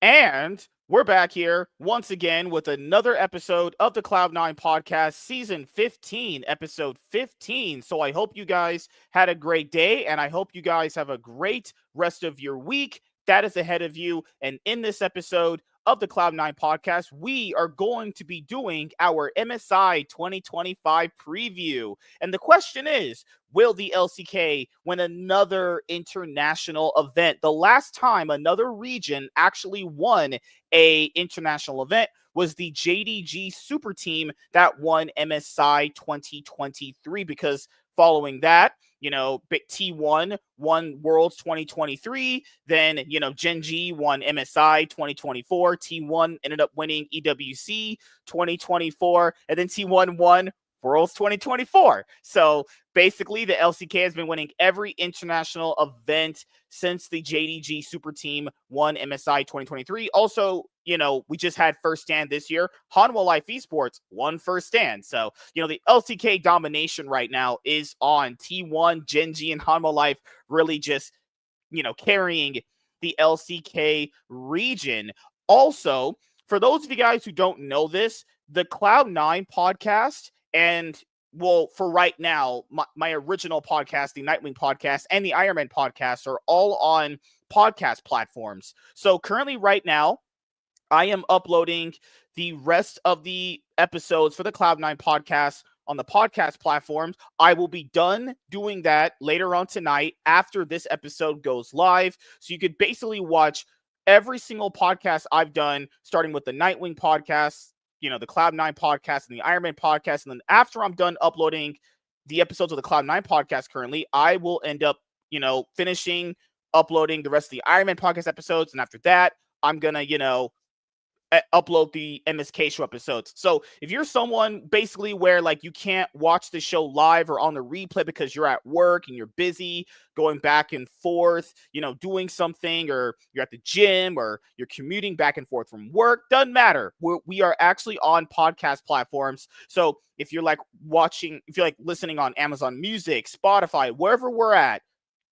And we're back here once again with another episode of the Cloud9 podcast, season 15, episode 15. So I hope you guys had a great day, and I hope you guys have a great rest of your week that is ahead of you. And in this episode of the Cloud9 podcast, we are going to be doing our MSI 2025 preview. And the question is, will the LCK win another international event? The last time another region actually won a international event was the JDG Super Team that won MSI 2023, because following that, T1 won Worlds 2023. Then, Gen G won MSI 2024. T1 ended up winning EWC 2024. And then T1 won Worlds 2024. So basically, the LCK has been winning every international event since the JDG Super Team won MSI 2023. Also, we just had First Stand this year. Hanwha Life Esports won First Stand. So, the LCK domination right now is on. T1, Gen G, and Hanwha Life really just, carrying the LCK region. Also, for those of you guys who don't know this, the Cloud9 podcast, and well, for right now, my original podcast, the Nightwing podcast, and the Iron Man podcast are all on podcast platforms. So currently right now, I am uploading the rest of the episodes for the Cloud9 podcast on the podcast platforms. I will be done doing that later on tonight after this episode goes live. So you could basically watch every single podcast I've done, starting with the Nightwing podcast, the Cloud9 podcast, and the Iron Man podcast. And then after I'm done uploading the episodes of the Cloud9 podcast currently, I will end up, finishing uploading the rest of the Iron Man podcast episodes. And after that, I'm going to, upload the MSK show episodes. So if you're someone basically where like you can't watch the show live or on the replay because you're at work and you're busy going back and forth, doing something, or you're at the gym or you're commuting back and forth from work, doesn't matter. We are actually on podcast platforms. So if you're like listening on Amazon Music, Spotify, wherever we're at,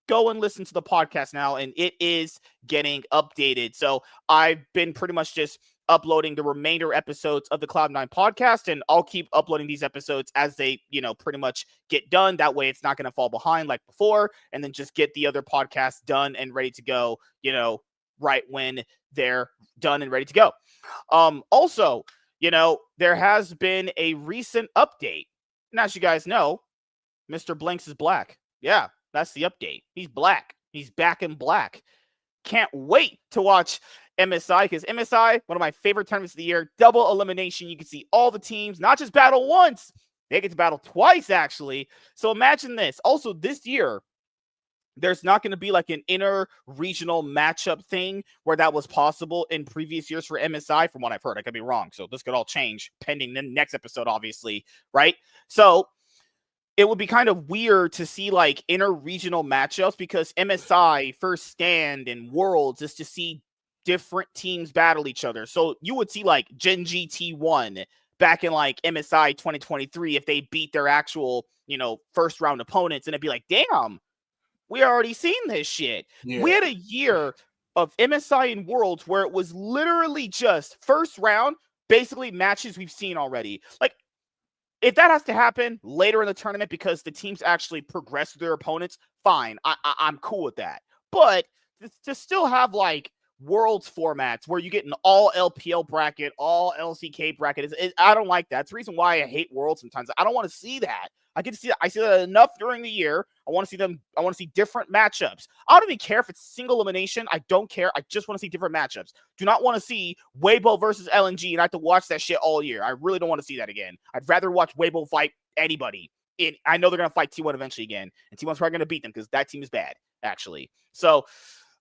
go and listen to the podcast now, and it is getting updated. So I've been pretty much just uploading the remainder episodes of the Cloud9 podcast, and I'll keep uploading these episodes as they, pretty much get done. That way it's not going to fall behind like before, and then just get the other podcasts done and ready to go, right when they're done and ready to go. Also, there has been a recent update. And as you guys know, Mr. Blanks is black. Yeah, that's the update. He's black. He's back in black. Can't wait to watch MSI, because MSI, one of my favorite tournaments of the year, double elimination. You can see all the teams, not just battle once, they get to battle twice, actually. So imagine this. Also, this year, there's not going to be like an inter-regional matchup thing where that was possible in previous years for MSI, from what I've heard. I could be wrong. So this could all change pending the next episode, obviously, right? So it would be kind of weird to see like inter-regional matchups, because MSI, First Stand, and Worlds is to see different teams battle each other. So you would see like Gen G T1 back in like MSI 2023 if they beat their actual, first round opponents, and it'd be like, damn, we already seen this shit. Yeah. We had a year of MSI and Worlds where it was literally just first round, basically matches we've seen already. Like, if that has to happen later in the tournament because the teams actually progress their opponents, fine. I'm cool with that. But to still have like Worlds formats where you get an all LPL bracket, all LCK bracket, I don't like that. It's the reason why I hate Worlds sometimes. I don't want to see that. I see that enough during the year. I want to see different matchups. I don't even care if it's single elimination. I don't care. I just want to see different matchups. Do not want to see Weibo versus LNG and I have to watch that shit all year. I really don't want to see that again. I'd rather watch Weibo fight anybody. I know they're going to fight T1 eventually again, and T1's probably going to beat them because that team is bad, actually. So,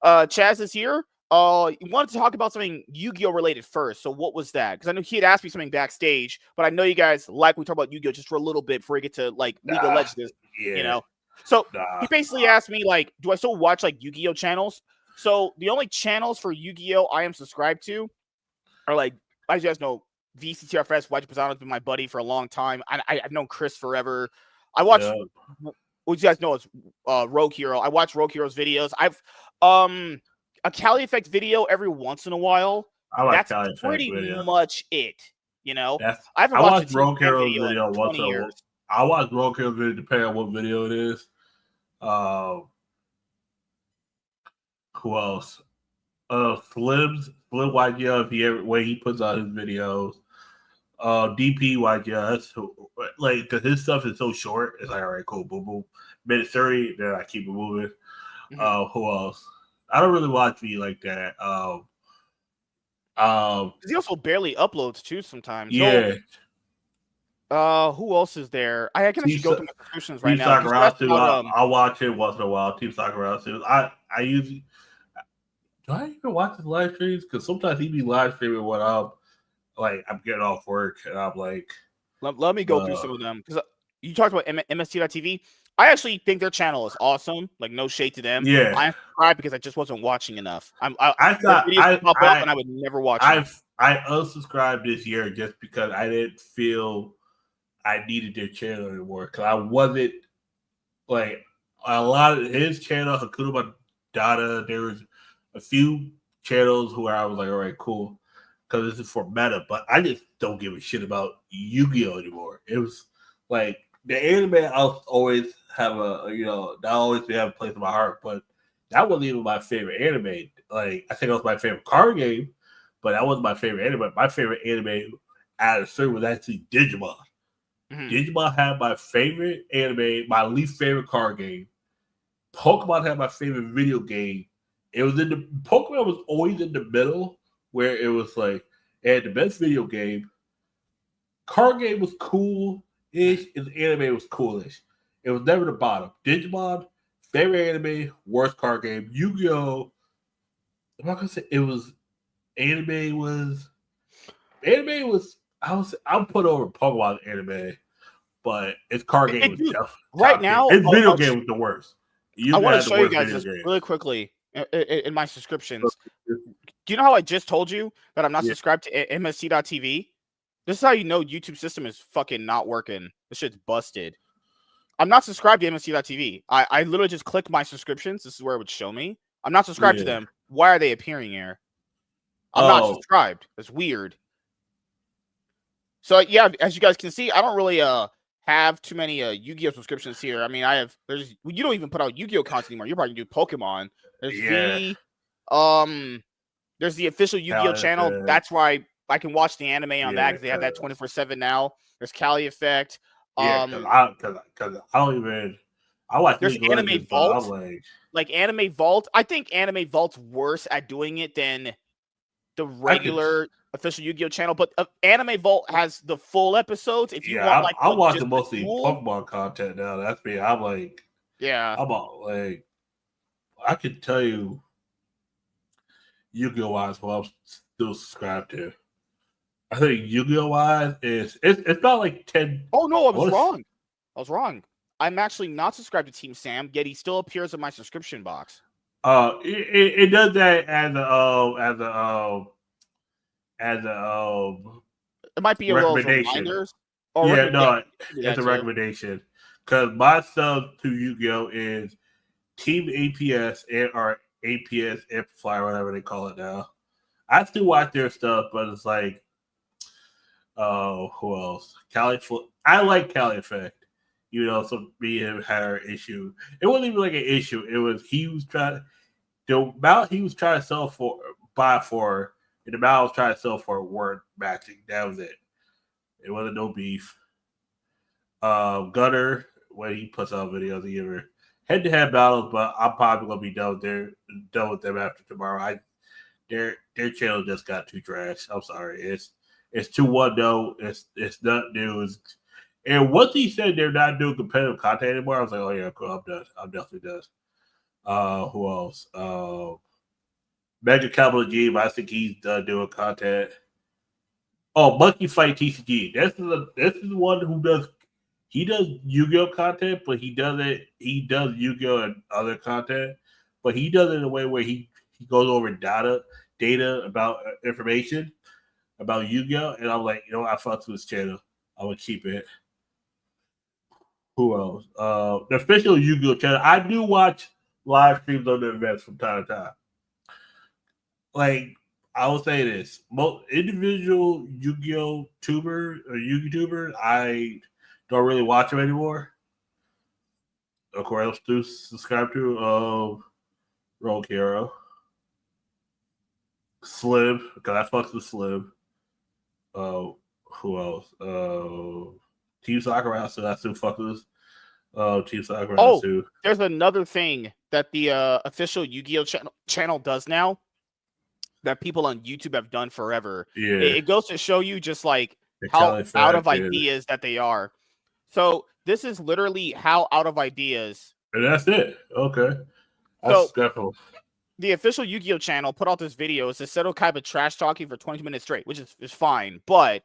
Chaz is here. You wanted to talk about something Yu-Gi-Oh related first. So what was that? Because I know he had asked me something backstage, but I know you guys like we talk about Yu-Gi-Oh just for a little bit before we get to like League of Legends, So he basically asked me like, do I still watch like Yu-Gi-Oh channels? So the only channels for Yu-Gi-Oh I am subscribed to are like, as you guys know, VCTRFS. White Pisano has been my buddy for a long time. I've known Chris forever. I watch. What you guys know is Rogue Hero. I watch Rogue Hero's videos. a Cali Effect video every once in a while. I like That's Cali Effect pretty video. much it. You know, I haven't I watched a watch Team Rogue Sam Heroes video in video once 20 years. I watch Rogue Heroes video depending on what video it is. Who else? Slim YGL, if he ever way he puts out his videos. DP YGL, that's like because his stuff is so short. It's like, all right, cool, boom, boom. Minute 30, then I keep it moving. Who else? I don't really watch me like that. He also barely uploads too sometimes. Yeah. Who else is there? I can actually go through my subscriptions right Team now. Sakurasu, I watch it once in a while. Team Sakurasu. I usually do I even watch his live streams? Because sometimes he be live streaming when I'm getting off work and I'm like, let me go through some of them because you talked about MST.TV. I actually think their channel is awesome. Like, no shade to them. yeah. I subscribed because I just wasn't watching enough. I thought videos pop up and I would never watch them. I unsubscribed this year just because I didn't feel I needed their channel anymore because I wasn't like a lot of his channel, Hakuna Matata. There was a few channels where I was like, all right, cool, because this is for meta, but I just don't give a shit about Yu-Gi-Oh anymore. It was like the anime I'll always have that always have a place in my heart, but that wasn't even my favorite anime. Like, I think it was my favorite card game, but that wasn't my favorite anime. My favorite anime out of certain was actually Digimon. Digimon had my favorite anime, my least favorite card game. Pokemon had my favorite video game. It was Pokemon was always in the middle where it was like it had the best video game. Card game was cool-ish, and the anime was coolish. It was never the bottom. Digimon, favorite anime, worst card game. Yu-Gi-Oh! I'm not gonna say it was anime was I'll put over Pokemon anime, but its card game was definitely right now. Its video game was the worst. I want to show you guys this really quickly in my subscriptions. Do you know how I just told you that I'm not subscribed to MSC.TV? This is how you know YouTube system is fucking not working. This shit's busted. I'm not subscribed to MSC.TV. I literally just click my subscriptions. This is where it would show me. I'm not subscribed to them. Why are they appearing here? I'm not subscribed. That's weird. So yeah, as you guys can see, I don't really have too many Yu-Gi-Oh subscriptions here. I mean, you don't even put out Yu-Gi-Oh content anymore. You're probably do Pokemon. There's the official Yu-Gi-Oh channel. That's why I can watch the anime on that because they have that 24/7 now. There's Cali Effect. Because I don't even. I watch. There's Anime Vault. Like Anime Vault. I think Anime Vault's worse at doing it than the regular official Yu-Gi-Oh channel, but Anime Vault has the full episodes. If you want, I'm watching mostly Pokemon content now. That's me. I'm like, I'm all, like, I can tell you Yu-Gi-Oh wise what I'm still subscribed to. I think Yu-Gi-Oh wise it's not like 10. Oh no, I was wrong. I'm actually not subscribed to Team Sam, yet he still appears in my subscription box. It does that as it might be a recommendation. It's a recommendation because my sub to Yu-Gi-Oh is Team APS or APS Amplify, whatever they call it now. I still watch their stuff, but it's like, who else? I like Cali Effect. So me and him had our issue. It wasn't even like an issue. It was the amount he was trying to sell for, and the amount I was trying to sell for weren't matching. That was it. It wasn't no beef. Gunner, when he puts out videos, he ever head-to-head battles, but I'm probably gonna be done with them after tomorrow. Their channel just got too trash. I'm sorry. It's 2-1 though. It's not news. And once he said they're not doing competitive content anymore, I was like, oh yeah, cool. I'm done. I'm definitely done. Who else? Mega Capital G, I think he's done doing content. Oh, Monkey Fight TCG. This is the one who does Yu-Gi-Oh content, but he does Yu-Gi-Oh and other content, but he does it in a way where he goes over data about information about Yu-Gi-Oh, and I'm like, I fucked with his channel. I would keep it. Who else? The official Yu-Gi-Oh channel. I do watch live streams on the events from time to time. like I will say this: most individual Yu-Gi-Oh tuber or YouTubers, I don't really watch them anymore. Of course, I do subscribe to Roll Hero, Slim, because I fucks with Slim. Who else? Team Sakura, so I still fuck with Team Sakura Oh, too. there's another thing that the official Yu-Gi-Oh channel does now that people on YouTube have done forever. Yeah, It goes to show you just like they're how out of and ideas that they are. So this is literally how out of ideas. that's it. Okay, that's So definitely. the official Yu-Gi-Oh channel put out this video. It's a Seto Kaiba trash talking for 20 minutes straight, which is fine. But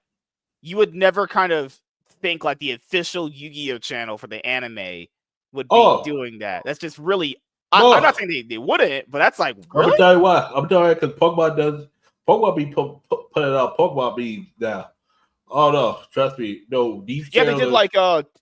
you would never kind of think like the official Yu-Gi-Oh channel for the anime would be doing that. That's just really. I'm not saying they wouldn't, but that's like really. I'm telling you what. I'm telling you because Pokemon be putting out Pokemon be now. Oh no, trust me. No, these they did like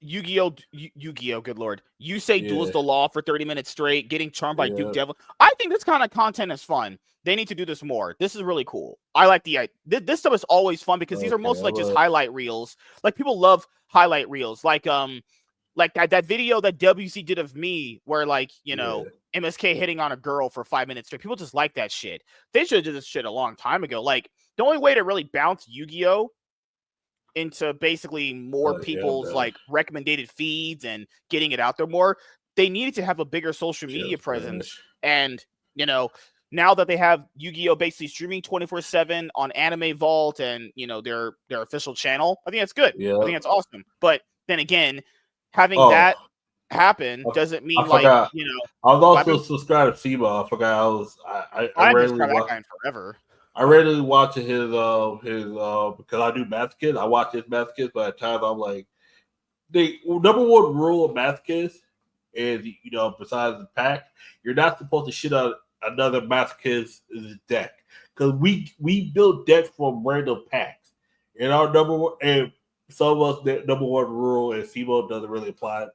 Yu-Gi-Oh, good lord. You say duels the law for 30 minutes straight, getting charmed by Duke Devil. I think this kind of content is fun. They need to do this more. This is really cool. I like this stuff is always fun because these are mostly like just highlight reels. Like people love highlight reels. Like that video that WC did of me where like, you know, MSK hitting on a girl for 5 minutes straight. People just like that shit. They should have did this shit a long time ago. Like the only way to really bounce Yu-Gi-Oh into basically more people's like recommended feeds and getting it out there more, they needed to have a bigger social media presence. And, you know, now that they have Yu-Gi-Oh basically streaming 24/7 on Anime Vault and, you know, their official channel, I think that's good. I think that's awesome. But then again, having that happen doesn't mean like, you know, I was also subscribed to SIBA. I forgot I rarely watch that guy forever. I rarely watch his because I do math kids. I watch his math kids, but at times I'm like, the number one rule of math kids is, you know, besides the pack, you're not supposed to shit out another math kid's deck because we build decks from random packs. And our number one, and some of us, the number one rule, and Simo doesn't really apply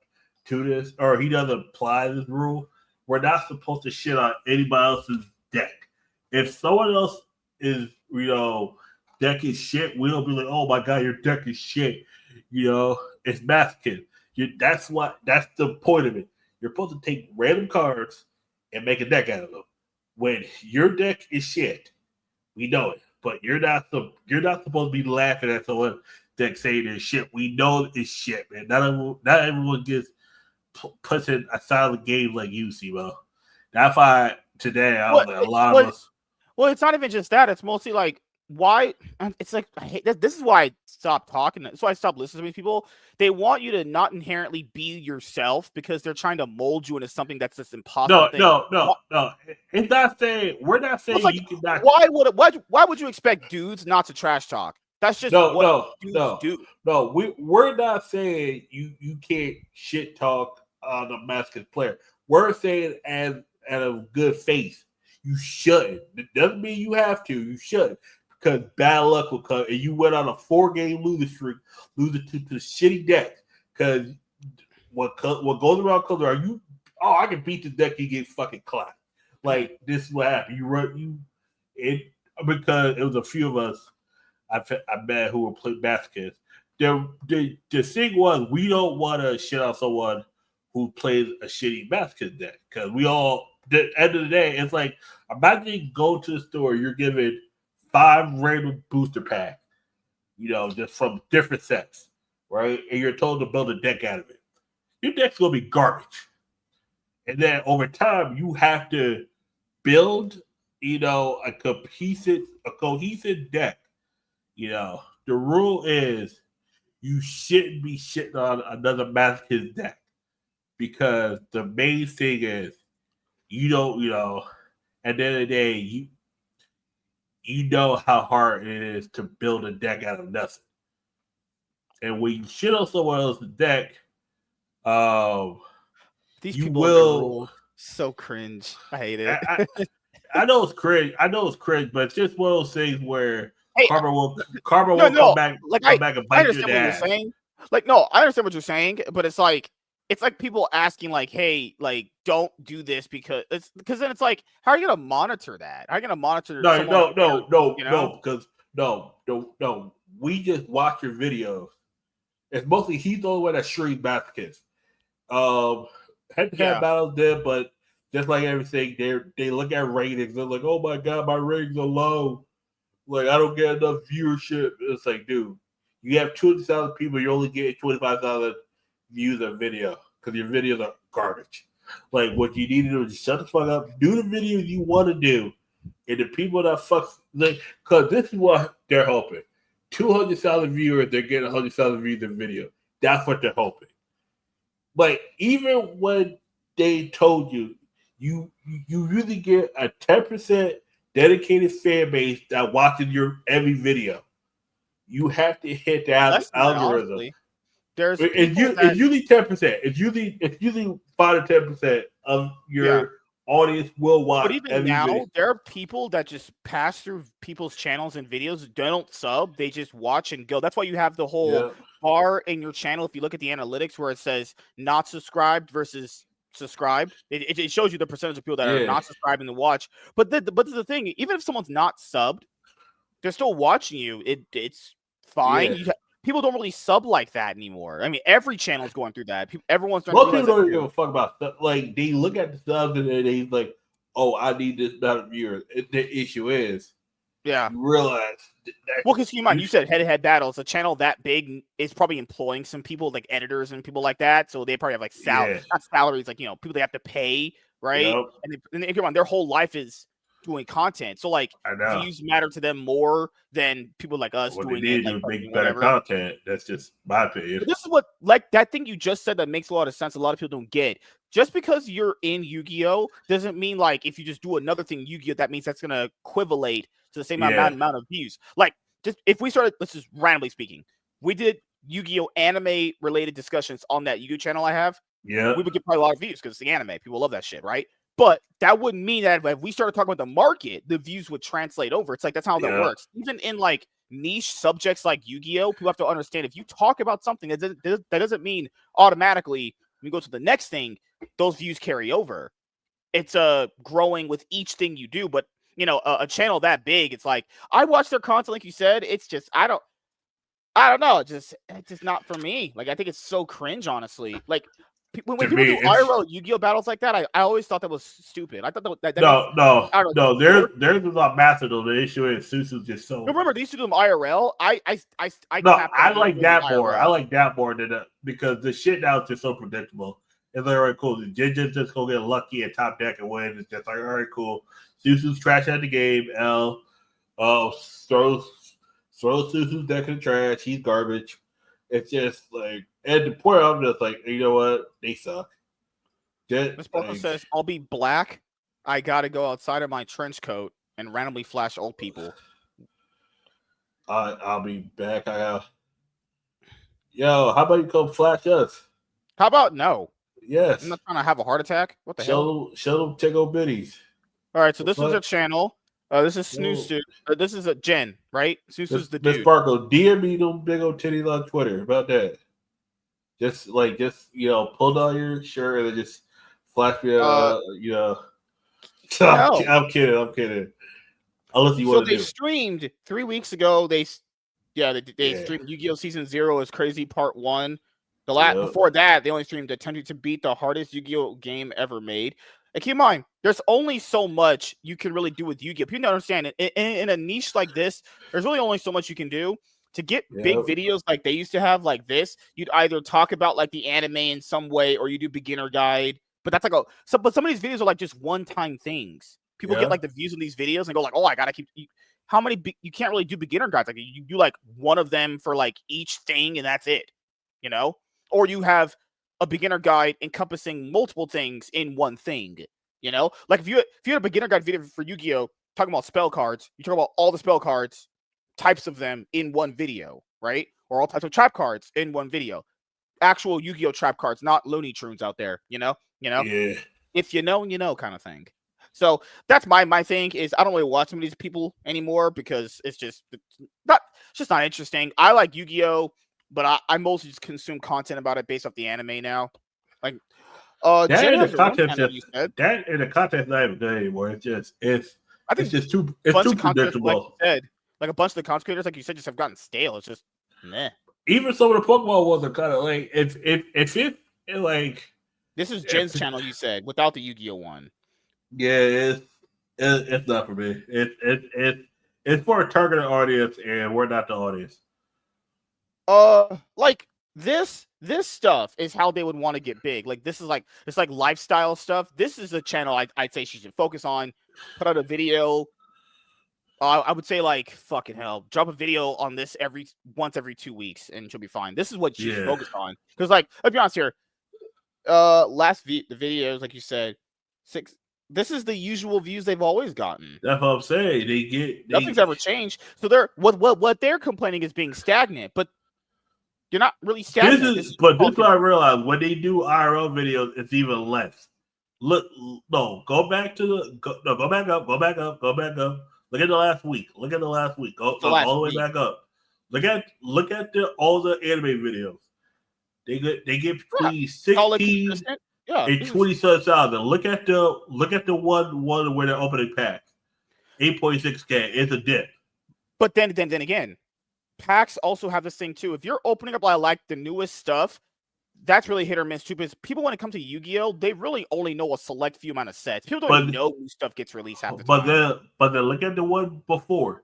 to this, or he doesn't apply this rule. We're not supposed to shit on anybody else's deck. If someone else is, you know, deck is shit, we don't be like, oh my god, your deck is shit. You know, it's math kid. That's the point of it. You're supposed to take random cards and make a deck out of them. When your deck is shit, we know it. But you're not supposed to be laughing at someone deck saying it's shit. We know it's shit, man. Not everyone gets puts in a solid game like you, Simo. That's why today I was like, a lot of us. Well, it's not even just that. It's mostly like why. It's like I hate this is why I stopped talking. That's why I stopped listening to these people. They want you to not inherently be yourself because they're trying to mold you into something that's just impossible. No. It's not saying we're not saying like, you cannot. Why would you expect dudes not to trash talk? That's just what dudes do. No, we're not saying you can't shit talk on a masculine player. We're saying as a good faith. You shouldn't. It doesn't mean you have to. You shouldn't. Because bad luck will come. And you went on a 4-game losing streak, losing to shitty deck. Because what goes around comes around. I can beat the deck, you get fucking clapped. Like, this is what happened. Because it was a few of us I met who were playing baskets. The thing was, we don't want to shit out someone who plays a shitty basket deck. Because we all, at the end of the day, it's like, imagine you go to the store, you're given 5 random booster packs, you know, just from different sets, right? And you're told to build a deck out of it. Your deck's going to be garbage. And then over time, you have to build, you know, a cohesive deck. You know, the rule is you shouldn't be shitting on another Mathkins deck because the main thing is you don't, you know, at the end of the day, you know how hard it is to build a deck out of nothing. And when you shit on someone else's deck, these people will so cringe. I hate it. I know it's cringe. But it's just one of those things where Karma will come back and bite you in the ass. Saying. Like, no, I understand what you're saying, but it's like it's like people asking like, hey, like, don't do this because then it's like, how are you gonna monitor that? How are you gonna monitor No, someone? You know? because no. We just watch your videos. It's mostly he's the only one that streams baskets. Head-to-head Yeah. battles there, but just like everything, they look at ratings. They're like, oh my god, my ratings are low. Like I don't get enough viewership. It's like, dude, you have 200,000 people, you're only getting 25,000 views a video because your videos are garbage. Like what you need to do is just shut the fuck up, do the videos you want to do, and the people that fuck like, because this is what they're hoping. 200,000 viewers, they're getting 100,000 views in video. That's what they're hoping. Like even when they told you, you really get a 10% dedicated fan base that watches your every video. You have to hit that Less than that, algorithm. honestly. There's people that, It's usually 10%. It's usually 5 to 10% of your audience will watch but even every now, video. there are people that just pass through people's channels and videos. They don't sub; they just watch and go. That's why you have the whole Yeah, bar in your channel. If you look at the analytics, where it says not subscribed versus subscribed, it shows you the percentage of people that are yeah, not subscribing to watch. But the thing, even if someone's not subbed, they're still watching you. It's fine. yeah. People don't really sub like that anymore. I mean, every channel's going through that. Everyone's starting to Most realize people that don't give a too. fuck about stuff. Like they look at the subs and they like, oh, I need this amount of viewers. The issue is Yeah. you realize that Well, because keep in mind, you said head-to-head battles. A channel that big is probably employing some people, like editors and people like that. So they probably have like yeah, not salaries, like people they have to pay, right? yep, And come on, their whole life is doing content. So like I know. views matter to them more than people like us What they doing it, need like to do is make better whatever. content. That's just my opinion. But this is what, like that thing you just said, that makes a lot of sense. A lot of people don't get. Just because you're in Yu-Gi-Oh doesn't mean like if you just do another thing Yu-Gi-Oh, that means that's gonna equivalate to the same Yeah, amount of views. Like just if we started, let's just randomly speaking, we did Yu-Gi-Oh anime related discussions on that Yu-Gi-Oh channel I have, yeah, we would get probably a lot of views because it's the anime. People love that shit, right? But that wouldn't mean that if we started talking about the market, the views would translate over. It's like that's how that yeah, works. Even in like niche subjects like Yu-Gi-Oh, people have to understand if you talk about something, that doesn't mean automatically when you go to the next thing, those views carry over. It's growing with each thing you do. But a channel that big, it's like I watch their content, like you said. It's just I don't know. It's just not for me. Like I think it's so cringe, honestly. Like when to people me, do it's IRL Yu-Gi-Oh battles like that, I always thought that was stupid. I thought that means no. I don't know. There's a lot massive though. The issue is Susu's just so. Remember, they used to do them IRL. I No, capped I out like doing them that more. I IRL. like that more than because the shit now is just so predictable. It's like, all right, cool. The Jinjin just go get lucky at top deck and win. It's just like, all right, cool. Susu's trash at the game. L throws Susu's deck in the trash. He's garbage. It's just like, and the point I'm just like, you know what? They suck. Miss Barco says, "I'll be black. I gotta go outside of my trench coat and randomly flash old people." I'll be back. Yo, how about you come flash us? How about no? Yes. I'm not trying to have a heart attack. What the hell? Show them tickle bitties. All right, so this is a channel. This is Snooze. This is a Jen, right? Snooze is the Miss dude. Sparkle, DM me them big old titties on Twitter about that. Just pull down your shirt and then just flash me. No. I'm kidding. Unless you So want to they do. streamed 3 weeks ago. They streamed Yu-Gi-Oh! Season 0 is Crazy Part 1. Before that, they only streamed Attempting to Beat the Hardest Yu-Gi-Oh! Game ever made. And keep in mind, there's only so much you can really do with Yu-Gi-Oh! People don't understand it. In a niche like this, there's really only so much you can do. To get big videos like they used to have like this, you'd either talk about like the anime in some way or you do beginner guide. But that's like but some of these videos are like just one-time things. People get like the views in these videos and go like, oh, I gotta keep. How many? You can't really do beginner guides. Like you do like one of them for like each thing, and that's it. Or you have a beginner guide encompassing multiple things in one thing. Like if you had a beginner guide video for Yu-Gi-Oh, talking about spell cards, you talk about all the spell cards, types of them in one video, right? Or all types of trap cards in one video. Actual Yu-Gi-Oh trap cards, not Looney Tunes out there. Yeah. If you know, kind of thing. So that's my thing is I don't really watch some of these people anymore because it's just not interesting. I like Yu-Gi-Oh, but I mostly just consume content about it based off the anime now. Like, That Jin and the has her own content's channel. just You said. that and the content's not even good anymore. I It's think just too a bunch too of content, like you predictable. said, like a bunch of the content creators, like you said, just have gotten stale. It's just meh. Even some of the Pokemon ones are kind of like if it like This is if, Jin's channel. You said without the Yu-Gi-Oh one. yeah, it's not for me. It's for a targeted audience, and we're not the audience. Like this stuff is how they would want to get big. Like this is like it's like lifestyle stuff. This is a channel I'd say she should focus on. Put out a video. I would say like fucking hell, drop a video on this once every 2 weeks, and she'll be fine. This is what she should Yeah, focus on. Because like, let's be honest here. The videos, like you said, 6. This is the usual views they've always gotten. that's what I'm saying. Nothing's ever changed. So they're what they're complaining is being stagnant, but you're not really stagnant. This is what I realized when they do IRL videos, it's even less. Look, no, go back to the go back up. Look at the last week. Go all the way back up. Look at all the anime videos. They get between 16 and 27,000. Look at the one where they're opening packs. 8.6K. It's a dip. But then again, packs also have this thing too. If you're opening up like the newest stuff, that's really hit or miss too. Because people, when it comes to Yu-Gi-Oh, they really only know a select few amount of sets. People don't even know new stuff gets released half the time. But then look at the one before,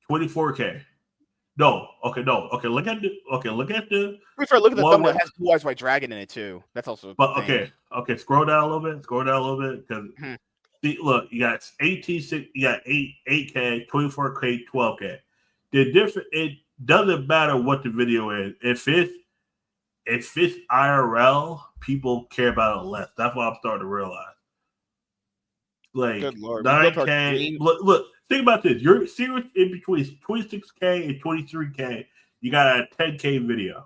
24K. No. Okay. Look at the. Look at the thumbnail. It has Blue Eyes White Dragon in it too. That's also. But okay. Scroll down a little bit. Because see, look, you got 18. You got 8K, 24K, 12K. The different. It doesn't matter what the video is. If it's IRL, people care about it less. That's what I'm starting to realize. Like 9K. Look. Think about this. You're serious in between 26K and 23K. You got a 10K video.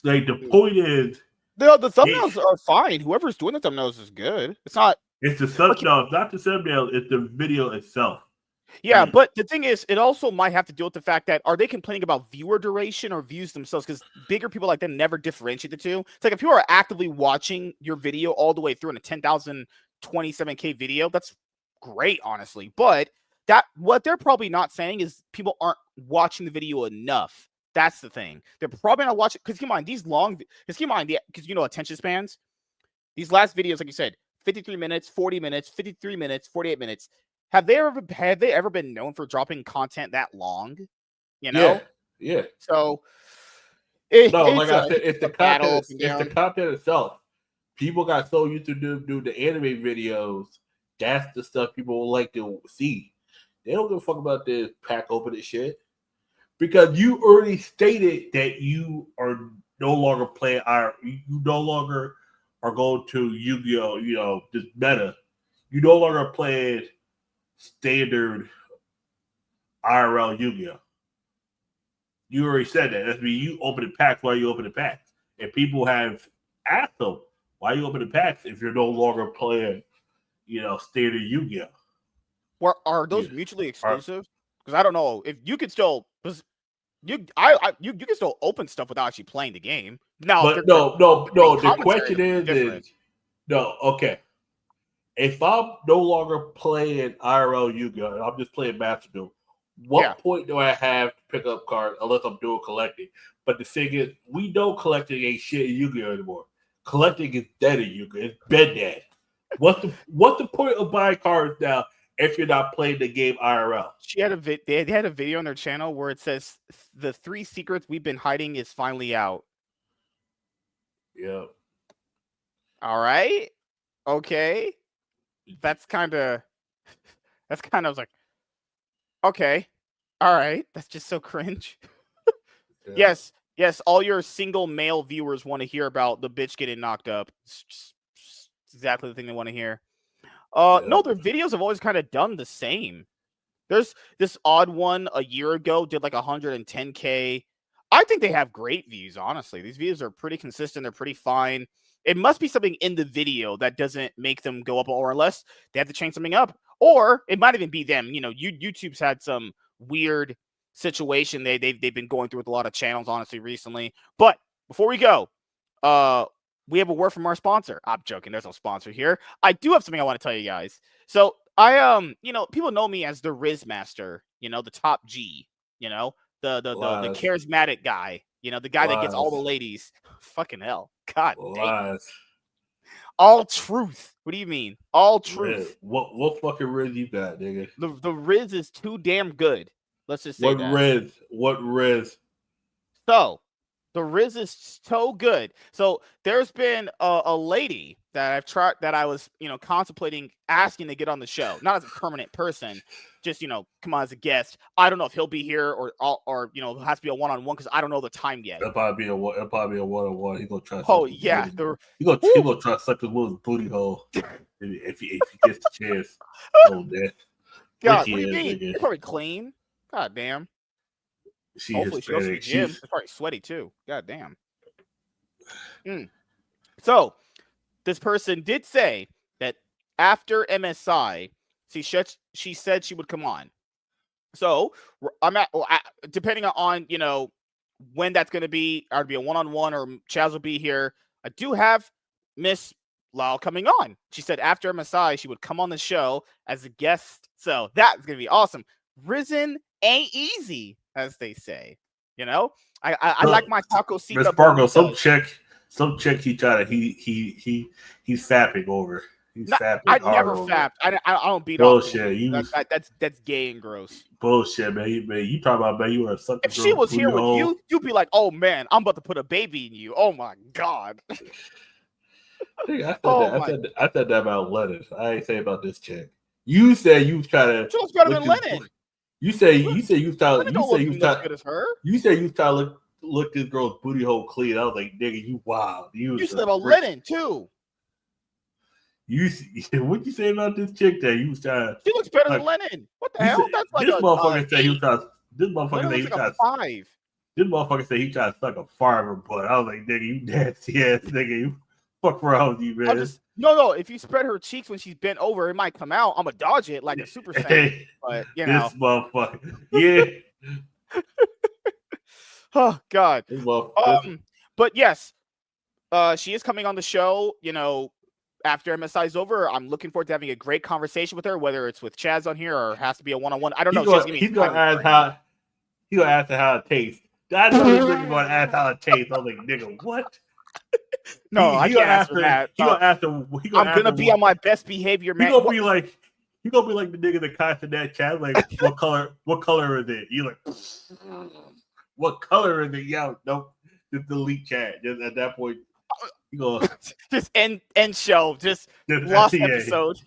Like the point is, the thumbnails are fine. Whoever's doing the thumbnails is good. It's not. It's the thumbnail. It's not the thumbnail. It's the video itself. Yeah, but the thing is, it also might have to deal with the fact that are they complaining about viewer duration or views themselves? Because bigger people like them never differentiate the two. It's like if you are actively watching your video all the way through in a 10,027K video, that's great, honestly. But what they're probably not saying is people aren't watching the video enough. That's the thing. They're probably not watching because keep in mind because attention spans. These last videos, like you said, 53 minutes, 40 minutes, 53 minutes, 48 minutes. Have they ever been known for dropping content that long? You know? Yeah. So it's the content itself. People got so used to do the anime videos. That's the stuff people would like to see. They don't give a fuck about this pack opening shit. Because you already stated that you are no longer playing you no longer are going to Yu-Gi-Oh, this meta. You no longer playing standard IRL Yu-Gi-Oh. You already said that. That's mean you opening packs. Why are you opening packs? And people have asked them, why are you opening packs if you're no longer playing, standard Yu-Gi-Oh? Or are those mutually exclusive? Because I don't know if you could still you can still open stuff without actually playing the game. Now, no. The question is no. Okay, if I'm no longer playing IRL Yu-Gi-Oh, and I'm just playing Master Duel, what point do I have to pick up cards unless I'm doing collecting? But the thing is, we know collecting ain't shit in Yu-Gi-Oh anymore. Collecting is dead in Yu-Gi-Oh. It's been dead. What's the point of buying cards now if you're not playing the game IRL? They had a video on their channel where it says the 3 secrets we've been hiding is finally out. Yeah. All right. Okay. That's kind of like, okay. All right. That's just so cringe. Yeah. Yes. All your single male viewers want to hear about the bitch getting knocked up. It's just exactly the thing they want to hear. No, their videos have always kind of done the same. There's this odd one a year ago did like 110K. I think they have great views, honestly. These views are pretty consistent. They're pretty fine. It must be something in the video that doesn't make them go up, or unless they have to change something up. Or it might even be them. YouTube's had some weird situation they've been going through with a lot of channels, honestly, recently. But before we go, we have a word from our sponsor. I'm joking. There's no sponsor here. I do have something I want to tell you guys. So I people know me as the Riz Master, the top G, the Lies. charismatic guy, the guy that gets all the ladies. Fucking hell. God damn. Lies. All truth. What do you mean? All truth. Riz. What fucking Riz you got, nigga? The Riz is too damn good. Let's just say that. What Riz? So, the Riz is so good. So, there's been a lady that I've tried that I was, contemplating asking to get on the show. Not as a permanent person, just, come on as a guest. I don't know if he'll be here or it has to be a one-on-one because I don't know the time yet. It'll probably be a one-on-one. He's gonna try. Oh yeah, he's gonna try to suck his little booty hole if he gets the chance. Oh man. God, what do you mean? It's probably clean. God damn. Hopefully she goes to the gym. It's probably sweaty too. God damn. So this person did say that after MSI, she said she would come on. So I'm depending on when that's going to be. I'd be a one-on-one or Chaz will be here. I do have Miss Lau coming on. She said after MSI she would come on the show as a guest. So that's going to be awesome. Risen ain't easy, as they say. I like my taco seat. Miss Sparkle, some chick he tried to he's fapping over. He's fapping. I never fapped. I don't beat bullshit. Off. That's gay and gross. Bullshit, man. You talking about, man? You want to suck? If she was here with you, you'd be like, oh man, I'm about to put a baby in you. Oh my god. I said that about Lennon. I ain't say about this chick. You said you was trying to. She was better than Lennon. You say you was trying. You say you was trying. Good as her. You say you was trying to look this girl's booty hole clean. I was like, nigga, you wild. You said about Lennon too. What you say about this chick that you was trying? She looks better than Lennon. What the hell? That's like this motherfucker said he was trying. This motherfucker said he tried 5. This motherfucker said he tried to suck a farmer butt. I was like, nigga, you nasty ass nigga. You fuck wrong with you, man. No. If you spread her cheeks when she's bent over, it might come out. I'm gonna dodge it like a Super Saiyan. But this motherfucker, yeah. Oh God. But yes, she is coming on the show. After MSI is over, I'm looking forward to having a great conversation with her, whether it's with Chaz on here or has to be a one-on-one. I don't know. He's gonna ask how it tastes. I know he's going to ask how it tastes. I was like, nigga, what? No, I can't answer that. I'm gonna be on my best behavior, man. He's gonna be like the nigga that constantly that chat, like, what color is it? You like, what color is it? Yo, nope. Just delete chat. Just at that point, you go just end show. Just lost episode.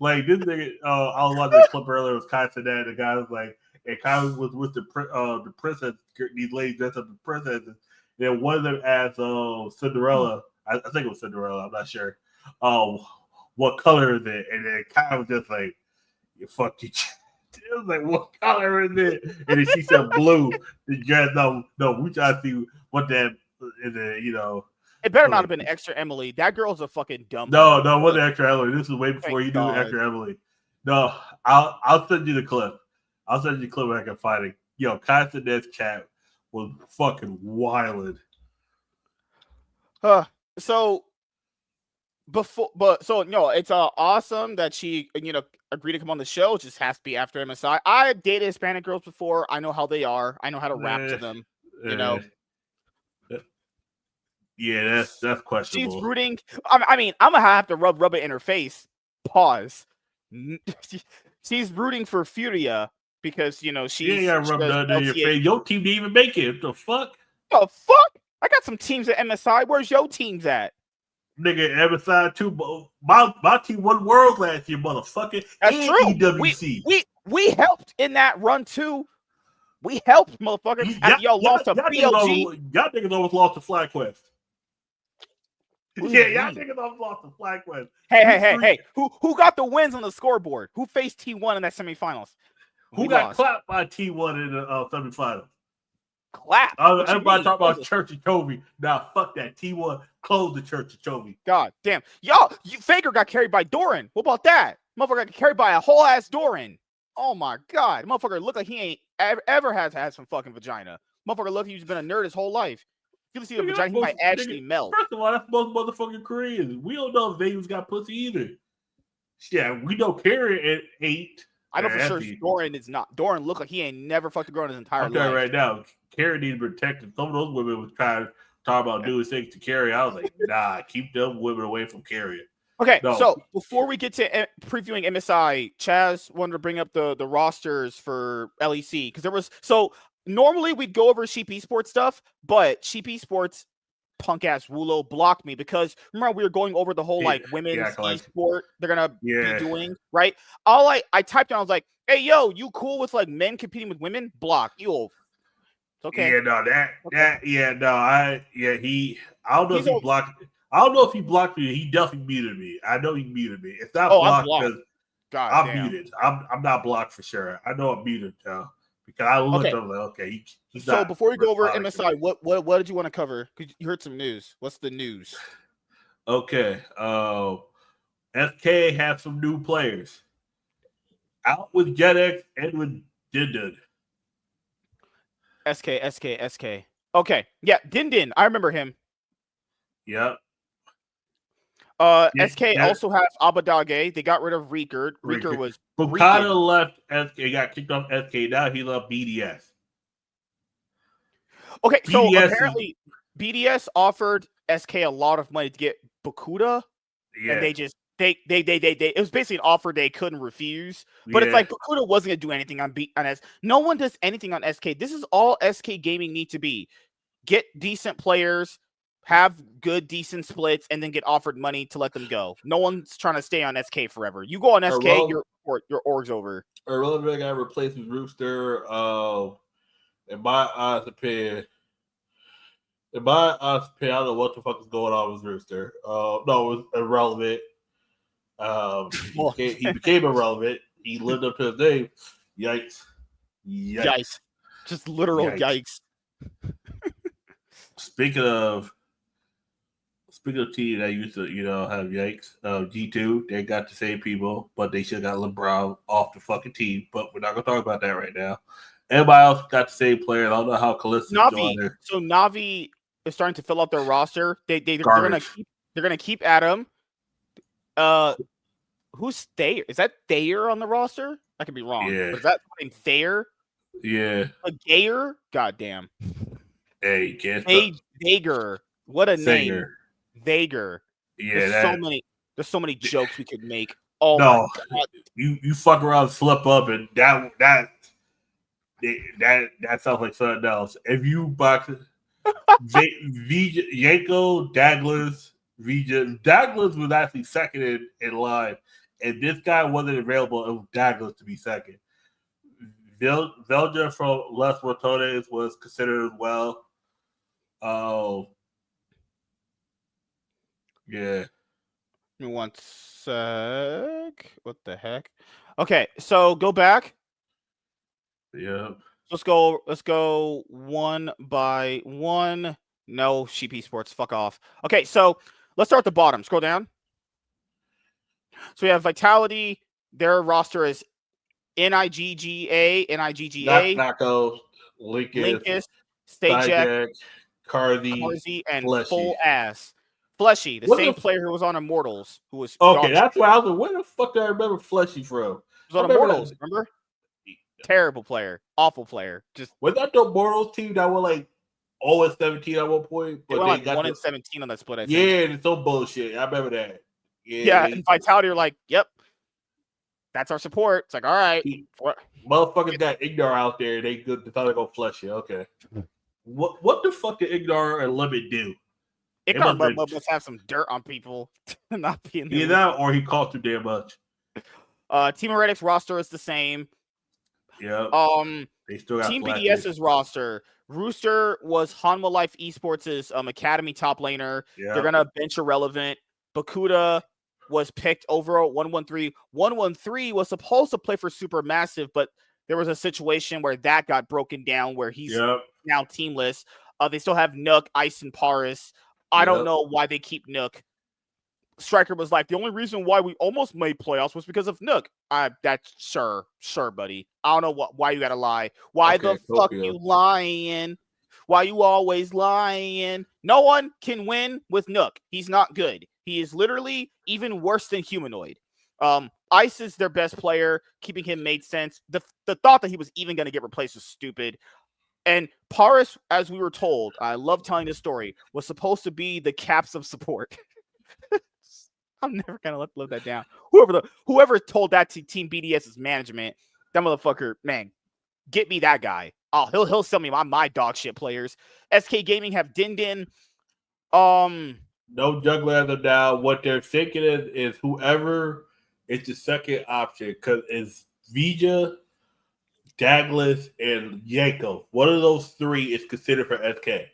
Like this nigga. I was watching the clip earlier. It was constantly that the guy was like, and Kyle was with the princess. These ladies dressed up as princesses. Then one of them asked Cinderella. I think it was Cinderella. I'm not sure. What color is it? And then Kyle was just like, "You fuck you." It was like, "What color is it?" And then she said, "Blue." The dress, no, we try to see what that is. It better not have been extra Emily. That girl's a fucking dumb. No, it wasn't extra Emily. This was way before you knew extra Emily. No, I'll send you the clip. I'll send you the clip when I can find it. Yo, Constantine's chat was fucking wild. It's awesome that she agreed to come on the show. It just has to be after MSI. I dated Hispanic girls before. I know how they are. I know how to rap to them. Yeah, that's questionable. She's rooting. I mean, I'm gonna have to rub it in her face. Pause. She's rooting for Furia because she's rub that in your face. Your team didn't even make it. What the fuck? The fuck? I got some teams at MSI. Where's your teams at? Nigga, MSI too. My team won Worlds last year, motherfucker. That's true. EWC. We helped in that run too. We helped, motherfucker. Y'all lost to BLG. Y'all niggas almost lost to FlyQuest. Yeah, y'all niggas almost lost to FlyQuest. Hey. Who got the wins on the scoreboard? Who faced T1 in that semifinals? Who got clapped by T1 in the semifinals? Clap. Everybody talk about Church of Chovy. Nah, fuck that. T1 closed the Church of Chovy. God damn. Y'all, Faker got carried by Doran. What about that? Motherfucker got carried by a whole ass Doran. Oh my God. Motherfucker look like he ain't ever has had some fucking vagina. Motherfucker look like he's been a nerd his whole life. If you see a vagina, he might actually melt. First of all, that's most motherfucking Koreans. We don't know if Vegas got pussy either. Yeah, we know Carrie ain't. I know for sure Doran is not. Doran look like he ain't never fucked a girl in his entire life. I'm telling you right now, Carrie needs to be protected. Some of those women was trying to talk about doing things to Carrie. I was like, nah, keep them women away from Carrie. Okay, so before we get to previewing MSI, Chaz wanted to bring up the rosters for LEC because there was normally we'd go over Sheep Esports stuff, but Sheep Esports punk ass Wulo blocked me because remember we were going over the whole like women's esport they're gonna be doing, right? I typed in, I was like, hey yo, you cool with like men competing with women? Block you. Okay. Yeah, no, I don't know if he blocked. I don't know if he blocked me. He definitely muted me. I know he muted me. It's not blocked because I'm muted. I'm not blocked for sure. I know I'm muted now because I looked up like, okay. So before we go over MSI, what did you want to cover? Because you heard some news. What's the news? Okay. SK has some new players out with JetX and with Dindin. SK. Okay. Yeah, Dindin. I remember him. Yep. SK also has Abadage. They got rid of Reeker. Reeker was Bukata left SK, got kicked off SK. Now he left BDS. Okay, so apparently BDS offered SK a lot of money to get Bakuda, and they just it was basically an offer they couldn't refuse. But it's like Bakuda wasn't gonna do anything on S. No one does anything on SK. This is all SK Gaming need to be: get decent players, have good decent splits, and then get offered money to let them go. No one's trying to stay on SK forever. You go on SK, your org's over. Irrelevant guy replaces Rooster. In my honest opinion, I don't know what the fuck is going on with Rooster. No, it was irrelevant. He became irrelevant. He lived up to his name. Yikes. Just literal yikes. Speaking of team that used to, have yikes, G2, they got the same people, but they should have got LeBron off the fucking team. But we're not gonna talk about that right now. Everybody else got the same player. I don't know how Callista's doing there. So Navi is starting to fill up their roster. They're gonna keep Adam. Who's Thayer? Is that Thayer on the roster? I could be wrong. Yeah. But is that name Thayer? Yeah. A Gayer? Goddamn. Hey, Vager. What a name. Vager. Yeah. There's so many jokes we could make. Oh no, my God. You fuck around, slip up, and that sounds like something else. If you box Yanko, Douglas, Douglas was actually second in line, and this guy wasn't available. It was Douglas to be second. Velja from Les Rotones was considered as well. Yeah. Give me one sec. What the heck? Okay, so go back. Yeah. Let's go one by one. No, Sheep Esports. Fuck off. Okay, so let's start at the bottom. Scroll down. So we have Vitality. Their roster is Nigga, Nako, Linkus, Stajek, Carzy, and Fleshy. Full Ass. Fleshy, the same player who was on Immortals. Who was that's why I was like, where the fuck do I remember Fleshy from? He was on Immortals, remember? Terrible player. Awful player. Was that the Immortals team that were like 0-17 at one point? But they got 1-17 on that split, I think. Yeah, it's some bullshit. I remember that. Yeah, and Vitality are like, yep. That's our support. It's like, all right. Motherfuckers got Ignore out there. They thought they're going to flush you. Okay. What the fuck did Ignore and Limit do? Ignore must have some dirt on people to not be in there. Either or he called too damn much. Team Heretic's roster is the same. Yep. They still got Team BDS's roster. Rooster was Hanwha Life Esports' academy top laner. Yep. They're gonna bench Irrelevant. Bakuda was picked over 113. 113 was supposed to play for Supermassive, but there was a situation where that got broken down where he's now teamless. They still have Nook, Ice, and Paris. I don't know why they keep Nook. Striker was like, the only reason why we almost made playoffs was because of Nook. That's sure, buddy. I don't know why you gotta lie. Why the fuck you lying? Why you always lying? No one can win with Nook. He's not good. He is literally even worse than Humanoid. Ice is their best player. Keeping him made sense. The thought that he was even going to get replaced was stupid. And Paris, as we were told, I love telling this story, was supposed to be the caps of support. I'm never gonna let that down. Whoever told that to Team BDS's management, that motherfucker, man, get me that guy. Oh, he'll sell me my dog shit players. SK Gaming have Din Din. No juggler as of now. What they're thinking is whoever is the second option, because it's Vija, Douglas, and Yanko. One of those three is considered for SK.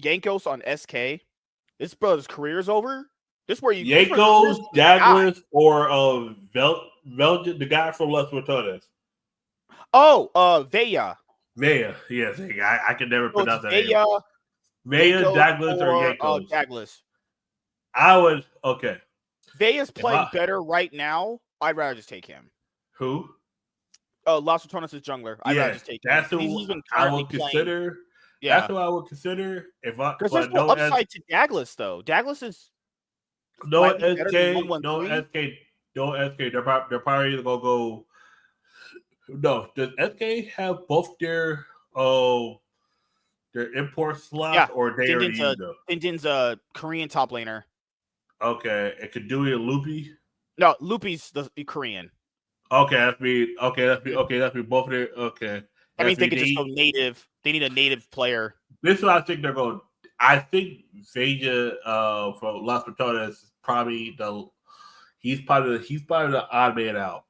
Yankos on SK. This brother's career's over. This where you Yankos, Douglas, or Belgian, the guy from Los Matones. Oh, Veya. Veya, yes, I can never pronounce that. Veya, Douglas, or Yankos. Douglas. I would okay. Veya's playing better right now. I'd rather just take him. Who? Las Tortones' jungler. I'd rather just take him. That's who he's been I would consider. Yeah. That's who I would consider if I. Because there's no upside to Douglas though. Douglas is no SK, no SK, no SK. They're probably either gonna go. No, does SK have both their import slots or they already use them? Din's a Korean top laner. Okay, it could do it Loopy. No, Loopy's the Korean. Okay, that's me. That's me. Both of their. Okay. I mean, they could just go native. They need a native player. This is what I think they're going. I think Veja from Las Matones is probably he's probably the odd man out.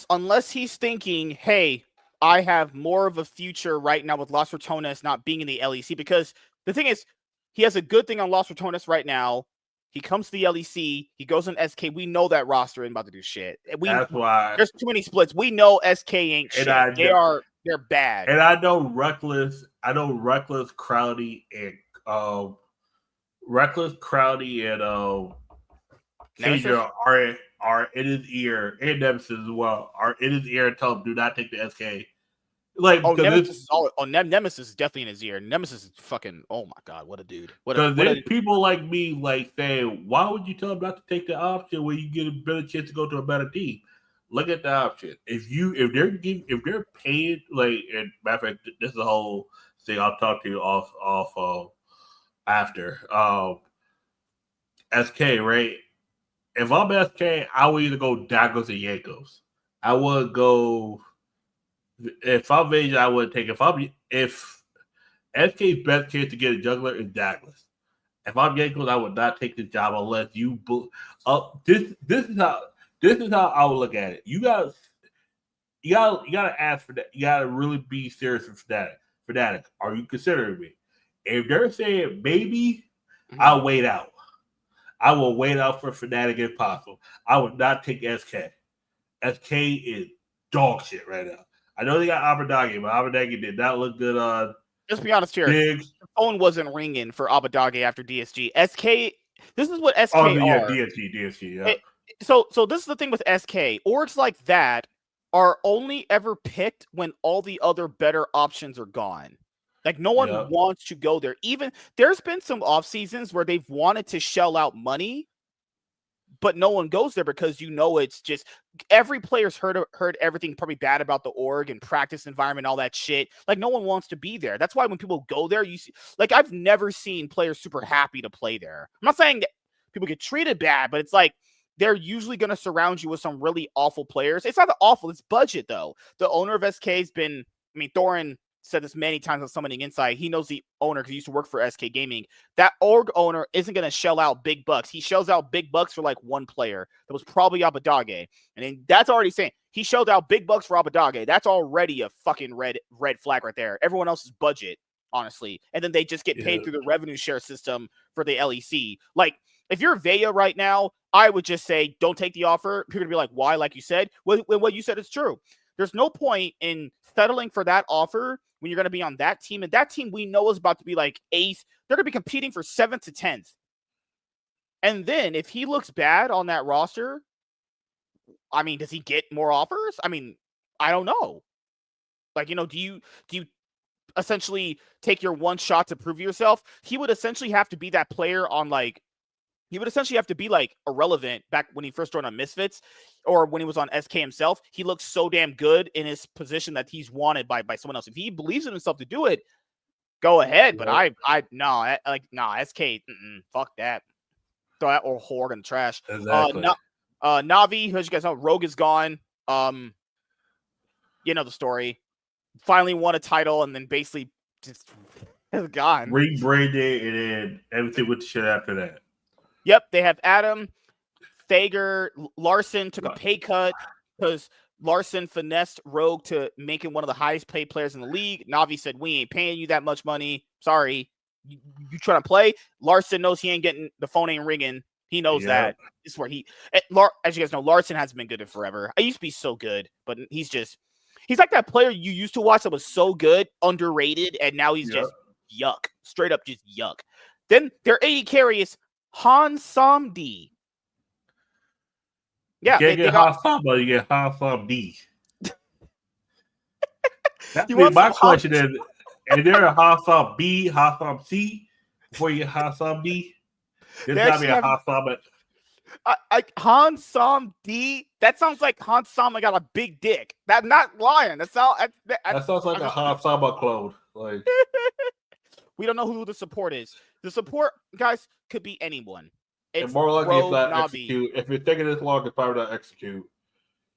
Unless he's thinking, hey, I have more of a future right now with Las Matones not being in the LEC, because the thing is, he has a good thing on Las Matones right now. He comes to the LEC. He goes on SK. We know that roster ain't about to do shit. That's why there's too many splits. We know SK ain't shit. They're bad. And I know Reckless, Crowdy, and Kendra are in his ear, and Nemesis as well, are in his ear and tell him do not take the SK. Like, Nemesis is definitely in his ear. Nemesis is fucking, oh my god, what a dude. Because there's people like me like saying, why would you tell him not to take the option when you get a better chance to go to a better team? Look at the option. If they're paid, like, and matter of fact, this is a whole thing I'll talk to you off after. SK, right? If I'm SK, I would either go Dagos or Yankos. I would go. If I'm Veja, I would take. If SK's best chance to get a juggler is Douglas. If I'm Yankos, I would not take the job unless you. This is how I would look at it. You gotta ask for that. You gotta really be serious for that. Fnatic, are you considering me? If they're saying maybe, I'll wait out. I will wait out for Fnatic if possible. I would not take SK. SK is dog shit right now. I know they got Abadagi, but Abadagi did not look good on. Let's be honest here. The phone wasn't ringing for Abadagi after DSG. SK. This is what SK are. DSG. Yeah. So this is the thing with SK. Orgs like that are only ever picked when all the other better options are gone. Like, no one wants to go there. Even there's been some off seasons where they've wanted to shell out money, but no one goes there because it's just every player's heard everything probably bad about the org and practice environment, all that shit. Like, no one wants to be there. That's why when people go there, you see, like, I've never seen players super happy to play there. I'm not saying that people get treated bad, but it's like they're usually going to surround you with some really awful players. It's not the awful, it's budget though. The owner of SK has been, I mean, Thorin said this many times on Summoning Insight. He knows the owner because he used to work for SK Gaming. That org owner isn't going to shell out big bucks. He shells out big bucks for like one player. That was probably Abadage. And then that's already saying he shelled out big bucks for Abadage. That's already a fucking red flag right there. Everyone else's budget, honestly. And then they just get paid through the revenue share system for the LEC. Like, if you're Veya right now, I would just say don't take the offer. People are going to be like, why? Like you said, what you said is true. There's no point in settling for that offer when you're going to be on that team. And that team we know is about to be like 8th. They're going to be competing for 7th to 10th. And then if he looks bad on that roster, I mean, does he get more offers? I mean, I don't know. Like, do you essentially take your one shot to prove yourself, he would essentially have to be that player on like, he would essentially have to be like irrelevant back when he first joined on Misfits or when he was on SK himself. He looks so damn good in his position that he's wanted by someone else. If he believes in himself to do it, go ahead. But SK, fuck that. Throw that or Horde in the trash. Exactly. Navi, as you guys know, Rogue is gone. You know the story. Finally won a title and then basically just gone. Rebranded and then everything with the shit after that. Yep, they have Adam, Thager, Larson took a pay cut because Larson finessed Rogue to make him one of the highest paid players in the league. Navi said, we ain't paying you that much money. Sorry. You trying to play? Larson knows he ain't getting, the phone ain't ringing. He knows that. This is where as you guys know, Larson hasn't been good in forever. I used to be so good, but he's like that player you used to watch that was so good, underrated, and now he's just yuck. Straight up just yuck. Then their AD carry is Han Samdi. Yeah, you get Han Samdi, you get Han Samdi. That's my question is there a Han Sam B, Han Sam C before you get Han Sam D? There's gotta be a Han Sam. Han Sam D. That sounds like Han Sama got a big dick. That's not lying. That sounds like a Han Sama clone. Like we don't know who the support is. The support guys could be anyone. It's more likely it's not execute. If you're taking this long, it's probably not execute.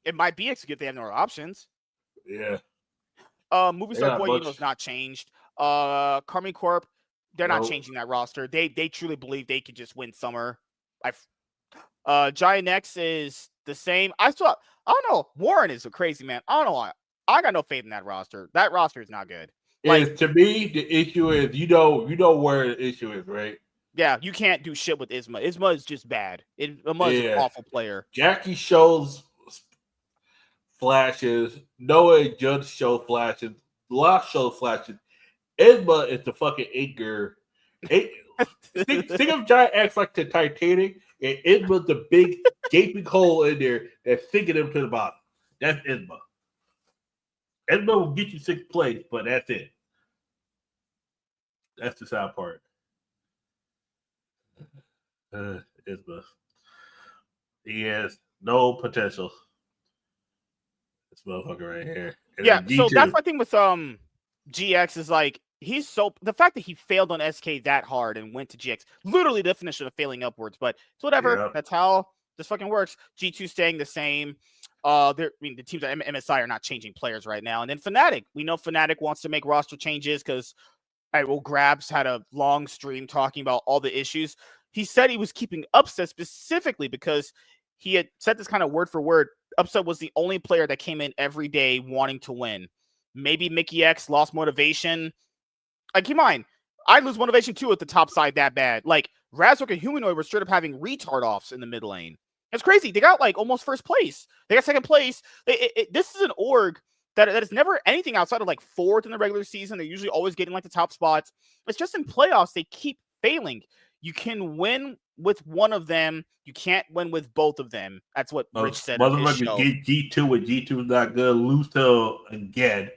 It might be execute. They have no options. Yeah. Movie Star Boy, is not changed. Karmi Corp, they're not changing that roster. They truly believe they could just win summer. Giant X is the same. I don't know. Warren is a crazy man. I don't know why. I got no faith in that roster. That roster is not good. To me, the issue is you know where the issue is, right? Yeah, you can't do shit with Isma. Isma is just bad. Isma is an awful player. Jackie shows flashes. Noah Judge shows flashes. Lost shows flashes. Isma is the fucking anchor. Think of Giant X like the Titanic, and Isma's the big gaping hole in there that's sinking him to the bottom. That's Isma. Isma will get you 6th place, but that's it. That's the sad part. Isma. He has no potential. This motherfucker right here. And so that's my thing with GX is like the fact that he failed on SK that hard and went to GX, literally the definition of failing upwards, but it's whatever. Yeah. That's how this fucking works. G2 staying the same. The teams at MSI are not changing players right now. And then Fnatic. We know Fnatic wants to make roster changes because Grabs had a long stream talking about all the issues. He said he was keeping Upset specifically because he had said this kind of word for word. Upset was the only player that came in every day wanting to win. Maybe Mickey X lost motivation. Keep in mind, I lose motivation too at the top side that bad. Like Razork and Humanoid were straight up having retard offs in the mid lane. It's crazy. They got like almost 1st place. They got 2nd place. This is an org that is never anything outside of like 4th in the regular season. They're usually always getting like the top spots. It's just in playoffs they keep failing. You can win with one of them. You can't win with both of them. That's what Rich said. Motherfucker get G2 and G2 is not good. Lose to again.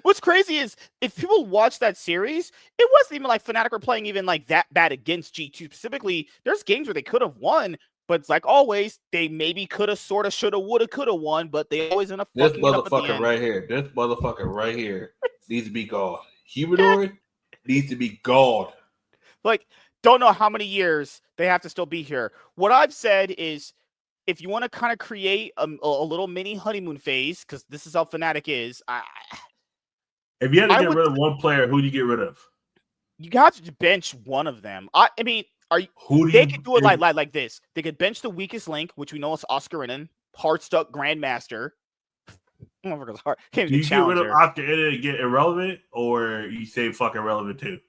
What's crazy is if people watch that series, it wasn't even like Fnatic were playing even like that bad against G2 specifically. There's games where they could have won, but it's like always, they maybe could have, sort of, should have, would have, could have won, but they always end up fucking it up at the end. This motherfucker right here needs to be gone. Humanoid needs to be gone. Like, don't know how many years they have to still be here. What I've said is, if you want to kind of create a little mini honeymoon phase, because this is how Fnatic is, if you had to get rid of one player, who do you get rid of? You have to bench one of them. I mean, they could do it like this. They could bench the weakest link, which we know is Oscarinen, Heartstuck Grandmaster. Do you get rid of Oscarinen and get irrelevant, or you say fucking relevant too?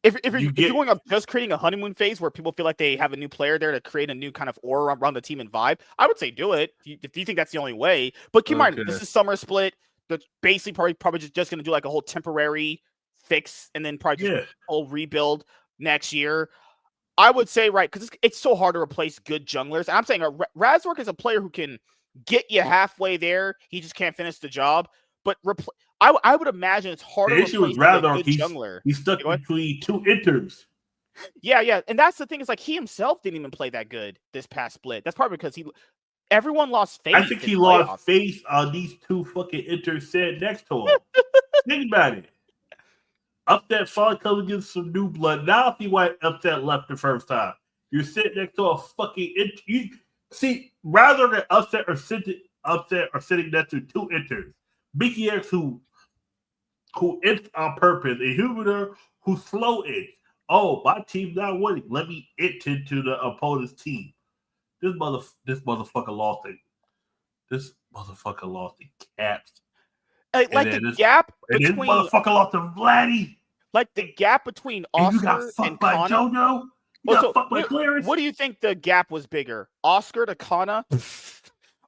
If you're going up just creating a honeymoon phase where people feel like they have a new player there to create a new kind of aura around the team and vibe, I would say do it. If you think that's the only way. But keep in mind, this is summer split. That's basically probably just going to do like a whole temporary fix and then probably just a whole rebuild next year. I would say, right, because it's so hard to replace good junglers. And I'm saying Razork is a player who can get you halfway there. He just can't finish the job. but I would imagine it's harder The to issue replace is like, a Razork. good jungler. He's stuck Go ahead. between two enters. Yeah, and that's the thing is like he himself didn't even play that good this past split. That's probably because everyone lost faith. I think he lost faith on these two fucking enters sitting next to him. Think about it. Upset fun comes against some new blood. Now see why Upset left the first time. You're sitting next to a fucking see, rather than Upset or sitting next to two enters. Mickey X who ents on purpose, and Humidor who slow ents. Oh, my team's not winning. Let me int into the opponent's team. This motherfucker lost it. This motherfucker lost the caps. Like the gap between this motherfucker lost to Vladdy. Like the gap between Oscar and by Kana. JoJo. You got fucked by Clearance. What do you think the gap was bigger, Oscar to Kana,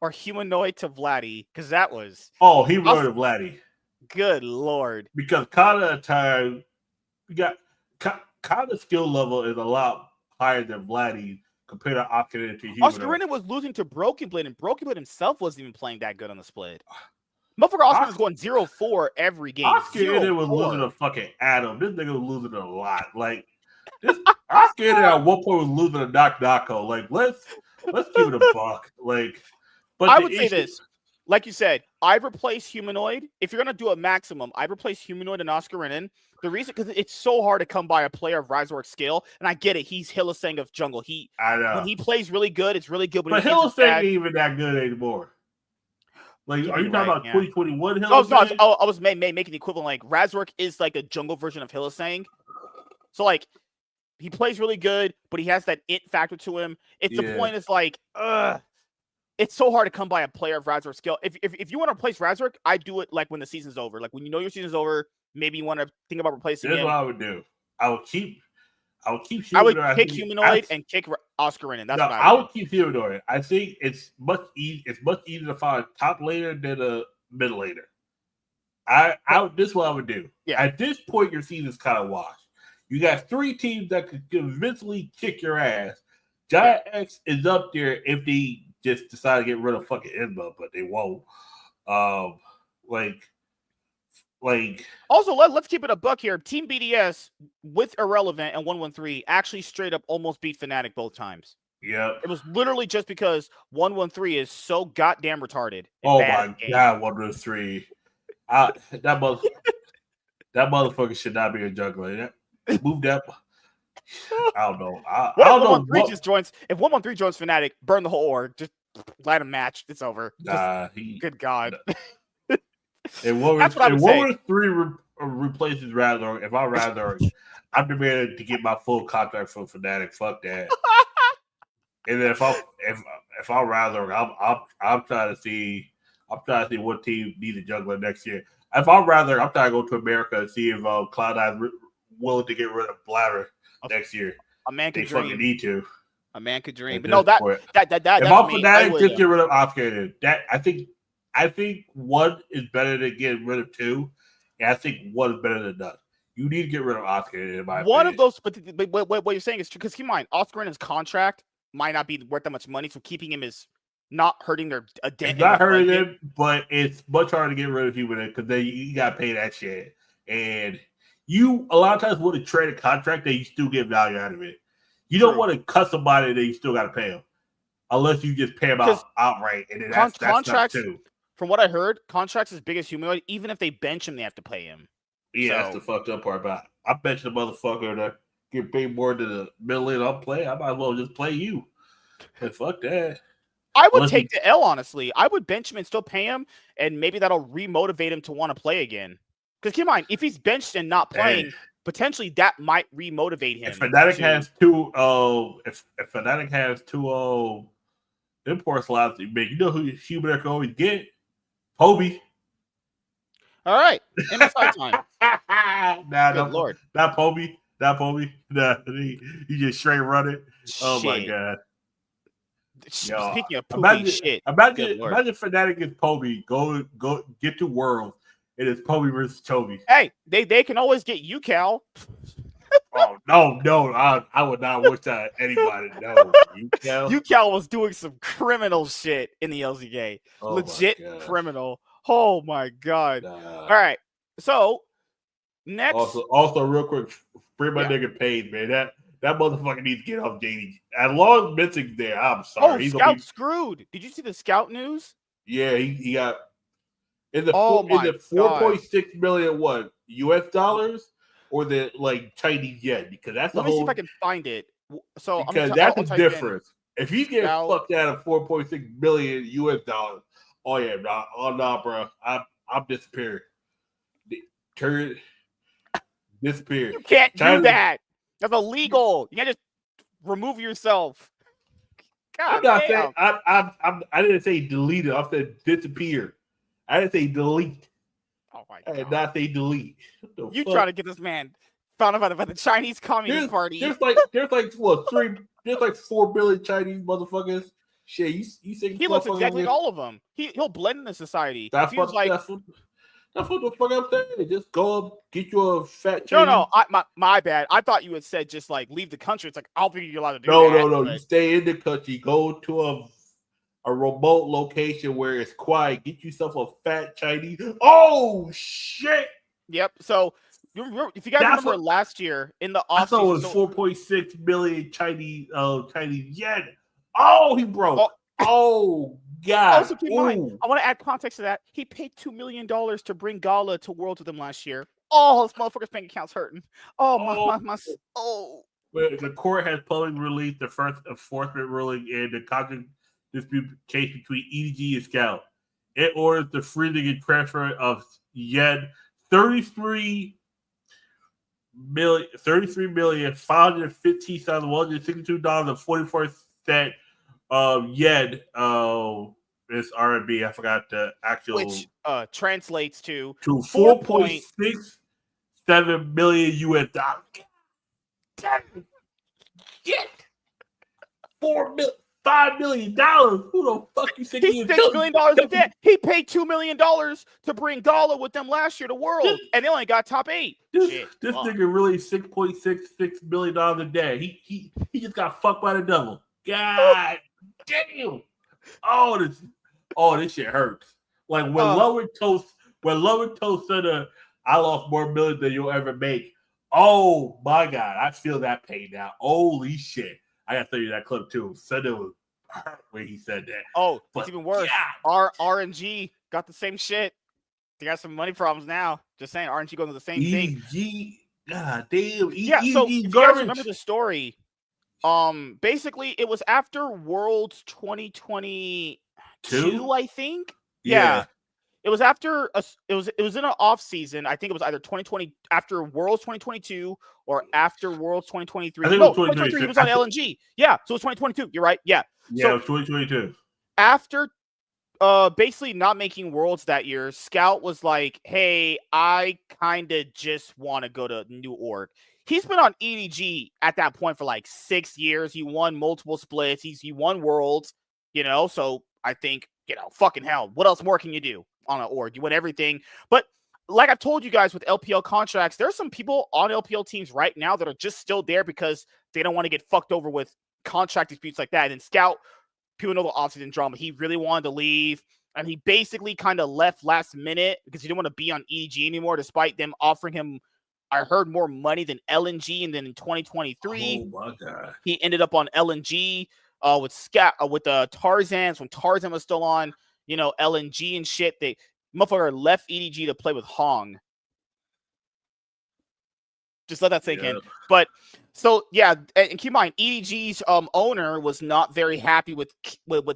or Humanoid to Vladdy? Because that was Humanoid to Vladdy. Good lord. Because Kana at times we got Kana's skill level is a lot higher than Vladdy compared to Oscar and Humanoid. Oscar was losing to Broken Blade, and Broken Blade himself wasn't even playing that good on the split. Motherfucker Oscar was going 0-4 every game. Oscar was losing to fucking Adam. This nigga was losing a lot. Like this Oscar at one point was losing to Nako. Like let's give it a buck. Like, but I would say this. Like you said, I've replaced Humanoid. If you're gonna do a maximum, I've replaced Humanoid and Oscar Renin. The reason because it's so hard to come by a player of Razork's skill, and I get it. He's Hylissang of jungle. I know when he plays really good, it's really good. But Hylissang ain't even that good anymore. Like, are you talking about 2021 Hylissang? No, I was making the equivalent. Like, Razork is like a jungle version of Hylissang. So, like, he plays really good, but he has that it factor to him. The point is, like, it's so hard to come by a player of Razork's skill. If you want to replace Razork, I do it, like, when the season's over. Like, when you know your season's over, maybe you want to think about replacing him. Here's what I would do. I would kick Humanoid and kick Oscar Renin. That's what I would keep Humanoid. I think it's much easier to find a top laner than a mid laner. This is what I would do. Yeah. At this point, your season's kind of washed. You got three teams that could convincingly kick your ass. Giant X is up there if they just decide to get rid of fucking Inba, but they won't. Also, let's keep it a buck here. Team BDS with Irrelevant and 113 actually straight up almost beat Fnatic both times. Yeah, it was literally just because 113 is so goddamn retarded. Oh my god, 113! That motherfucker should not be a juggler. Move that. I don't know. I don't know. Just joins. If 113 joins Fnatic, burn the whole org. Just let him match. It's over. Good god. And what were 3 replaces Razork? If I'm Razork, I'm demanding to get my full contract from Fnatic. Fuck that. And then if I'm Razork, I'm trying to see what team needs a juggler next year. If I'm Razork, I'm trying to go to America and see if Cloud9 is willing to get rid of Bladder next year. A man could dream. Fucking need to. A man could dream. But no, that. If I'm Fnatic, just get rid of Oscar. That I think one is better than getting rid of 2, and I think one is better than none. You need to get rid of Oscar in my opinion. Of those, but what you're saying is true because keep in mind, Oscar Ren's contract might not be worth that much money, so keeping him is not hurting their dent. It's not hurting them, but it's much harder to get rid of you with it because then you got to pay that shit, and you a lot of times want to trade a contract that you still get value out of it. You don't want to cut somebody that you still got to pay them, unless you just pay them outright, and then that's contracts too. From what I heard, contracts as big as Humanoid. Even if they bench him, they have to pay him. Yeah, that's the fucked up part about it. I bet you the motherfucker that get paid more than the middle lane I'll play. I might as well just play you. But fuck that. I would take the L, honestly. I would bench him and still pay him, and maybe that'll remotivate him to want to play again. Because keep in mind, if he's benched and not playing, potentially that might remotivate him. If Fnatic has two, if Fnatic has 2 import slots, you know who Humanoid can always get? Poby. All right. MSI time. Good Lord. Not Poby. Nah, you just straight run it. Oh my god. Speaking of poopy shit. Imagine Fnatic is Poby. Go get to Worlds. It is Poby versus Toby. Hey, they can always get you, Cal. Oh no! I would not wish that anybody. No, UCal was doing some criminal shit in the LCK. Legit criminal. Oh my god. All right. So next, Also, real quick, free my yeah. nigga Page, man. That motherfucker needs to get off JD. As long as Mystic's there, I'm Oh, sorry. He's gonna Scout be. screwed. Did you see the Scout news? Yeah, he got Oh in my the god. 4.6 million what US dollars or the like Chinese yen, because that's the Let me see if I whole, can find it. So because I'll, that's the I'll type in difference. If he's getting Scout. fucked out of 4.6 million US dollars, oh yeah, nah, oh nah, bro, I'm disappearing. Turn disappeared. You can't do China, that. That's illegal. You can't just remove yourself. I'm God not saying damn. I didn't say deleted. I said disappear. I didn't say delete. Oh my I did god. not say delete. What the You fuck? trying to get this man found out by the Chinese Communist Party. There's like what there's like 4 billion Chinese motherfuckers. Shit, you think He looks motherfuckers exactly like get all of them. He'll blend in the society. If he was like, that's what the fuck I'm saying. Just go up, get you a fat no, Chinese. my bad. I thought you had said just like leave the country. It's like I'll think you're allowed to do No, that. no, no. But You stay in the country. Go to a remote location where it's quiet. Get yourself a fat Chinese. Oh shit! yep. So if you guys That's remember what last year in the I thought it offseason, was so 4.6 million Chinese yen. Oh, he broke. oh, Oh God. also keep in mind, Ooh. I want to add context to that. He paid $2 million to bring Gala to Worlds with him last year. Oh, this motherfucker's bank account's hurting. Oh Oh. oh. The court has publicly released the first enforcement ruling in the contract dispute case between EDG and Scout. It orders the freezing and transfer of yen 33,515,162.44 yen. It's RMB. I forgot the actual, Which translates to 4.67 million US dollars. Shit. $5 million. Who the fuck you think he's he is? $6 million in debt. He paid $2 million to bring Gala with them last year to World, and they only got top 8. This nigga really $6.66 million a day. He just got fucked by the devil. God damn. This shit hurts. Like when Lower Toast said, I lost more millions than you'll ever make. Oh my God, I feel that pain now. Holy shit. I gotta tell you that clip too. Said it was hurt when he said that. Oh, but it's even worse. RNG got the same shit. They got some money problems now. Just saying, RNG going to the same thing. God damn. Yeah, so if you guys remember the story, basically it was after Worlds 2022, I think. Yeah. It was after it was in an off season. I think it was either 2020 after Worlds 2022 or after Worlds 2023. I think no, it was 2023. He was on LNG. Yeah, so it was 2022. You're right. Yeah. Yeah, it was 2022. After basically not making Worlds that year, Scout was like, "Hey, I kind of just want to go to new org." He's been on EDG at that point for like 6 years. He won multiple splits. He won Worlds, so I think, fucking hell, what else more can you do on an org? You win everything. But like I've told you guys with LPL contracts, there's some people on LPL teams right now that are just still there because they don't want to get fucked over with contract disputes like that. And Scout, people know the offseason drama. He really wanted to leave, and he basically kind of left last minute because he didn't want to be on EDG anymore, despite them offering him, I heard, more money than LNG. And then in 2023, oh my God, he ended up on LNG with Tarzans when Tarzan was still on, LNG and shit. They motherfucker left EDG to play with Hong. Just let that sink in. But so yeah, and keep in mind, EDG's owner was not very happy with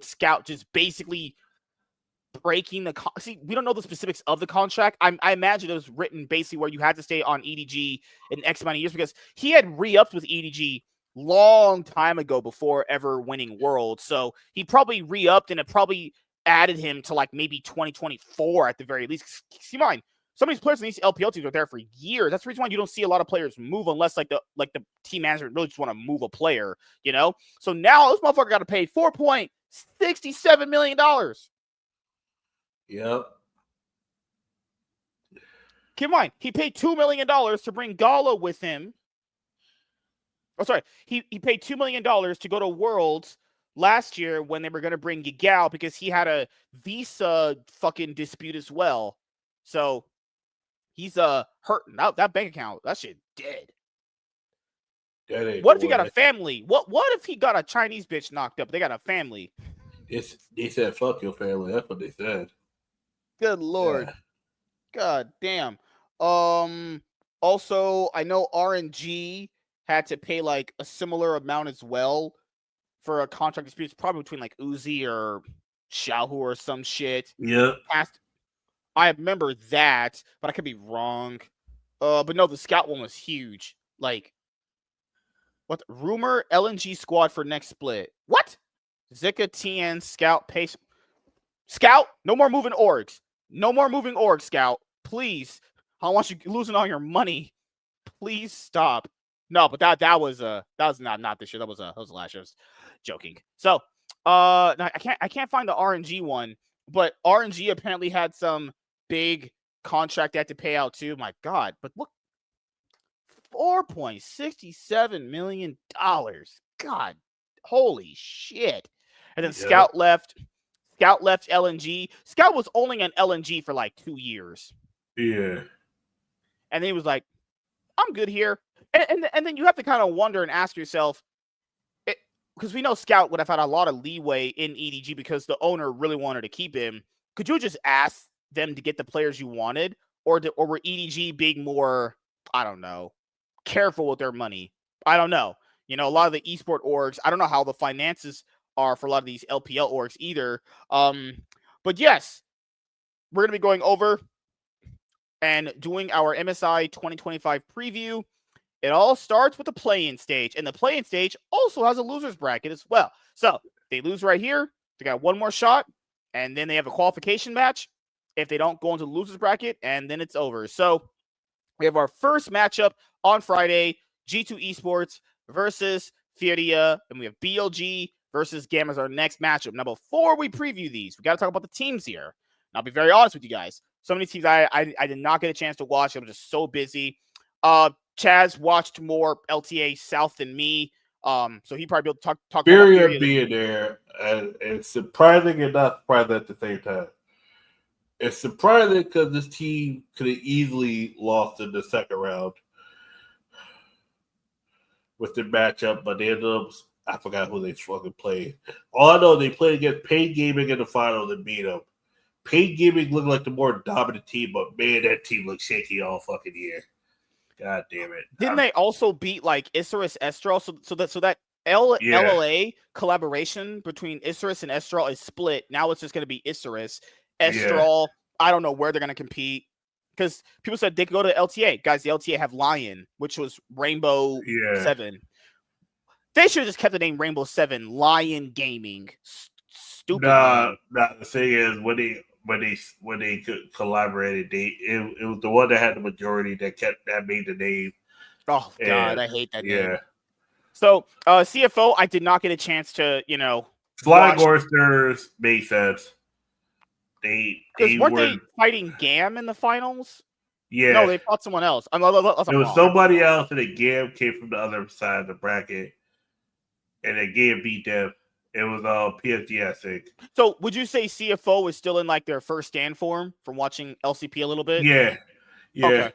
Scout just basically breaking the see, we don't know the specifics of the contract. I imagine it was written basically where you had to stay on EDG in X amount of years because he had re-upped with EDG long time ago before ever winning Worlds. So he probably re-upped, and it probably added him to like maybe 2024 at the very least. Keep in mind, some of these players in these LPL teams are there for years. That's the reason why you don't see a lot of players move unless like the team management really just want to move a player, So now this motherfucker got to pay $4.67 million. Yep. Keep in mind, he paid $2 million to bring Gala with him. Oh, sorry. He paid $2 million to go to Worlds last year when they were going to bring Gigao because he had a visa fucking dispute as well. So he's hurting out that bank account. That shit dead. What if he got a family? What if he got a Chinese bitch knocked up? They got a family. They said fuck your family. That's what they said. Good Lord. Yeah. God damn. Also, I know RNG had to pay like a similar amount as well for a contract dispute. It's probably between like Uzi or Xiaohu or some shit. Yeah. I remember that, but I could be wrong. But no, the Scout one was huge. Like, what? Rumor LNG squad for next split. What? Zika, TN, Scout, Pace. Scout, no more moving orgs. No more moving orgs, Scout. Please. I don't want you losing all your money. Please stop. No, but that was not this year. That was last year. I was joking. So I can't find the RNG one, but RNG apparently had some big contract they had to pay out too. My God. But look, $4.67 million. God, holy shit. And then Scout left. Scout left LNG. Scout was only on LNG for like 2 years. Yeah. And then he was like, I'm good here. And then you have to kind of wonder and ask yourself, because we know Scout would have had a lot of leeway in EDG because the owner really wanted to keep him. Could you just ask them to get the players you wanted? Or were EDG being more, I don't know, careful with their money? I don't know. You know, a lot of the esport orgs, I don't know how the finances are for a lot of these LPL orgs either. But yes, we're going to be going over and doing our MSI 2025 preview. It all starts with the play-in stage, and the play-in stage also has a loser's bracket as well. So they lose right here, they got one more shot, and then they have a qualification match if they don't go into the loser's bracket, and then it's over. So we have our first matchup on Friday, G2 Esports versus Furia, and we have BLG versus Gamma as our next matchup. Now, before we preview these, we got to talk about the teams here. And I'll be very honest with you guys. So many teams I did not get a chance to watch. I'm just so busy. Chaz watched more LTA South than me. So he probably be able to talk about Furia being there, and it's surprising and not surprising at the same time. It's surprising because this team could have easily lost in the second round with the matchup, but they ended up, I forgot who they fucking played. All I know, they played against Pain Gaming in the finals and beat them. Pain Gaming looked like the more dominant team, but man, that team looked shaky all fucking year. God damn it. Didn't they also beat like Isurus Estral? So that LLA collaboration between Isurus and Estral is split. Now it's just going to be Isurus. Estral, I don't know where they're going to compete. Because people said they could go to LTA. Guys, the LTA have Lion, which was Rainbow 7. They should have just kept the name Rainbow 7, Lion Gaming. Stupid. Nah, the thing is, when they collaborated, it was the one that had the majority that made the name. Oh, God, I hate that name. So, CFO, I did not get a chance to, Flying Oysters made sense. Weren't they fighting GAM in the finals? Yeah. No, they fought someone else. It was somebody else, and the GAM came from the other side of the bracket, and the GAM beat them. It was PSG, I think. So, would you say CFO is still in like their first stand form from watching LCP a little bit? Yeah. Okay.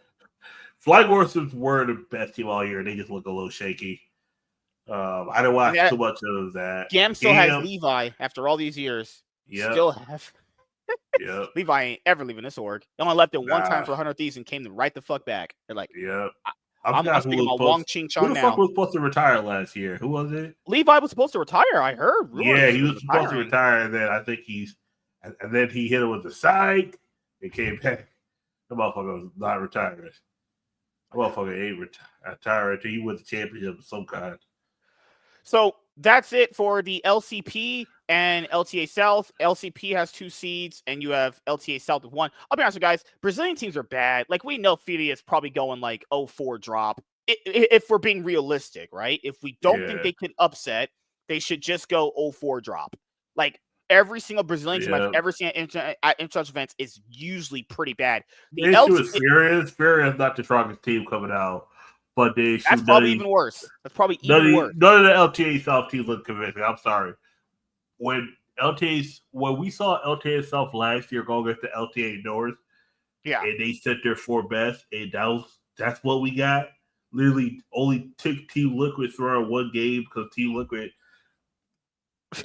Flying Oysters were the best team all year. They just look a little shaky. I didn't watch too much of that. GAM still has Levi after all these years. Yeah. Still have. Yeah. Levi ain't ever leaving this org. They only left it one time for 100 Thieves and came right the fuck back. They're like, I'm speaking about Wong Ching Chong now. Who the fuck was supposed to retire last year? Who was it? Levi was supposed to retire, I heard. He was supposed to retire, and then I think and then he hit it with the side and came back. The motherfucker was not retiring. The motherfucker ain't retiring until he wins the championship of some kind. So that's it for the LCP and LTA South. LCP has 2 seeds, and you have LTA South with 1. I'll be honest with you guys, Brazilian teams are bad. Like, we know Furia is probably going like 0-4 drop. If we're being realistic, right? If we don't think they could upset, they should just go 0-4 drop. Like, every single Brazilian team I've ever seen at international events is usually pretty bad. The issue is Furia is not the strongest team coming out. But that's probably even worse. That's probably even worse. None of the LTA South teams look convincing. I'm sorry. when we saw LTA South last year going against the LTA North, Yeah. and they set their 4 best, and that's what we got. Literally only took Team Liquid through one game because Team Liquid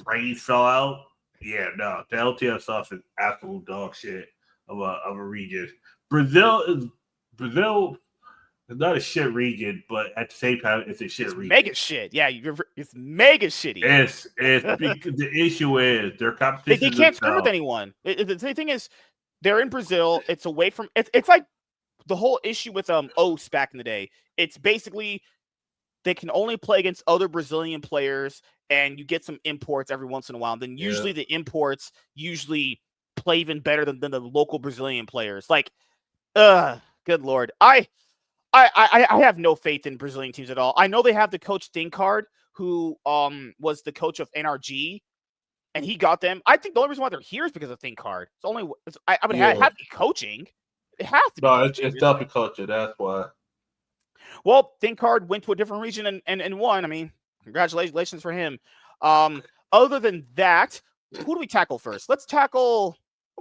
brains fell out. Yeah, no, the LTF South is absolute dog shit of a region. Brazil is not a shit region, but at the same time, it's a shit region. Mega shit. Yeah, it's mega shitty. It's the issue is their competition. They can't scrim with anyone. The thing is, they're in Brazil. It's away from. It's like the whole issue with OS back in the day. It's basically they can only play against other Brazilian players, and you get some imports every once in a while. And then usually the imports usually play even better than the local Brazilian players. Like, good lord, I have no faith in Brazilian teams at all. I know they have the coach Thinkard, who was the coach of NRG, and he got them. I think the only reason why they're here is because of Thinkard. It's only I would have to be coaching. It has to be. No, it's definitely culture. That's why. Well, Thinkard went to a different region and won. I mean, congratulations for him. Other than that, who do we tackle first? We'll go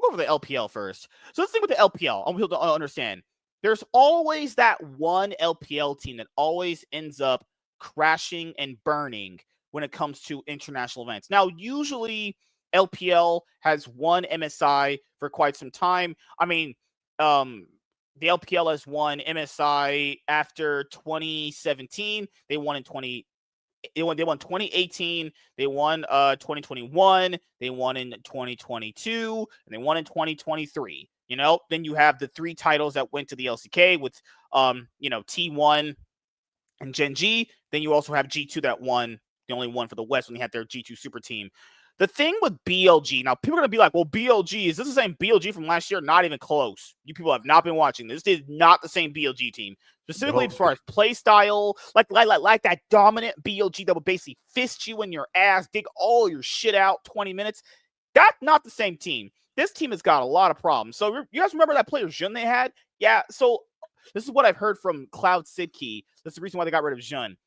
over the LPL first. So let's think with the LPL. I want people to understand. There's always that one LPL team that always ends up crashing and burning when it comes to international events. Now, usually LPL has won MSI for quite some time. I mean, the LPL has won MSI after 2017. They won 2018. They won 2021. They won in 2022, and they won in 2023. You know, then you have the 3 titles that went to the LCK with T1 and Gen G. Then you also have G2 that won. The only one for the West when they had their G2 super team. The thing with BLG, now people are going to be like, well, BLG, is this the same BLG from last year? Not even close. You people have not been watching. This is not the same BLG team. Specifically as far as play style, like that dominant BLG that will basically fist you in your ass, dig all your shit out 20 minutes. That's not the same team. This team has got a lot of problems. So you guys remember that player Jun they had? Yeah, so this is what I've heard from Cloud9. That's the reason why they got rid of Jun.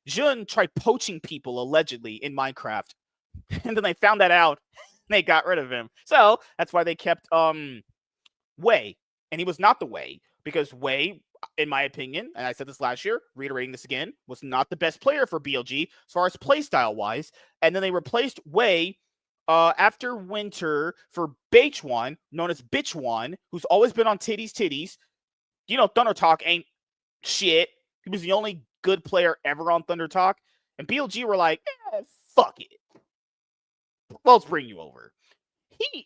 Jun tried poaching people, allegedly, in Minecraft. And then they found that out. And they got rid of him. So that's why they kept Wei. And he was not the Wei. Because Wei, in my opinion, and I said this last year, reiterating this again, was not the best player for BLG as far as playstyle-wise. And then they replaced Wei after winter for Beichuan, known as Bitchwan, who's always been on titties. You know, Thunder Talk ain't shit. He was the only good player ever on Thunder Talk. And BLG were like, fuck it. Well, let's bring you over.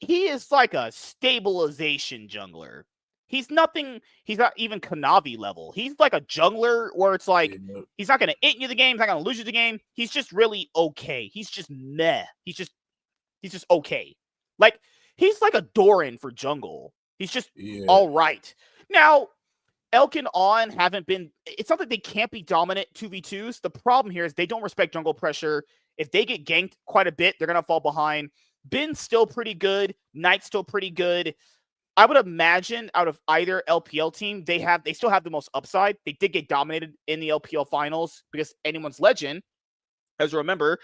He is like a stabilization jungler. He's not even Kanavi level. He's like a jungler where it's like, he's not going to int you the game. He's not going to lose you the game. He's just really okay. He's just meh. He's just okay. Like, he's like a Doran for jungle. He's just all right. Now, Elk and On haven't been, it's not that they can't be dominant 2v2s. The problem here is they don't respect jungle pressure. If they get ganked quite a bit, they're going to fall behind. Bin's still pretty good. Knight's still pretty good. I would imagine out of either LPL team, they still have the most upside. They did get dominated in the LPL finals because anyone's legend. As you remember,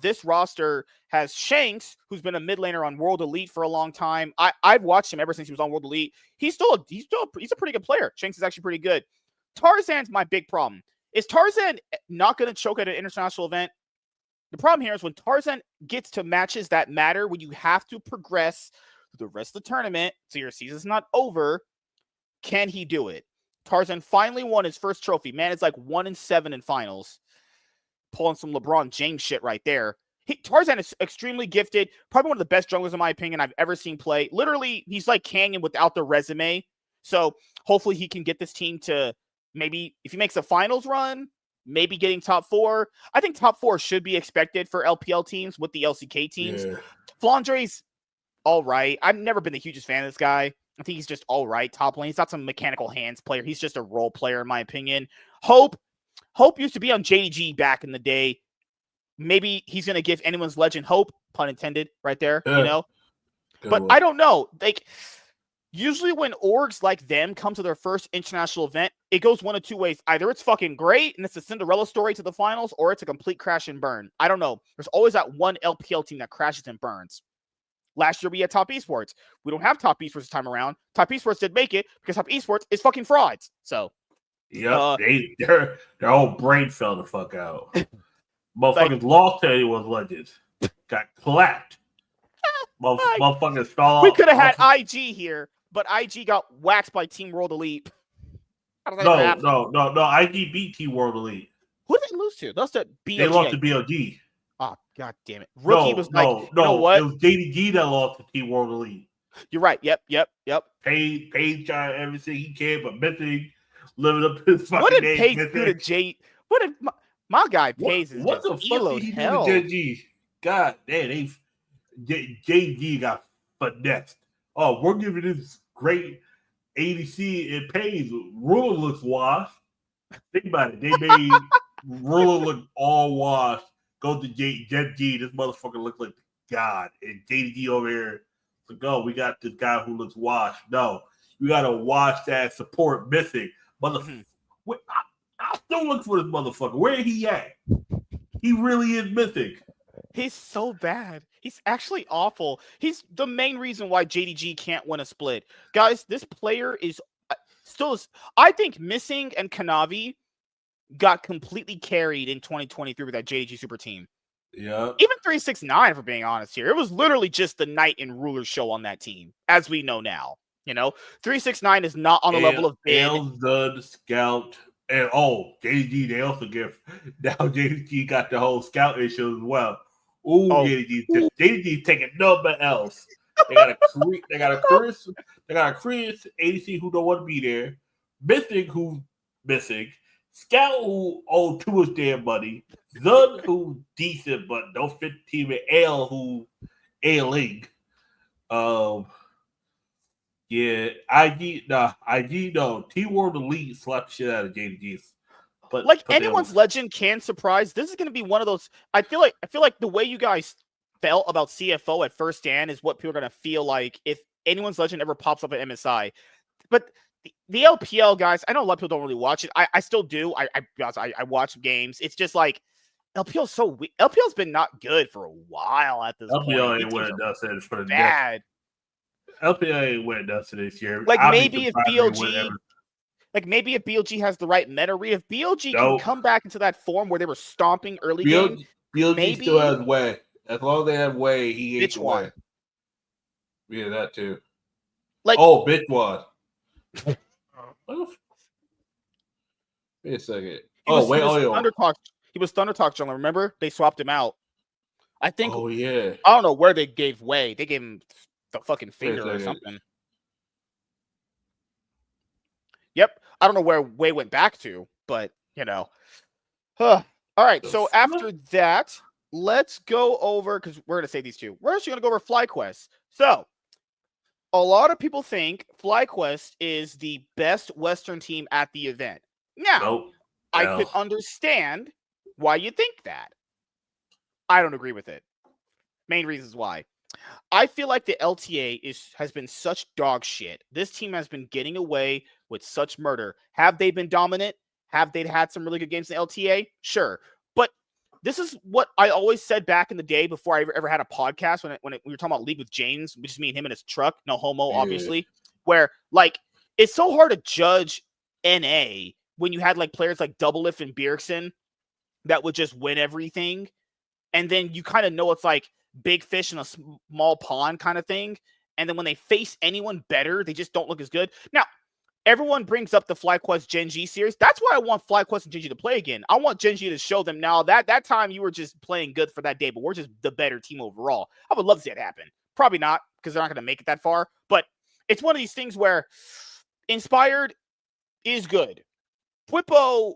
this roster has Shanks, who's been a mid laner on World Elite for a long time. I've watched him ever since he was on World Elite. He's a pretty good player. Shanks is actually pretty good. Tarzan's my big problem. Is Tarzan not going to choke at an international event? The problem here is when Tarzan gets to matches that matter, when you have to progress through the rest of the tournament, so your season's not over, can he do it? Tarzan finally won his first trophy. Man, it's like 1-7 in finals. Pulling some LeBron James shit right there. Tarzan is extremely gifted. Probably one of the best junglers, in my opinion, I've ever seen play. Literally, he's like Canyon without the resume. So hopefully he can get this team to maybe, if he makes a finals run, maybe getting top 4. I think top 4 should be expected for LPL teams with the LCK teams. Yeah. Flandre's all right. I've never been the hugest fan of this guy. I think he's just all right top lane. He's not some mechanical hands player. He's just a role player, in my opinion. Hope used to be on JDG back in the day. Maybe he's going to give anyone's legend hope, pun intended, right there, you know? Good but one. I don't know. Like, Usually when orgs like them come to their first international event, it goes one of two ways. Either it's fucking great and it's a Cinderella story to the finals, or it's a complete crash and burn. I don't know. There's always that one LPL team that crashes and burns. Last year we had Top Esports. We don't have Top Esports this time around. Top Esports did make it because Top Esports is fucking frauds. So, yep, their whole brain fell the fuck out. Motherfuckers lost to anyone's legends. Got clapped. Motherfuckers fell. We could have had IG here, but IG got waxed by Team World Elite. No. IG beat Team World Elite. Who did they lose to? That's the BLG. They lost to BLG. Oh, god damn it. Rookie was like, no, you know what? It was JDG that lost to Team World Elite. You're right. Yep. Paige tried everything he can, but Mythic living up his fucking what did name. Paige do to Jay? What did my guy Paige is what just the fuck did he do to JG? God damn, JG got finessed. Oh, we're giving this great ADC and Paige. Ruler looks washed. Think about it. They made Ruler look all washed. Go to JG. This motherfucker looks like God. And JDG over here. Like, oh, we got this guy who looks washed. No, you got to watch that support Mythic. Motherfucker. I still look for this motherfucker. Where he at? He really is Mythic. He's so bad. He's actually awful. He's the main reason why JDG can't win a split. Guys, this player is still... I think Missing and Kanavi got completely carried in 2023 with that JDG super team. Yeah. Even 369, for being honest here. It was literally just the Knight and Ruler show on that team, as we know now. 369 is not on the level of Bin. The Scout. And JDG, they also give... Now JDG got the whole Scout issue as well. JDG taking nobody else. They got a Chris ADC who don't want to be there. Mythic who's missing. Scout who owed too much damn money. Zun who decent but don't fit the team. And L who ailing. IG no. T-World Elite slapped shit out of JDG. But anyone's legend can surprise. This is going to be one of those. I feel like the way you guys felt about CFO at first stand is what people are going to feel like if anyone's legend ever pops up at MSI. But the LPL guys, I know a lot of people don't really watch it. I still do. I watch games. It's just like LPL's so weak. LPL's been not good for a while at this point. LPL ain't winning dusted for the bad. LPL ain't winning dusted this year. Maybe if BLG. Maybe if BLG has the right meta read, if BLG can come back into that form where they were stomping early game, BLG still has way. As long as they have way, he ain't way. Yeah, that too. bitch was. Wait a second. He was Thundertalk jungler. Remember? They swapped him out. I think. Oh yeah. I don't know where they gave way. They gave him the fucking finger or something. Yep. I don't know where Way went back to, but, All right. So after that, let's go over, because we're going to say these two. We're actually going to go over FlyQuest. So, a lot of people think FlyQuest is the best Western team at the event. Now, I could understand why you think that. I don't agree with it. Main reasons why. I feel like the LTA has been such dog shit. This team has been getting away with such murder. Have they been dominant? Have they had some really good games in the LTA? Sure. But this is what I always said back in the day before I ever had a podcast when we were talking about League with James, which is me and him in his truck. No homo, obviously. Where, it's so hard to judge NA when you had, players like Doublelift and Bjergsen that would just win everything. And then you kind of know it's big fish in a small pond kind of thing. And then when they face anyone better, they just don't look as good. Now, everyone brings up the FlyQuest Gen G series. That's why I want FlyQuest and Gen G to play again. I want Gen G to show them now that time you were just playing good for that day, but we're just the better team overall. I would love to see it happen. Probably not, because they're not going to make it that far. But it's one of these things where Inspired is good. Pwipo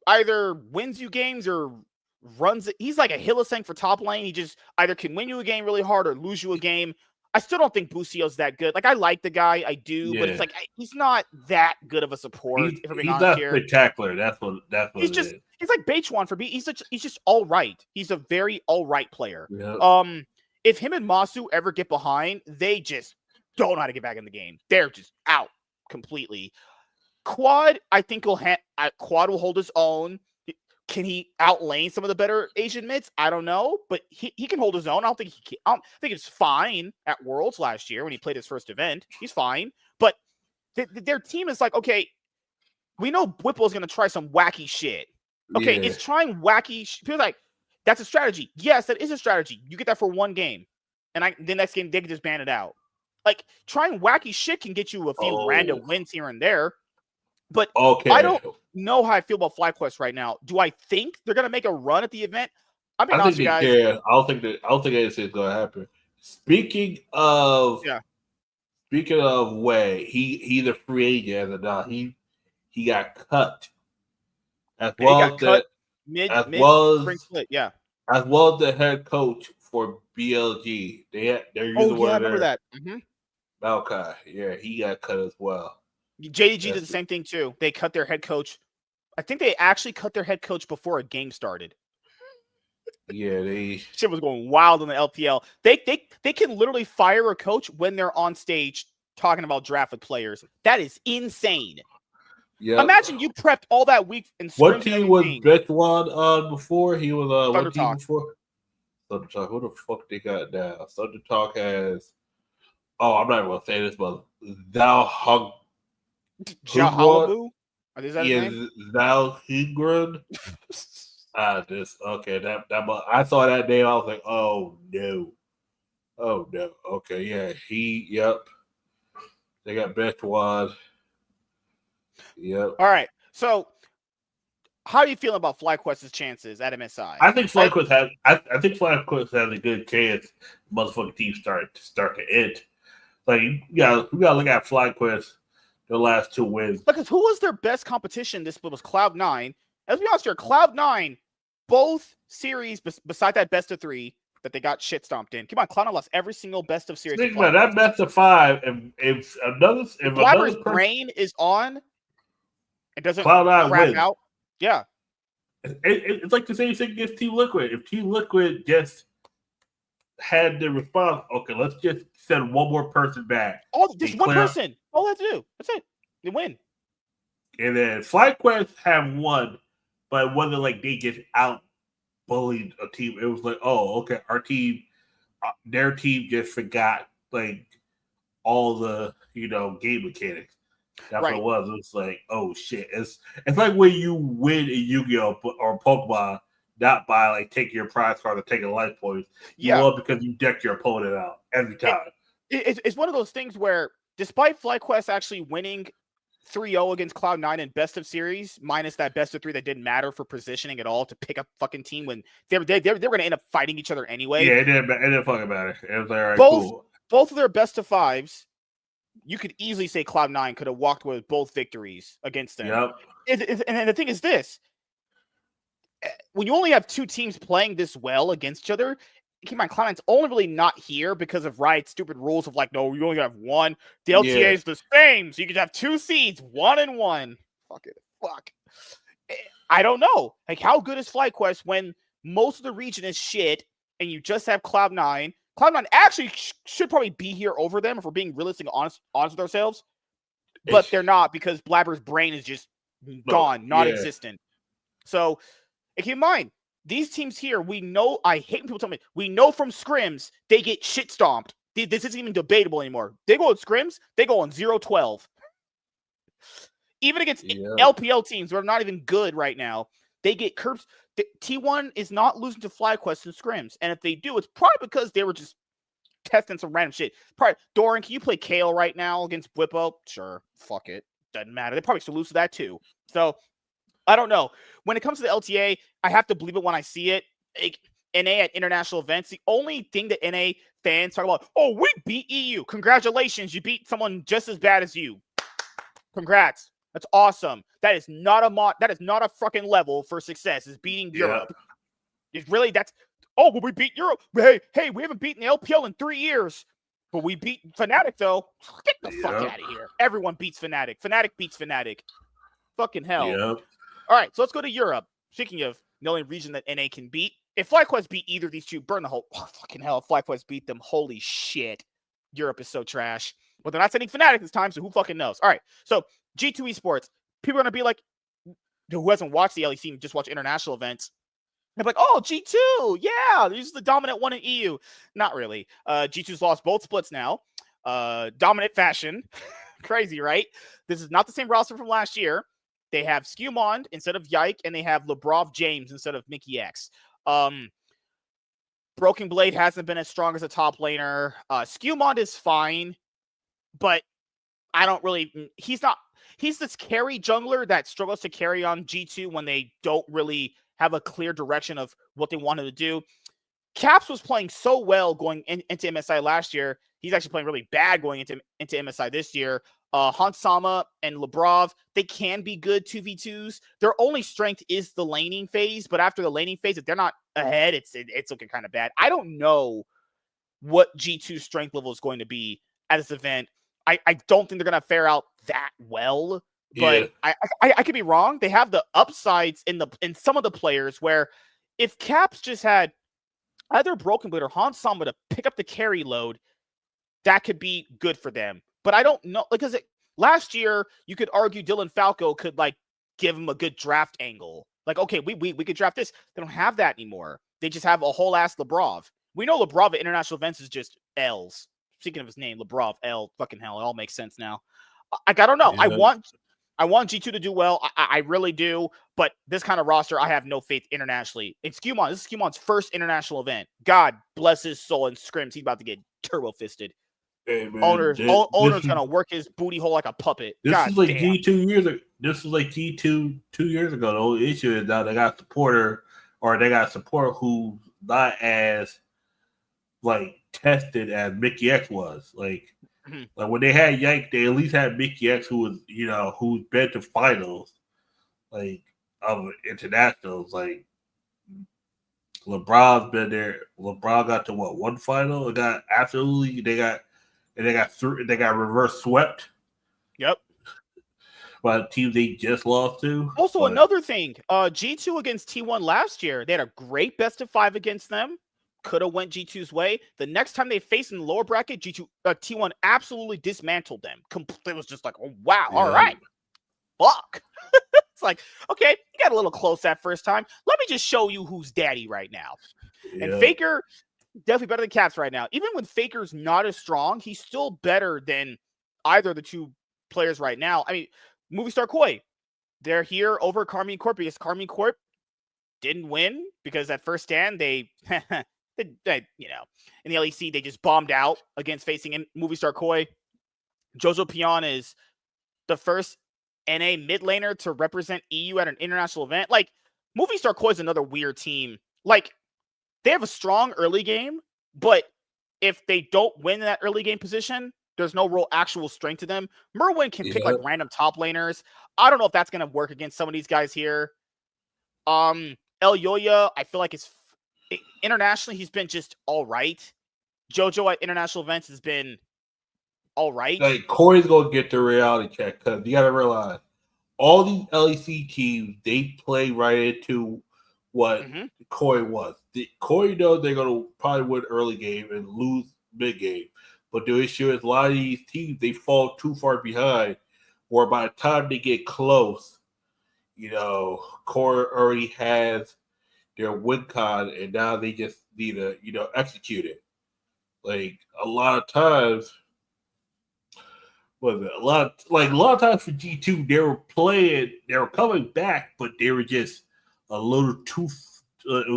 either wins you games or runs it. He's like a Hylissang for top lane. He just either can win you a game really hard or lose you a game. I still don't think Busio's that good. I like the guy, I do, but it's he's not that good of a support. If we're being honest here, spectacular. That's what he's just. He's like Beichuan for B. He's just all right. He's a very all right player. Yep. If him and Masu ever get behind, they just don't know how to get back in the game. They're just out completely. Quad, I think Quad will hold his own. Can he outlane some of the better Asian mids? I don't know, but he can hold his own. I don't think he can. I think it's fine at Worlds last year when he played his first event. He's fine, but their team is like, okay, we know Whipple's going to try some wacky shit. Okay, it's trying wacky. People like that's a strategy. Yes, that is a strategy. You get that for one game, and the next game they can just ban it out. Like trying wacky shit can get you a few random wins here and there. But I don't know how I feel about FlyQuest right now. Do I think they're gonna make a run at the event? I mean, honest, guys. I don't think anything's gonna happen. Speaking of Wei, he's a free agent as now. He got cut as well as the as well as the head coach for BLG. They're using I remember that. Mm-hmm. Malkai, he got cut as well. JDG did the same thing too. They cut their head coach. I think they actually cut their head coach before a game started. Yeah, shit was going wild in the LPL. They can literally fire a coach when they're on stage talking about draft with players. That is insane. Yeah. Imagine you prepped all that week and what team was Betwan on before? He was what team before? Thunder Talk. Who the fuck they got now? Thunder Talk has. Oh, I'm not even gonna say this, but Zhao Halabu? Is that his name? Zhao Hingren. That I saw that name. I was like, oh no. Okay, yeah, They got Betwan. Yep. All right. So, how are you feeling about FlyQuest's chances at MSI? I think FlyQuest has. I think FlyQuest has a good chance. Motherfucking team start to end. Like, we gotta look at FlyQuest. The last 2 wins. Because who was their best competition? This was Cloud9. Let's be honest here, Cloud9, both series beside that best of 3 that they got shit stomped in. Come on, Cloud9 lost every single best of series. Think about that best of 5. If Blabber's brain is on, it doesn't Cloud9 crap wins. Out. Yeah. It's like the same thing against Team Liquid. If Team Liquid just had the response, okay, let's just send one more person back. Oh, just one person. All they have to do. That's it. They win. And then FlyQuest have won, but it wasn't like they just out bullied a team. It was like, oh, okay, our team, their team just forgot like all the game mechanics. That's what it was. It was like, oh shit. It's like when you win in Yu-Gi-Oh or Pokemon, not by like taking your prize card or taking life points. You won because you deck your opponent out every time. It's one of those things where, despite FlyQuest actually winning 3-0 against Cloud9 in best of series, minus that best of 3 that didn't matter for positioning at all to pick up fucking team when they were going to end up fighting each other anyway. Yeah, it didn't fucking matter. It was like, all right, cool. Both of their best of 5s, you could easily say Cloud9 could have walked with both victories against them. Yep. And the thing is this. When you only have 2 teams playing this well against each other, keep in mind, Cloud9's only really not here because of Riot's stupid rules of like, no, you only have 1. The LTA is the same, so you can have 2 seeds, 1 and 1. Fuck. I don't know. Like, how good is FlyQuest when most of the region is shit and you just have Cloud9? Cloud9 actually should probably be here over them if we're being realistic and honest with ourselves. But they're not because Blabber's brain is just gone, non-existent. So, keep in mind, these teams here, we know, I hate when people tell me, we know from scrims, they get shit stomped. This isn't even debatable anymore. They go on scrims, they go on 0-12. Even against LPL teams who are not even good right now, they get curbs. T1 is not losing to FlyQuest in scrims. And if they do, it's probably because they were just testing some random shit. Probably, Doran, can you play Kale right now against Whippo? Sure. Fuck it. Doesn't matter. They probably still lose to that too. So, I don't know. When it comes to the LTA, I have to believe it when I see it. NA at international events, the only thing that NA fans talk about, oh, we beat EU. Congratulations. You beat someone just as bad as you. Congrats. That's awesome. That is not a fucking level for success, is beating Europe. It's really, well, we beat Europe. Hey, we haven't beaten the LPL in 3 years. But we beat Fnatic, though. Get the fuck out of here. Everyone beats Fnatic. Fnatic beats Fnatic. Fucking hell. All right, so let's go to Europe. Speaking of the only region that NA can beat, if FlyQuest beat either of these two, burn the whole fucking hell. If FlyQuest beat them, holy shit. Europe is so trash. But they're not sending Fnatic this time, so who fucking knows? All right, so G2 Esports. People are going to be like, who hasn't watched the LEC and just watch international events, they're like, oh, G2, yeah, this is the dominant one in EU. Not really. G2's lost both splits now. Dominant fashion. Crazy, right? This is not the same roster from last year. They have Skewmond instead of Yike, and they have Lebrov James instead of Mickey X. Broken Blade hasn't been as strong as a top laner. Skewmond is fine, but I don't really... He's this carry jungler that struggles to carry on G2 when they don't really have a clear direction of what they wanted to do. Caps was playing so well going into MSI last year. He's actually playing really bad going into MSI this year. Hansama and Lebrov, they can be good 2v2s. Their only strength is the laning phase, but after the laning phase, if they're not ahead, it's looking kind of bad. I don't know what G2's strength level is going to be at this event. I don't think they're going to fare out that well, but yeah. I could be wrong. They have the upsides in some of the players where if Caps just had either Broken Blade or Hansama to pick up the carry load, that could be good for them. But I don't know, because last year you could argue Dylan Falco could like give him a good draft angle. Like, okay, we could draft this. They don't have that anymore. They just have a whole ass Lebrov. We know Lebrov at international events is just L's. Speaking of his name, Lebrov, L, fucking hell, it all makes sense now. I don't know. Yeah. I want G2 to do well. I really do. But this kind of roster, I have no faith internationally. It's Skewmond. This is Skewmond's first international event. God bless his soul and scrims. He's about to get turbo fisted. Hey, owner's gonna work his booty hole like a puppet. This is like G2 years ago. This was like G2 2 years ago. The only issue is now they got a supporter who's not as like tested as Mickey X was. Like when they had Yank, they at least had Mickey X, who was who's been to finals, like of internationals. Like LeBron's been there. LeBron got to one final? It got absolutely. They got reverse swept. Yep. By the team they just lost to. Also, another thing, G2 against T1 last year, they had a great best of 5 against them. Could have went G2's way. The next time they faced in the lower bracket, T1 absolutely dismantled them. It was just like, oh, wow, yeah. All right. Fuck. It's like, okay, you got a little close that first time. Let me just show you who's daddy right now. Yeah. And Faker, definitely better than Caps right now. Even when Faker's not as strong, he's still better than either of the two players right now. I mean, Movie Star Koi, they're here over Carmine Corp because Carmine Corp didn't win because that first stand, they in the LEC, they just bombed out against facing Movie Star Koi. Jojo Pion is the first NA mid laner to represent EU at an international event. Like, Movie Star Koi is another weird team. Like, they have a strong early game, but if they don't win that early game position, there's no real actual strength to them. Merwin can pick like random top laners. I don't know if that's going to work against some of these guys here. El Yoya, I feel like internationally, he's been just all right. Jojo at international events has been all right. Like, Corey's going to get the reality check because you got to realize all these LEC teams, they play right into what Corey was. Corey knows they're going to probably win early game and lose mid game. But the issue is a lot of these teams, they fall too far behind, where by the time they get close, Corey already has their win con, and now they just need to, execute it. Like a lot of times, a lot of times for G2, they were coming back, but they were just a little too. It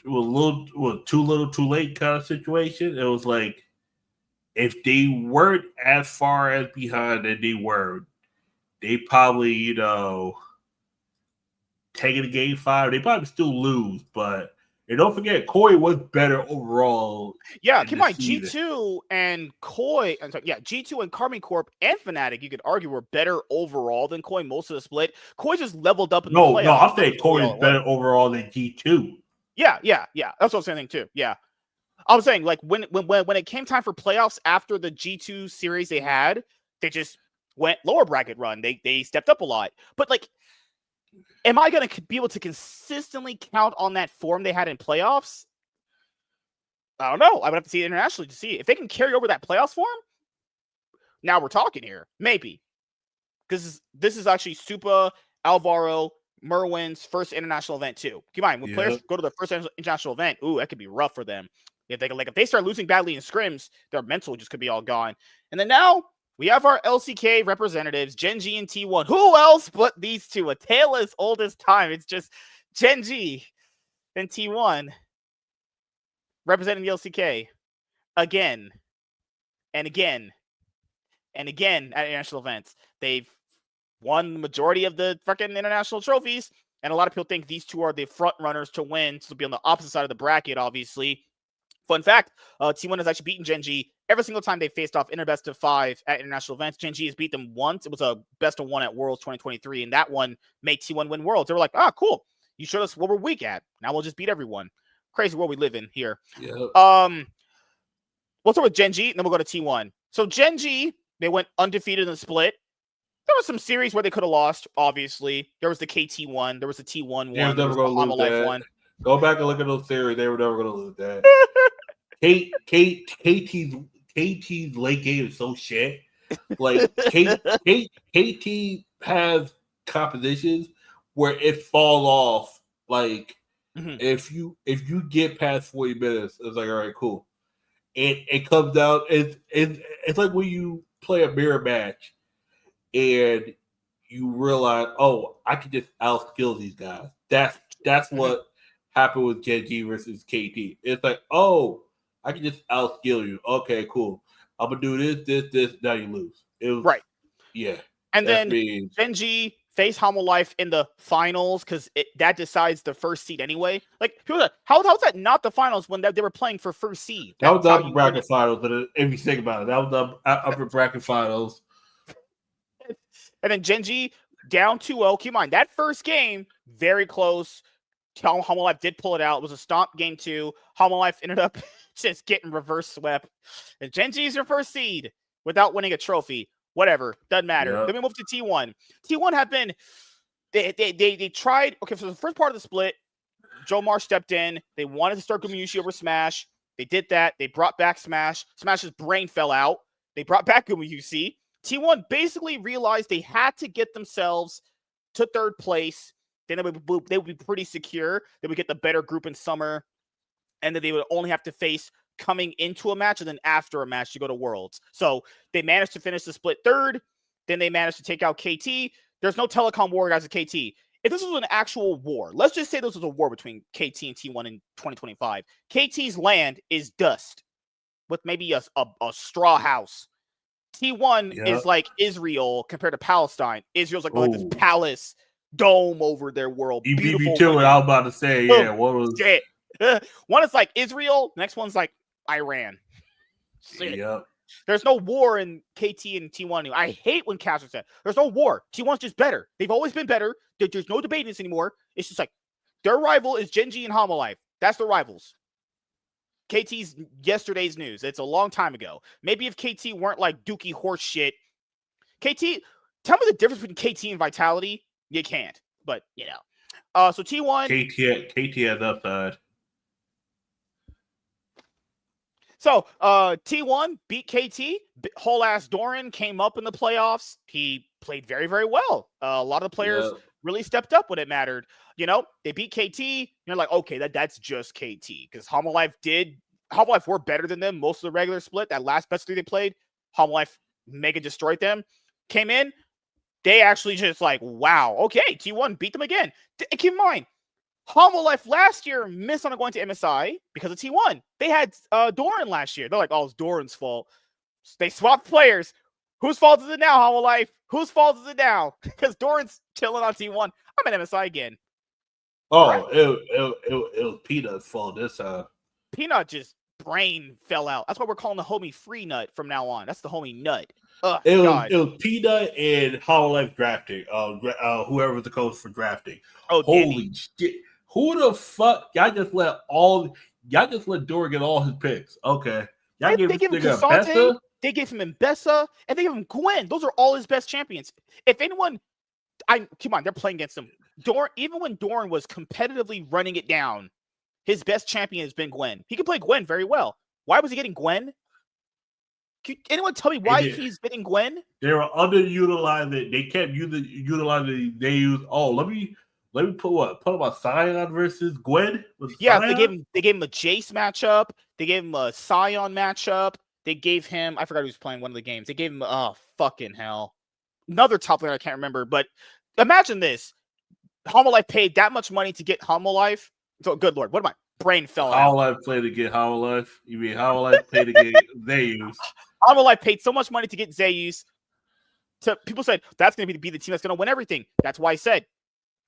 was too little, too late kind of situation. It was like if they weren't as far as behind that they were, they probably taking the game 5, they probably still lose, but and don't forget, Koi was better overall. Yeah, keep in mind, G2 and Koi, G2 and Carmine Corp and Fnatic, you could argue were better overall than Koi most of the split. Koi just leveled up in the playoffs. No, I'm saying Koi is better overall than G2. Yeah. That's what I'm saying too. Yeah. I was saying, like, when it came time for playoffs after the G2 series they had, they just went lower bracket run. They stepped up a lot. But, like, am I going to be able to consistently count on that form they had in playoffs? I don't know. I would have to see it internationally to see if they can carry over that playoffs form. Now we're talking here, maybe, because this is actually Supa, Alvaro, Merwin's first international event too. Keep in mind, when players go to their first international event, that could be rough for them. If they start losing badly in scrims, their mental just could be all gone. And then now we have our LCK representatives, Gen G and T1. Who else but these two? A tale as old as time. It's just Gen G and T1 representing the LCK again and again and again at international events. They've won the majority of the fucking international trophies, and a lot of people think these two are the front runners to win. So they'll be on the opposite side of the bracket, obviously. Fun fact, T1 has actually beaten Gen G every single time they faced off in a best of 5 at international events. Gen G has beat them once. It was a best of 1 at Worlds 2023, and that one made T1 win Worlds. They were like, cool. You showed us what we're weak at. Now we'll just beat everyone. Crazy world we live in here. Yep. We'll start with Gen G, and then we'll go to T1. So Gen G, they went undefeated in the split. There was some series where they could have lost, obviously. There was the KT one. There was the T1 one. They were never going to lose that. One. Go back and look at those series. They were never going to lose that. KT's late game is so shit. Like, KT has compositions where it falls off. Like, if you get past 40 minutes, it's like, all right, cool. And it comes down. It's like when you play a mirror match and you realize, I can just outskill these guys. That's what happened with Gen G versus KT. It's like, I can just outskill you. Okay, cool. I'm gonna do this. Now you lose. It was, right. Yeah. And then Gen G face Life in the finals because that decides the first seed anyway. Like, how's that not the finals when they were playing for first seed? That was the upper bracket finals, but if you think about it, that was the upper bracket finals. And then Gen G down 2-0. Keep in mind, that first game, very close. Life did pull it out. It was a stomp game 2. Life ended up just getting reverse swept. And Gen G is your first seed without winning a trophy. Whatever. Doesn't matter. Yep. Then we move to T1. T1 have been they tried. Okay, so the first part of the split, Joe Marsh stepped in. They wanted to start Gumushi over Smash. They did that. They brought back Smash. Smash's brain fell out. They brought back Gumushi. T1 basically realized they had to get themselves to third place. Then they would be pretty secure. They would get the better group in summer. And then they would only have to face coming into a match and then after a match to go to Worlds. So they managed to finish the split third. Then they managed to take out KT. There's no telecom war, guys, at KT. If this was an actual war, let's just say this was a war between KT and T1 in 2025. KT's land is dust with maybe a straw house. T1 is like Israel compared to Palestine. Israel's like this palace dome over their world. You beat me to it. I was about to say, what was it? One is like Israel. Next one's like Iran. Yep. There's no war in KT and T1. I hate when casuals say there's no war. T1's just better. They've always been better. There's no debating this anymore. It's just like their rival is Gen G and Life. That's their rivals. KT's yesterday's news. It's a long time ago. Maybe if KT weren't like Dookie horse shit. KT, tell me the difference between KT and Vitality. You can't, but so T1. KT has upside. So T1 beat KT. Whole ass Doran came up in the playoffs. He played very, very well. A lot of the players really stepped up when it mattered. They beat KT. You're like, okay, that's just KT because Life were better than them most of the regular split. That last best 3 they played, Life mega destroyed them. Came in. They actually just like, wow, okay, T1 beat them again. Keep in mind, Life last year missed on going to MSI because of T1. They had Doran last year. They're like, it's Doran's fault. They swapped players. Whose fault is it now, Life? Whose fault is it now? Because Doran's chilling on T1. I'm at MSI again. Right? It was Peanut's fault this time. Peanut just brain fell out. That's why we're calling the homie Free Nut from now on. That's the homie Nut. It was Peanut and Life drafting. Whoever the coach for drafting. Holy shit! Who the fuck? Y'all just let Doran get all his picks. Okay, they gave him Cassante, they gave him Mbessa, and they gave him Gwen. Those are all his best champions. If anyone, come on, they're playing against him. Doran, even when Doran was competitively running it down, his best champion has been Gwen. He can play Gwen very well. Why was he getting Gwen? Can anyone tell me why he's getting Gwen? They were underutilizing. They kept utilizing. They used. Oh, let me put what? Put about Sion versus Gwen. Yeah, Sion? they gave him a Jace matchup. They gave him a Sion matchup. They gave him. I forgot who was playing one of the games. They gave him. Oh fucking hell! Another top laner I can't remember. But imagine this: Homolife paid that much money to get Homolife. So good lord, what am I? Brain fell out. Homolife played to get Homolife. You mean Homolife paid to get Zeus? Homolife paid so much money to get Zeus. People said that's going to be the team that's going to win everything. That's why I said,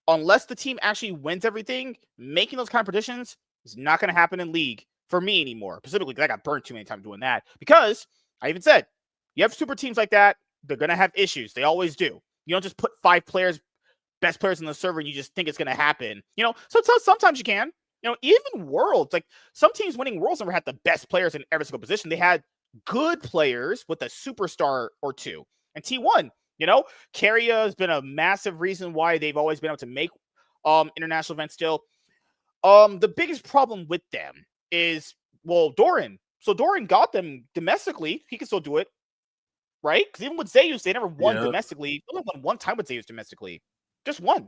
unless the team actually wins everything, making those kind of predictions is not going to happen in League for me anymore. Specifically, because I got burnt too many times doing that. Because I even said, you have super teams like that, they're going to have issues. They always do. You don't just put 5 players, best players in the server, and you just think it's going to happen. So sometimes you can. Even Worlds, like some teams winning Worlds never had the best players in every single position. They had good players with a superstar or two. And T1, Carrier has been a massive reason why they've always been able to make international events still. The biggest problem with them is, Doran. So Doran got them domestically. He can still do it, right? Because even with Zeus, they never won domestically. They only won one time with Zeus domestically. Just one.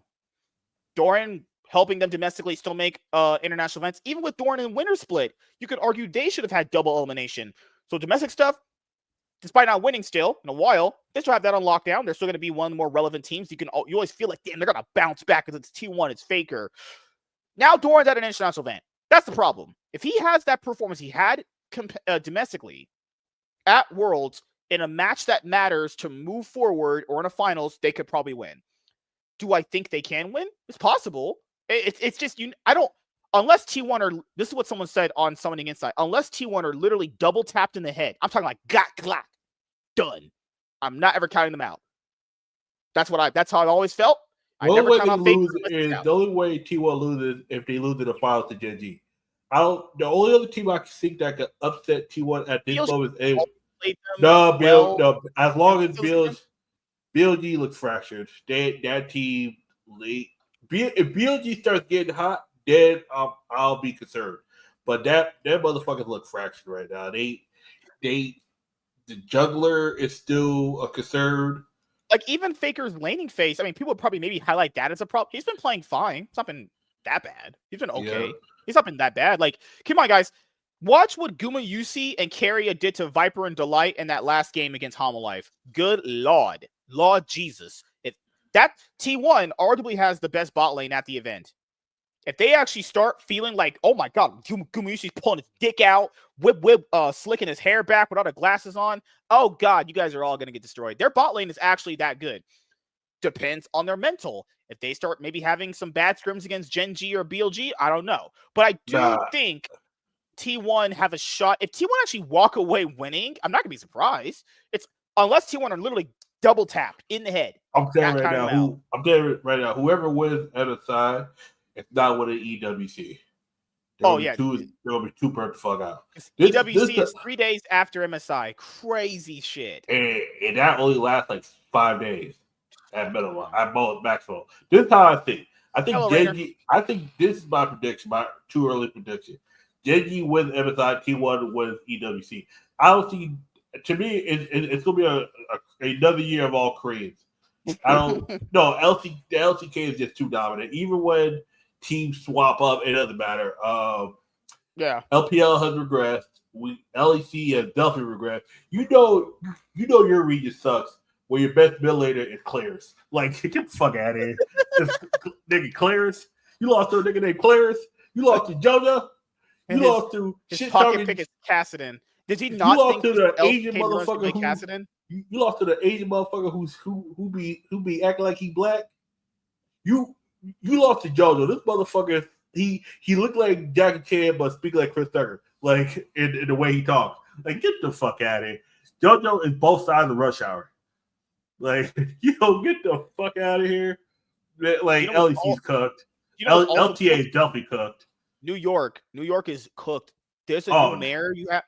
Doran helping them domestically still make international events. Even with Doran and Winter Split, you could argue they should have had double elimination. So domestic stuff, despite not winning still in a while, they still have that on lockdown. They're still going to be one of the more relevant teams. You always feel like, damn, they're going to bounce back because it's T1, it's Faker. Now Doran's at an international event. That's the problem. If he has that performance he had domestically at Worlds in a match that matters to move forward or in a finals, they could probably win. Do I think they can win? It's possible. It's just, I don't, unless T1 are, this is what someone said on Summoning Insight, unless T1 are literally double tapped in the head, I'm talking like, glock, done. I'm not ever counting them out. That's how I've always felt. The only way T1 loses if they lose in the finals to Gen G. The only other team I can think that could upset T1 at this moment is as long as BLG looks fractured, that team late. If BLG starts getting hot, then I'll be concerned. But that motherfuckers look fractured right now. The jungler is still a concern. Like even Faker's laning phase, I mean, people would probably maybe highlight that as a problem. He's been playing fine. It's not been that bad. He's been okay. Yeah. He's not been that bad. Like, come on, guys. Watch what Guma Yusi and Carrier did to Viper and Delight in that last game against Homolife. Good Lord. Lord Jesus. If that T1 arguably has the best bot lane at the event. If they actually start feeling like, oh my God, Guma Yusi's pulling his dick out, slicking his hair back without the glasses on, oh God, you guys are all going to get destroyed. Their bot lane is actually that good. Depends on their mental. If they start maybe having some bad scrims against Gen G or BLG, I don't know. But I do think T1 have a shot. If T1 actually walk away winning, I'm not going to be surprised. It's unless T1 are literally double tapped in the head. I'm telling you right now, whoever wins MSI, it's not winning EWC. There will be two per fuck out. EWC is 3 days after MSI. Crazy shit. And that only lasts like 5 days at minimum. At most maximum. This is how I think. I think this is my prediction, my too early prediction. Gen wins MSI, T1 wins EWC. I don't see. To me, it's gonna be another year of all Koreans. I don't. No, the LCK is just too dominant. Even when teams swap up, it doesn't matter. LPL has regressed. LEC has definitely regressed. You know your region sucks when your best mid laner is Clarence. Like, get the fuck out of here. Nigga Clarence. You lost to a nigga named Clarence. You lost to JoJo. You lost to his pocket pick is Kassadin. Did he not think to the Asian motherfucker Kassadin? You lost to the Asian motherfucker who be acting like he black. You lost to JoJo. This motherfucker, he looked like Jackie Chan but speak like Chris Tucker, like in the way he talks. Like, get the fuck out of here. JoJo is both sides of Rush Hour. Like, get the fuck out of here. Like, LEC's cooked. LTA is definitely cooked. New York is cooked. There's a new mayor. You have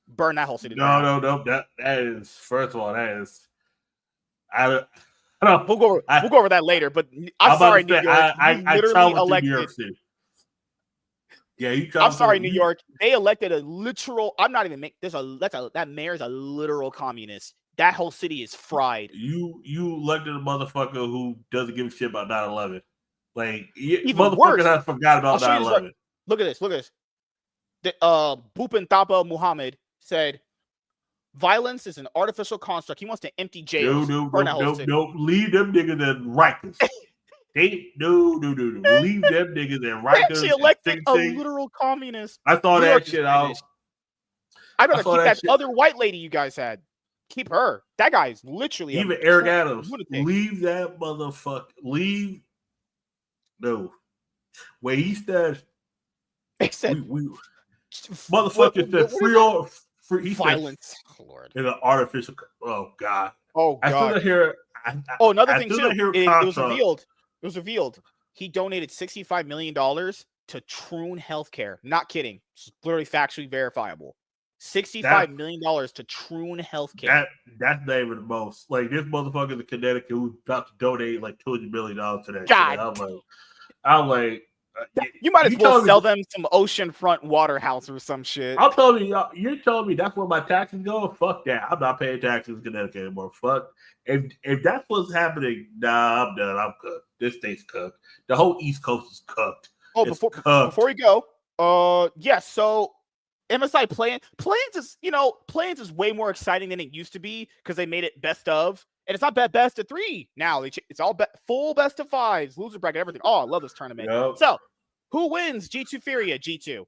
burn that whole city. No. That is, first of all, that is. We'll go over that later. But I'm sorry, New York. I literally elected. New York City. Yeah, I'm sorry, New York. They elected a literal. I'm not even making. That mayor is a literal communist. That whole city is fried. You elected a motherfucker who doesn't give a shit about 9/11. Like, even motherfucker worse, has forgot about 9/11. Look at this. Look at this. Bhupen Thapa Muhammad said, "Violence is an artificial construct." He wants to empty jails. No. Leave them niggas in Rikers. No. Leave them niggas in Rikers. She elected a literal communist. I saw that shit out. I'd rather keep that other white lady you guys had. Keep her. That guy is literally even Eric Adams. Leave that motherfucker. Leave. No. Where he said, motherfucker said free violence. Oh, Lord. In an artificial. Oh God. Oh God. I still hear. Another thing too. It was revealed. It was revealed. He donated $65 million to Troon Healthcare. Not kidding. It's literally factually verifiable. $65 million to Troon Healthcare. That's not even the most. Like, this motherfucker in Connecticut who's about to donate like $200 million to that. God. Shit. I'm like, you might as well sell them some oceanfront water house or some shit. I'm telling you, you're telling me that's where my taxes go? Fuck that. I'm not paying taxes in Connecticut anymore. Fuck. If that's what's happening, nah, I'm done. I'm cooked. This thing's cooked. The whole East Coast is cooked. Oh, before we go, yes. So MSI Play-ins is way more exciting than it used to be because they made it best of, and it's not best of 3 now. It's all full best of 5s, loser bracket, everything. Oh, I love this tournament. Yep. So, who wins? G2 Furia, G2.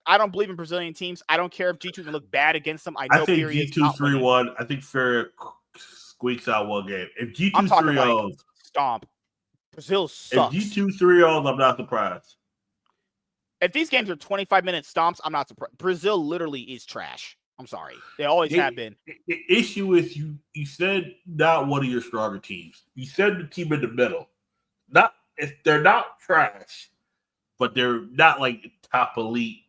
I don't believe in Brazilian teams. I don't care if G2 can look bad against them. I think G2 3-1. I think Furia squeaks out one game. If G2 3-0, stomp. Brazil sucks. If G2 3-0, I'm not surprised. If these games are 25-minute stomps, I'm not surprised. Brazil literally is trash. I'm sorry. They always have been. The issue is you said not one of your stronger teams. You said the team in the middle. They're not trash, but they're not like top elite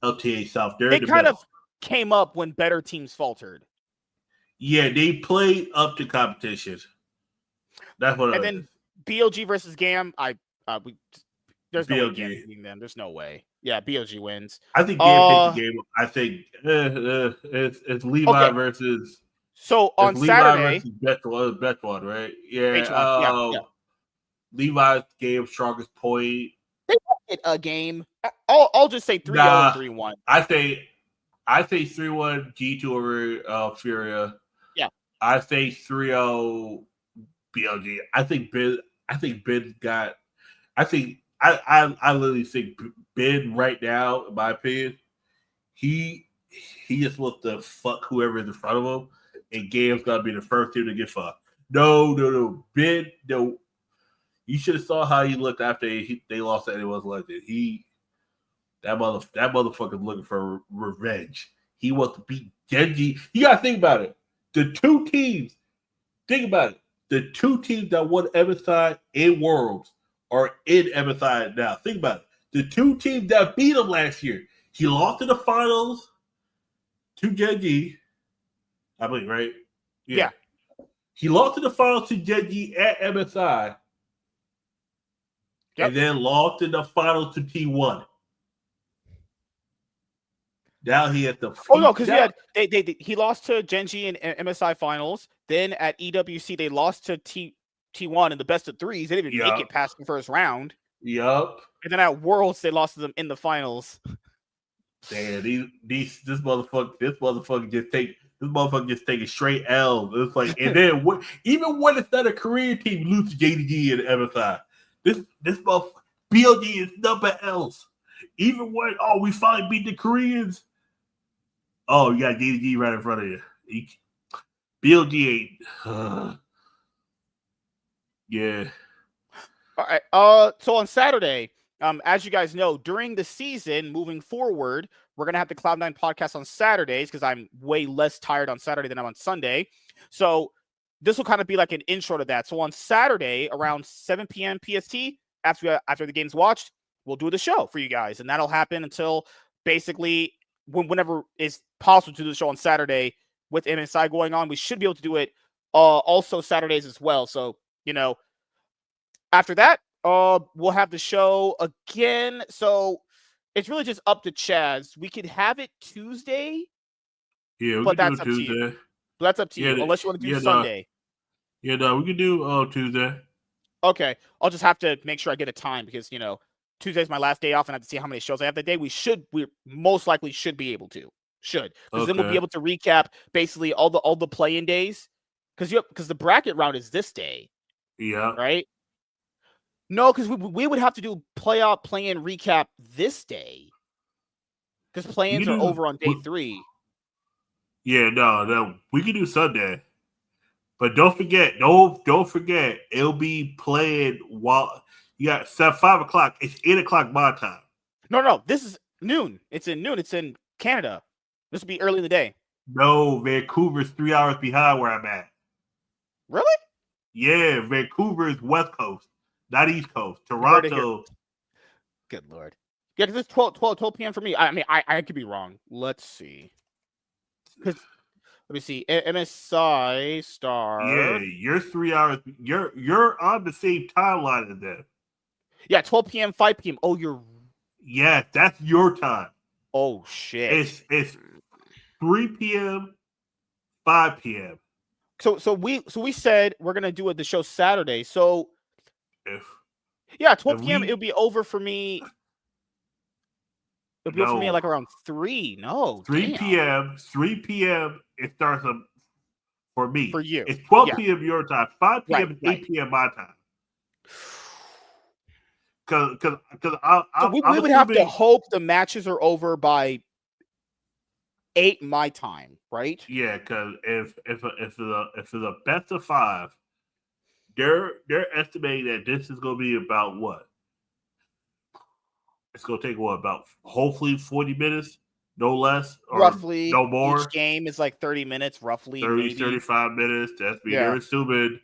LTA South. They kind of came up when better teams faltered. Yeah, they played up to competition. That's what. And then BLG versus GAM. There's no way GAM beating them. There's no way. Yeah, BLG wins. I think GAM takes the game. I think it's Levi versus. So on Saturday, best one, right? Yeah. Yeah. Levi's game strongest point. They won't get a game. I'll just say 3-0 and 3-1. I say 3-1 G2 over Furia. Yeah. I say 3-0 BLG. I think Ben got. I literally think Ben right now, in my opinion, he just wants to fuck whoever is in front of him, and Game's gonna be the first team to get fucked. No. Ben, no. You should have saw how he looked after they lost to Anyone's Legend. That motherfucker's looking for revenge. He wants to beat Genji. You gotta think about it. The two teams that won MSI in Worlds are in MSI now. Think about it. The two teams that beat him last year. He lost in the finals to Genji. I believe, right? Yeah. He lost in the finals to Genji at MSI. Yep. And then lost in the finals to T1. Now he had the. Oh no, because he lost to Genji in MSI finals. Then at EWC they lost to T1 in the best of 3s. They didn't even make it past the first round. Yup. And then at Worlds they lost to them in the finals. Damn, this motherfucker just taking straight L's. It's like, and then even when it's not a Korean team, lose to JDG and MSI. This motherfucker BLG is number L's. Even when we finally beat the Koreans. Oh, you got JDG right in front of you. BLG ain't. Yeah. All right. So on Saturday, as you guys know, during the season, moving forward, we're gonna have the Cloud9 podcast on Saturdays because I'm way less tired on Saturday than I'm on Sunday. So this will kind of be like an intro to that. So on Saturday around 7 p.m. PST, after the game's watched, we'll do the show for you guys, and that'll happen until basically whenever it's possible to do the show on Saturday with MSI going on. We should be able to do it also Saturdays as well. So after that, we'll have the show again. So it's really just up to Chaz. We could have it Tuesday. Yeah, we but can that's do up to Tuesday. you. But that's up to you, unless you want to do Sunday. We can do Tuesday. Okay, I'll just have to make sure I get a time because Tuesday's my last day off, and I have to see how many shows I have that day. We most likely should be able to. Because then we'll be able to recap basically all the play-in days. Because the bracket round is this day. Yeah. Right. No, because we would have to do play-in recap this day. Because play-ins are over on day 3. Yeah, no, we can do Sunday. But don't forget, it'll be playing while you got 5 o'clock. It's 8 o'clock my time. No, this is noon. It's in noon. It's in Canada. This will be early in the day. No, Vancouver's 3 hours behind where I'm at. Really? Yeah, Vancouver's West Coast, not East Coast. Toronto. Good Lord. Yeah, because it's 12 p.m. for me. I mean, I could be wrong. Let's see. Because let me see. MSI star. Yeah, you're 3 hours. You're on the same timeline as them. Yeah, 12 p.m., 5 p.m. Oh, you're. Yeah, that's your time. Oh shit. It's 3 p.m., 5 p.m. So we said we're gonna do the show Saturday. So 12 p.m. It'll be over for me. It'll be over for me like around 3. No, 3 p.m. 3 p.m. It starts for me. For you, it's 12 p.m. your time. 5 p.m. is 8 p.m. my time. Because we would have to hope the matches are over by 8 my time, right? Yeah, because if it's a best of 5, they're estimating that this is going to be about what? It's going to take about hopefully 40 minutes, no less, or roughly no more. Each game is like 30 minutes, roughly 35 minutes. That's me. They're assuming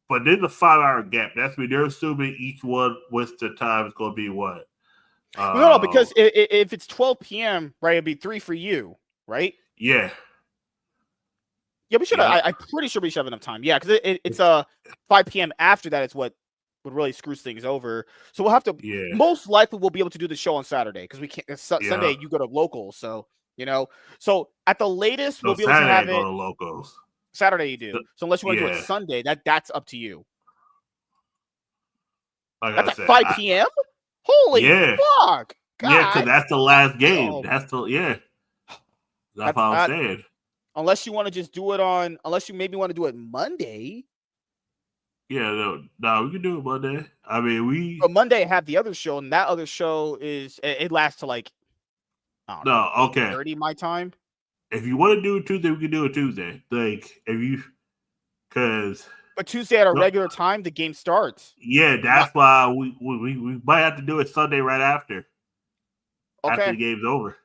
but there's a 5-hour gap. That's me. They're assuming each one with the time is going to be what? No, because if it's 12 p.m., right, it'd be 3 for you, right? Yeah. Yeah, we should. Yeah. I'm pretty sure we should have enough time. Yeah, because it's 5 p.m. after that is what would really screws things over. So we'll have to. Yeah. Most likely, we'll be able to do the show on Saturday because we can't. Sunday you go to locals, so So at the latest, we'll be able to have it. Go to locals. Saturday you do. So unless you want to do it Sunday, that's up to you. That's at 5 p.m. Holy fuck! God. Yeah, because that's the last game. That's what I'm saying. Unless you want to just do it unless you maybe want to do it Monday. Yeah, no, we can do it Monday. I mean, But Monday I have the other show, and that other show it lasts to like. I don't know, 8:30 my time. If you want to do it Tuesday, we can do it Tuesday. But Tuesday at a regular time, the game starts. Yeah, that's why we might have to do it Sunday right after. Okay. After the game's over.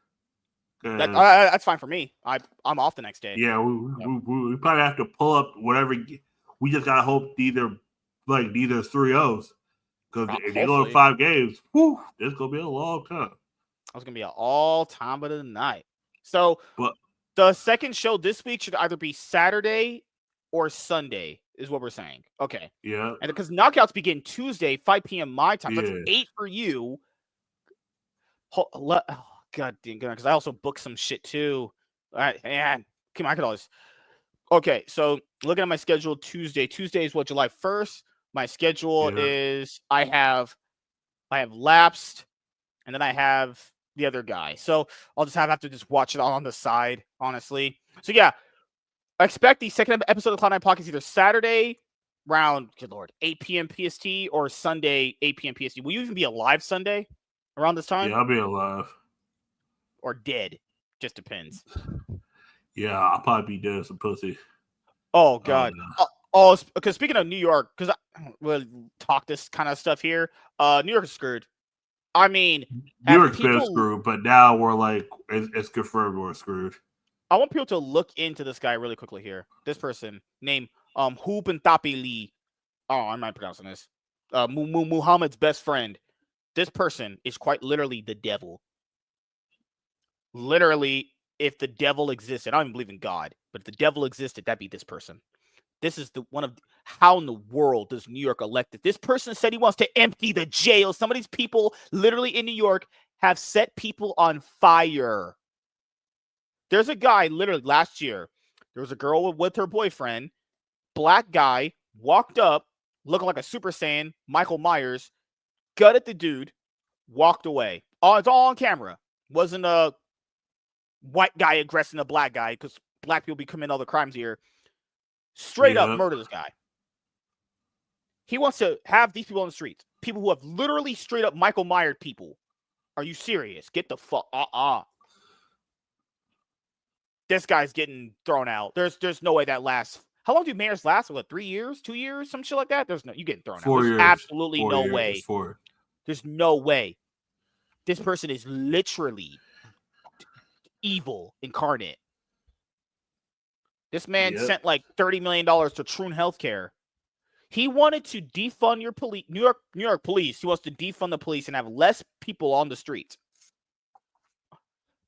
That's fine for me. I'm off the next day. Yeah, we probably have to pull up whatever. We just gotta hope neither 3-0s. Because if they go to 5 games, this is gonna be a long time. It's gonna be an all time of the night. So, the second show this week should either be Saturday or Sunday, is what we're saying. Okay. Yeah. And because knockouts begin Tuesday, 5 p.m. my time. That's 8 for you. God damn, because I also booked some shit too. All right, man. Come on, I could always. Okay, so looking at my schedule, Tuesday. Tuesday is July 1st. My schedule is I have Lapsed, and then I have the other guy. So I'll just have to just watch it all on the side, honestly. So yeah, I expect the second episode of Cloud9 Podcast either Saturday around, good Lord, 8 p.m. PST or Sunday, 8 p.m. PST. Will you even be alive Sunday around this time? Yeah, I'll be alive. Or dead. Just depends. Yeah, I'll probably be dead as a pussy. Oh, God. Because speaking of New York, because we'll talk this kind of stuff here, New York is screwed. I mean, New York's been screwed, but now we're like, it's confirmed we're screwed. I want people to look into this guy really quickly here. This person named Hubentapi Lee. Oh, I'm not pronouncing this. Muhammad's best friend. This person is quite literally the devil. Literally, if the devil existed, I don't even believe in God, but if the devil existed, that'd be this person. This is how in the world does New York elect it? This person said he wants to empty the jail. Some of these people literally in New York have set people on fire. There's a guy literally last year. There was a girl with her boyfriend. Black guy walked up, looking like a Super Saiyan, Michael Myers, gutted the dude, walked away. Oh, it's all on camera. Wasn't a white guy aggressing a black guy because black people be committing all the crimes here. Straight up murder this guy. He wants to have these people on the streets. People who have literally straight up Michael Myers people. Are you serious? Get the fuck This guy's getting thrown out. There's no way that lasts. How long do mayors last? What, 3 years? 2 years? Some shit like that? You getting thrown 4 out. years. There's absolutely no years. way. 4. There's no way. This person is literally evil incarnate. This man sent like $30 million to Troon Healthcare. He wanted to defund your police, New York police. He wants to defund the police and have less people on the streets.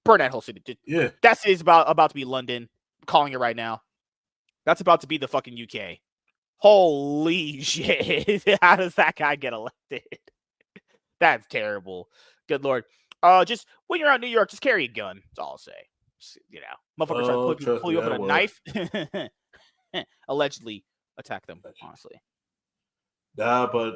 Burn that whole city. Yeah. That city's about to be London. I'm calling it right now. That's about to be the fucking UK. Holy shit. How does that guy get elected? That's terrible. Good Lord. Just when you're out in New York, just carry a gun. That's all I'll say. You know, motherfuckers try to pull you up with a knife. Allegedly attack them, honestly. Nah, but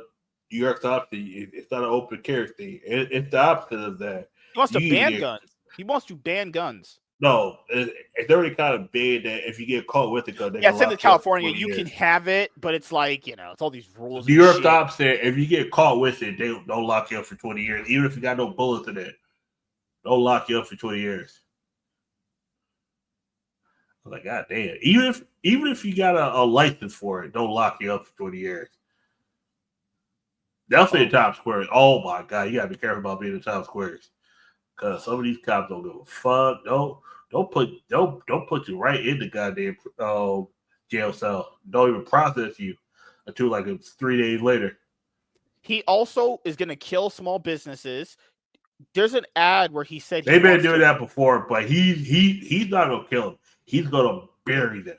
New York's opposite. It's not an open carry thing. It's the opposite of that. He wants to ban guns. He wants to ban guns. No, it's already kind of bad that if you get caught with a gun, it's in California. You can have it, but it's like, you know, it's all these rules. New York stops there. If you get caught with it, they don't lock you up for 20 years. Even if you got no bullets in it, don't lock you up for 20 years. I was like, God damn. Even if you got a license for it, don't lock you up for 20 years. They'll say top squares. Oh my God, you gotta be careful about being in top squares. Cause some of these cops don't give a fuck. Don't put you right in the goddamn jail cell. Don't even process you until like it's 3 days later. He also is gonna kill small businesses. There's an ad where he said they've been doing that before, but he's not gonna kill them. He's gonna bury them.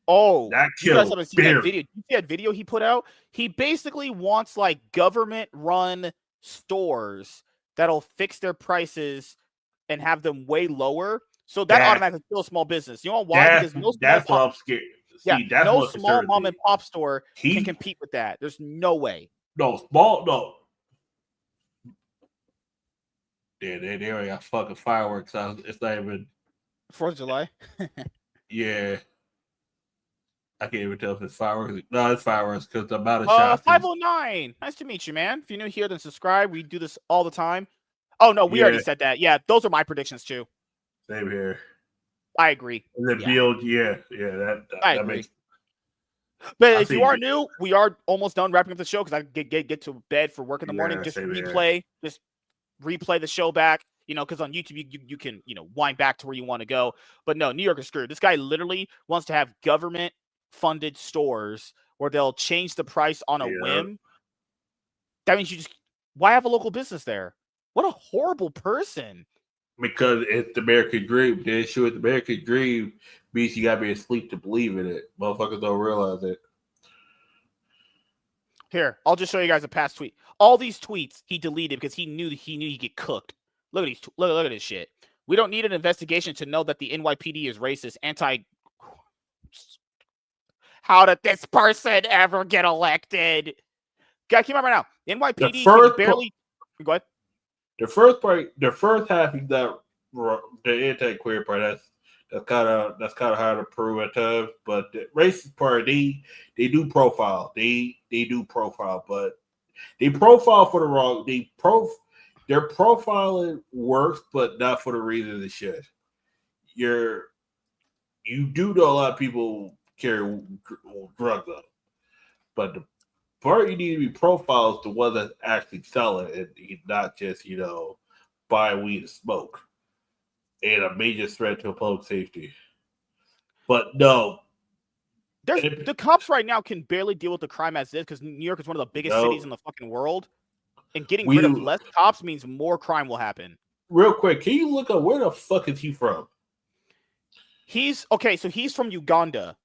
Oh, that you guys haven't seen that video. You see that video he put out? He basically wants like government-run stores that'll fix their prices and have them way lower. So that automatically kills small business. You know why? Because no small no small mom and pop store can compete with that. There's no way. No. Yeah, they already got fucking fireworks out. It's not even 4th of July. Yeah. I can't even tell if it's fireworks. No, it's fireworks because the amount of shots. 509. Nice to meet you, man. If you're new here, then subscribe. We do this all the time. Oh, no, we already said that. Yeah, those are my predictions, too. Same here. I agree. And then build, that makes. But if you are new, we are almost done wrapping up the show because I get to bed for work in the morning. Just replay the show back. You know, because on YouTube you can wind back to where you want to go. But no, New York is screwed. This guy literally wants to have government-funded stores where they'll change the price on a whim. That means why have a local business there? What a horrible person. Because it's the American dream. The issue with the American dream means you gotta be asleep to believe in it. Motherfuckers don't realize it. Here, I'll just show you guys a past tweet. All these tweets he deleted because he knew he'd get cooked. Look at these. Look at this shit. We don't need an investigation to know that the NYPD is racist. How did this person ever get elected? Guy, keep up right now. NYPD can barely. Go ahead. The first half of that, the anti-queer part, that's kind of hard to prove at times. But the racist part, they do profile. They do profile, but they profile for the wrong. Their profiling works, but not for the reason it should. You do know a lot of people carry drugs on, but the part you need to be profiled is the one that's actually selling it, not just buying weed to smoke, and a major threat to public safety. But no, the cops right now can barely deal with the crime as is because New York is one of the biggest cities in the fucking world. And getting rid of less cops means more crime will happen. Real quick, can you look up where the fuck is he from? So he's from Uganda.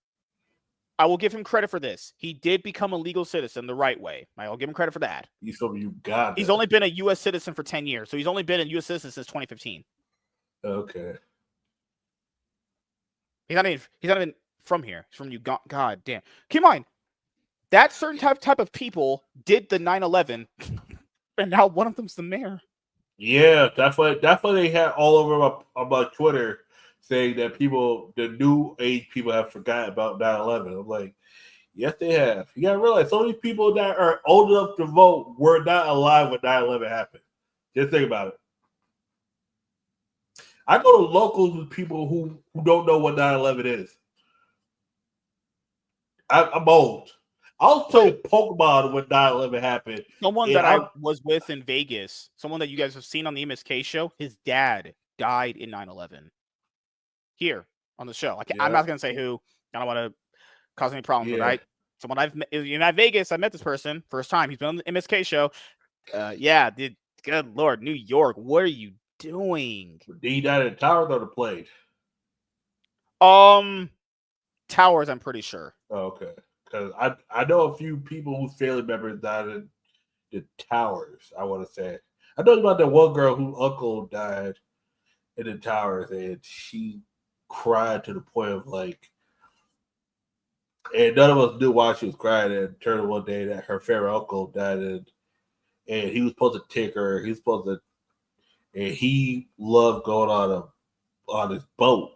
I will give him credit for this. He did become a legal citizen the right way. I'll give him credit for that. He's from Uganda. He's only been a U.S. citizen for 10 years. So he's only been a U.S. citizen since 2015. Okay. He's not even from here. He's from Uganda. God damn. Keep in mind, that certain type of people did the 9/11, and now one of them's the mayor. Yeah, that's what they had all over about Twitter saying that the new age people have forgotten about 9/11. I'm like, yes, they have. You gotta realize some of these people that are old enough to vote were not alive when 9/11 happened. Just think about it. I go to locals with people who don't know what 9/11 is. I'm old. I was playing Pokemon when 9/11 happened. Someone that I was with in Vegas, someone that you guys have seen on the MSK show, his dad died in 9/11. Here on the show. I'm not going to say who. I don't want to cause any problems, but someone I've met in Vegas, I met this person first time. He's been on the MSK show. Dude, good Lord, New York, what are you doing? Did he die in the towers or the plane? Towers, I'm pretty sure. Oh, okay. Because I know a few people whose family members died in the towers, I want to say. I know about that one girl whose uncle died in the towers, and she cried to the point of like, and none of us knew why she was crying. And it turned one day that her favorite uncle died, and he was supposed to take her. And he loved going on his boat.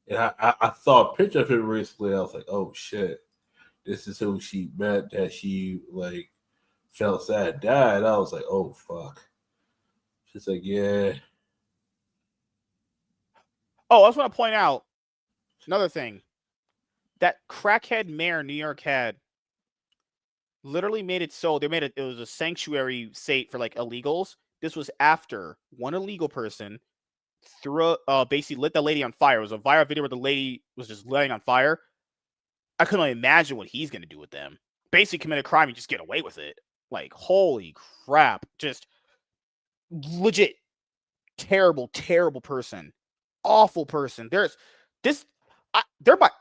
And I saw a picture of him recently. I was like, oh shit, this is who she met that she like felt sad died. I was like, oh fuck. She's like, yeah. Oh, I just want to point out another thing. That crackhead mayor New York had literally made it so it was a sanctuary state for like illegals. This was after one illegal person basically lit the lady on fire. It was a viral video where the lady was just lighting on fire. I couldn't imagine what he's gonna do with them. Basically commit a crime and just get away with it. Like, holy crap. Just legit terrible, terrible person. Awful person.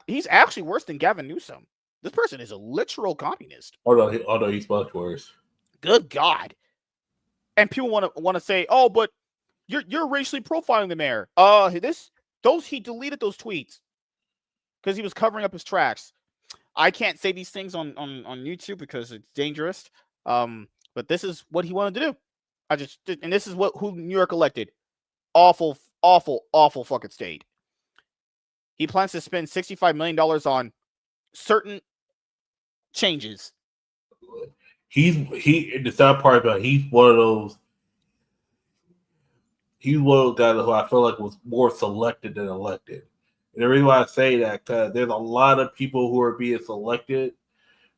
He's actually worse than Gavin Newsom. This person is a literal communist. Oh no, he's much worse. Good God. And people want to say, oh, but you're racially profiling the mayor. He deleted those tweets because he was covering up his tracks. I can't say these things on YouTube because it's dangerous. But this is what he wanted to do. And this is who New York elected. Awful, awful, awful fucking state. He plans to spend $65 million on certain changes. The sad part about he's one of those guys who I feel like was more selected than elected. And the reason why I say that, because there's a lot of people who are being selected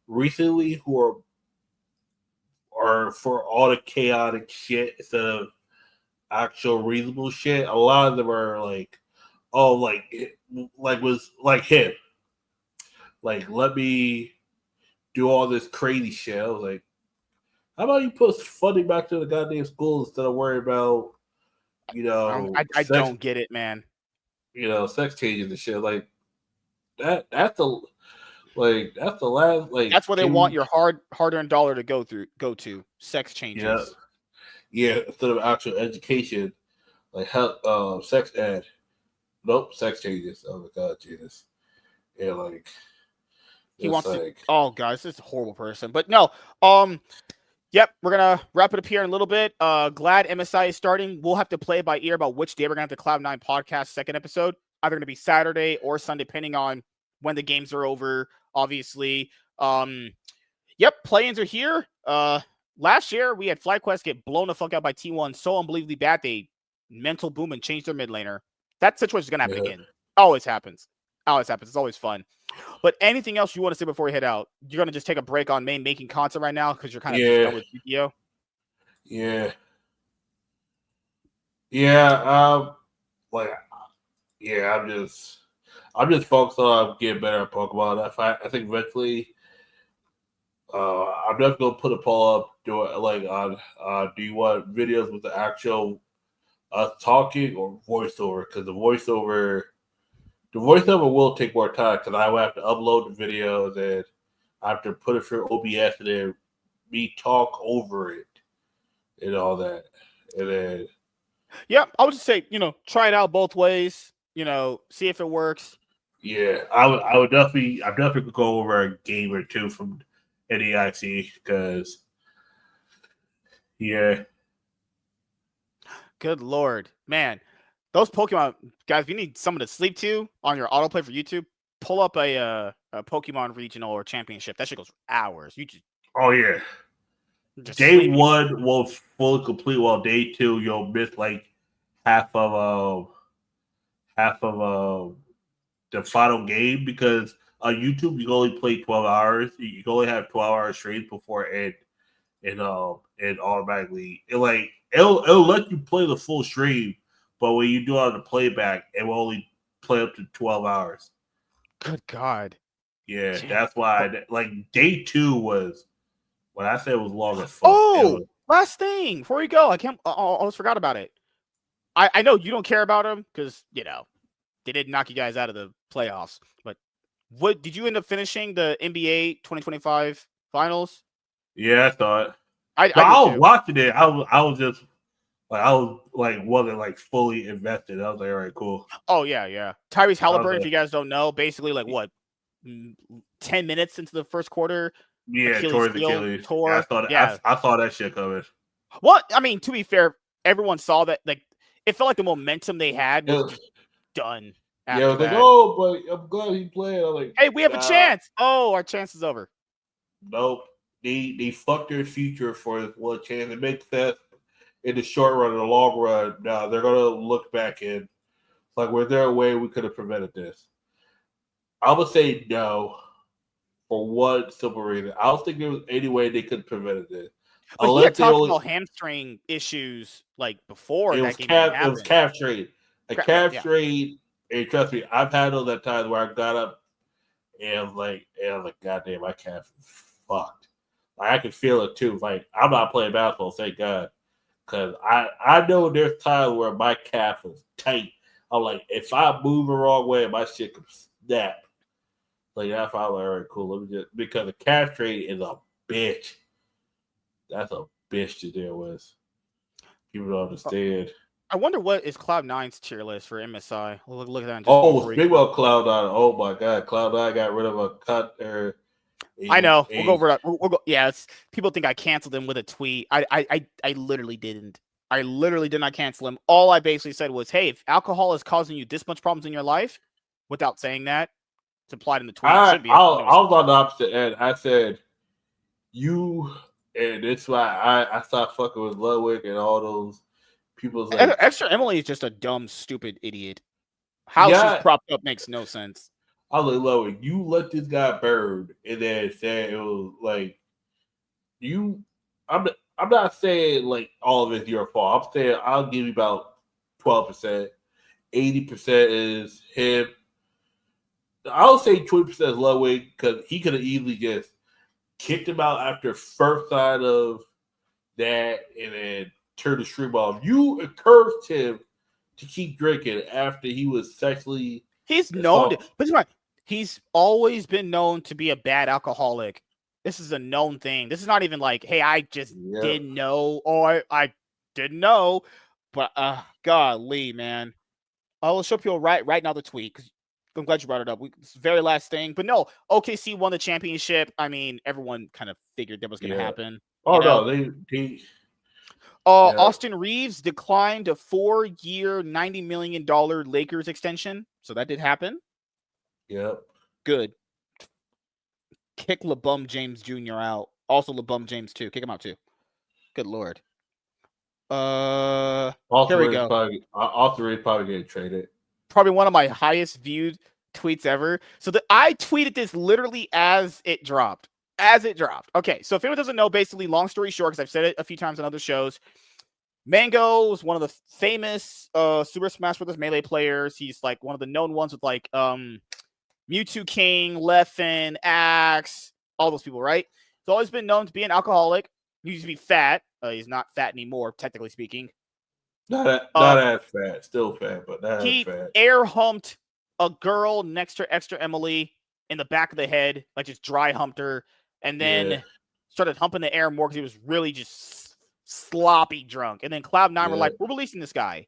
recently who are for all the chaotic shit instead of actual reasonable shit. A lot of them are like, oh, was like him. Like, let me do all this crazy shit. I was like, how about you put funding back to the goddamn school instead of worrying about, I don't get it, man. Sex changes and shit like that. That's the last like. That's where they want your hard-earned dollar to go to sex changes. Yeah, instead of actual education, like health, sex ed. Nope, sex changes. Oh my God, Jesus. Yeah, like he wants to. Oh, guys, this is a horrible person. But no, yep, we're gonna wrap it up here in a little bit. Glad MSI is starting. We'll have to play by ear about which day we're gonna have the Cloud9 podcast second episode. Either gonna be Saturday or Sunday, depending on when the games are over. Obviously, yep, play-ins are here. Last year we had FlyQuest get blown the fuck out by T1 so unbelievably bad they mental boom and changed their mid laner. That situation is gonna happen again. Always happens. It's always fun. But anything else you want to say before we head out? You're gonna just take a break on making content right now because you're kind of done with GPO. Yeah. I'm just focused on getting better at Pokemon. I think eventually, I'm just gonna put a poll up. Do you want videos with the actual talking or voiceover? Because the The voiceover will take more time because I will have to upload the videos and I have to put it through OBS and then me talk over it and all that. And then Yeah, I would just say, try it out both ways. See if it works. yeah, I would definitely go over a game or two from NEIC because yeah. Good Lord, man. Those Pokemon guys, if you need someone to sleep to on your autoplay for YouTube, pull up a Pokemon regional or championship. That shit goes for hours. You just Day sleeping. 1 will fully complete, while day 2 you'll miss like half of the final game because on YouTube you can only play 12 hours. You can only have 12-hour streams before it automatically it'll let you play the full stream, but when you do it on the playback, it will only play up to 12 hours. Good God. Yeah, that's why day 2 was when I said it was long as fuck. Oh, last thing before we go, I almost forgot about it. I know you don't care about them because they did knock you guys out of the playoffs. But what did you end up finishing the NBA 2025 finals? Yeah, I thought. I was watching it. I was just wasn't fully invested. I was like, all right, cool. Oh yeah. Tyrese Halliburton, if you guys don't know, basically 10 minutes into the first quarter. Yeah, Achilles. Tore. I saw that shit coming. Well, I mean, to be fair, everyone saw that. It felt like the momentum they had was just done. Yeah, I was but I'm glad he played. I'm like, hey, we have a chance. Oh, our chance is over. Nope. They fucked their future for one chance. It makes sense in the short run and the long run. Now they're gonna look back and was there a way we could have prevented this? I would say no. For one simple reason, I don't think there was any way they could have prevented this. But he had talked about hamstring issues before that game happened. It was calf strain. Calf strain, and trust me, I've had those at times where I got up and I was like, goddamn, my calf is fucked. I can feel it too. I'm not playing basketball, thank God, because I know there's times where my calf is tight. I'm like, if I move the wrong way, my shit can snap. That's why I'm like, all right, cool. Let me just, because the calf strain is a bitch. That's a bitch to deal with. People don't understand. I wonder what is Cloud9's tier list for MSI. We'll look at that. Speaking about Cloud9, oh my God, Cloud9 got rid of a cut there. I know. We'll go over that. We'll go. Yeah, people think I canceled him with a tweet. I literally didn't. I literally did not cancel him. All I basically said was, hey, if alcohol is causing you this much problems in your life, without saying that, it's implied in the tweet. I was on the opposite end. I said, and that's why I stopped fucking with Ludwig and all those people. Extra Emily is just a dumb, stupid idiot. How she's propped up makes no sense. I was like, Ludwig, you let this guy burn, and then said it was I'm not saying all of it's your fault. I'm saying I'll give you about 12%. 80% is him. I'll say 20% is Ludwig because he could have easily just kicked him out after first sign of that and then turned the stream off. You encouraged him to keep drinking after he was sexually. He's known, but he's always been known to be a bad alcoholic. This is a known thing. This is not even hey, I just didn't know, or I didn't know. But golly, man, I will show people right now the tweet because I'm glad you brought it up. It's the very last thing, but no, OKC won the championship. I mean, everyone kind of figured that was going to happen. Oh no, they Austin Reeves declined a 4-year, $90 million Lakers extension, so that did happen. Yep. Good. Kick LeBum James Jr. out. Also LeBum James too. Kick him out too. Good Lord. Here we go. Austin Reeves probably getting traded. Probably one of my highest viewed tweets ever. So I tweeted this literally as it dropped. Okay, so if anyone doesn't know, basically, long story short, because I've said it a few times on other shows, Mango is one of the famous Super Smash Bros. Melee players. He's one of the known ones with Mewtwo King, Leffen, Axe, all those people, right? He's always been known to be an alcoholic. He used to be fat. He's not fat anymore, technically speaking. Not as fat. Still fat, but not as fat. He air humped a girl next to extra Emily in the back of the head, like just dry humped her, and then started humping the air more because he was really just sloppy drunk. And then Cloud9 were like, we're releasing this guy.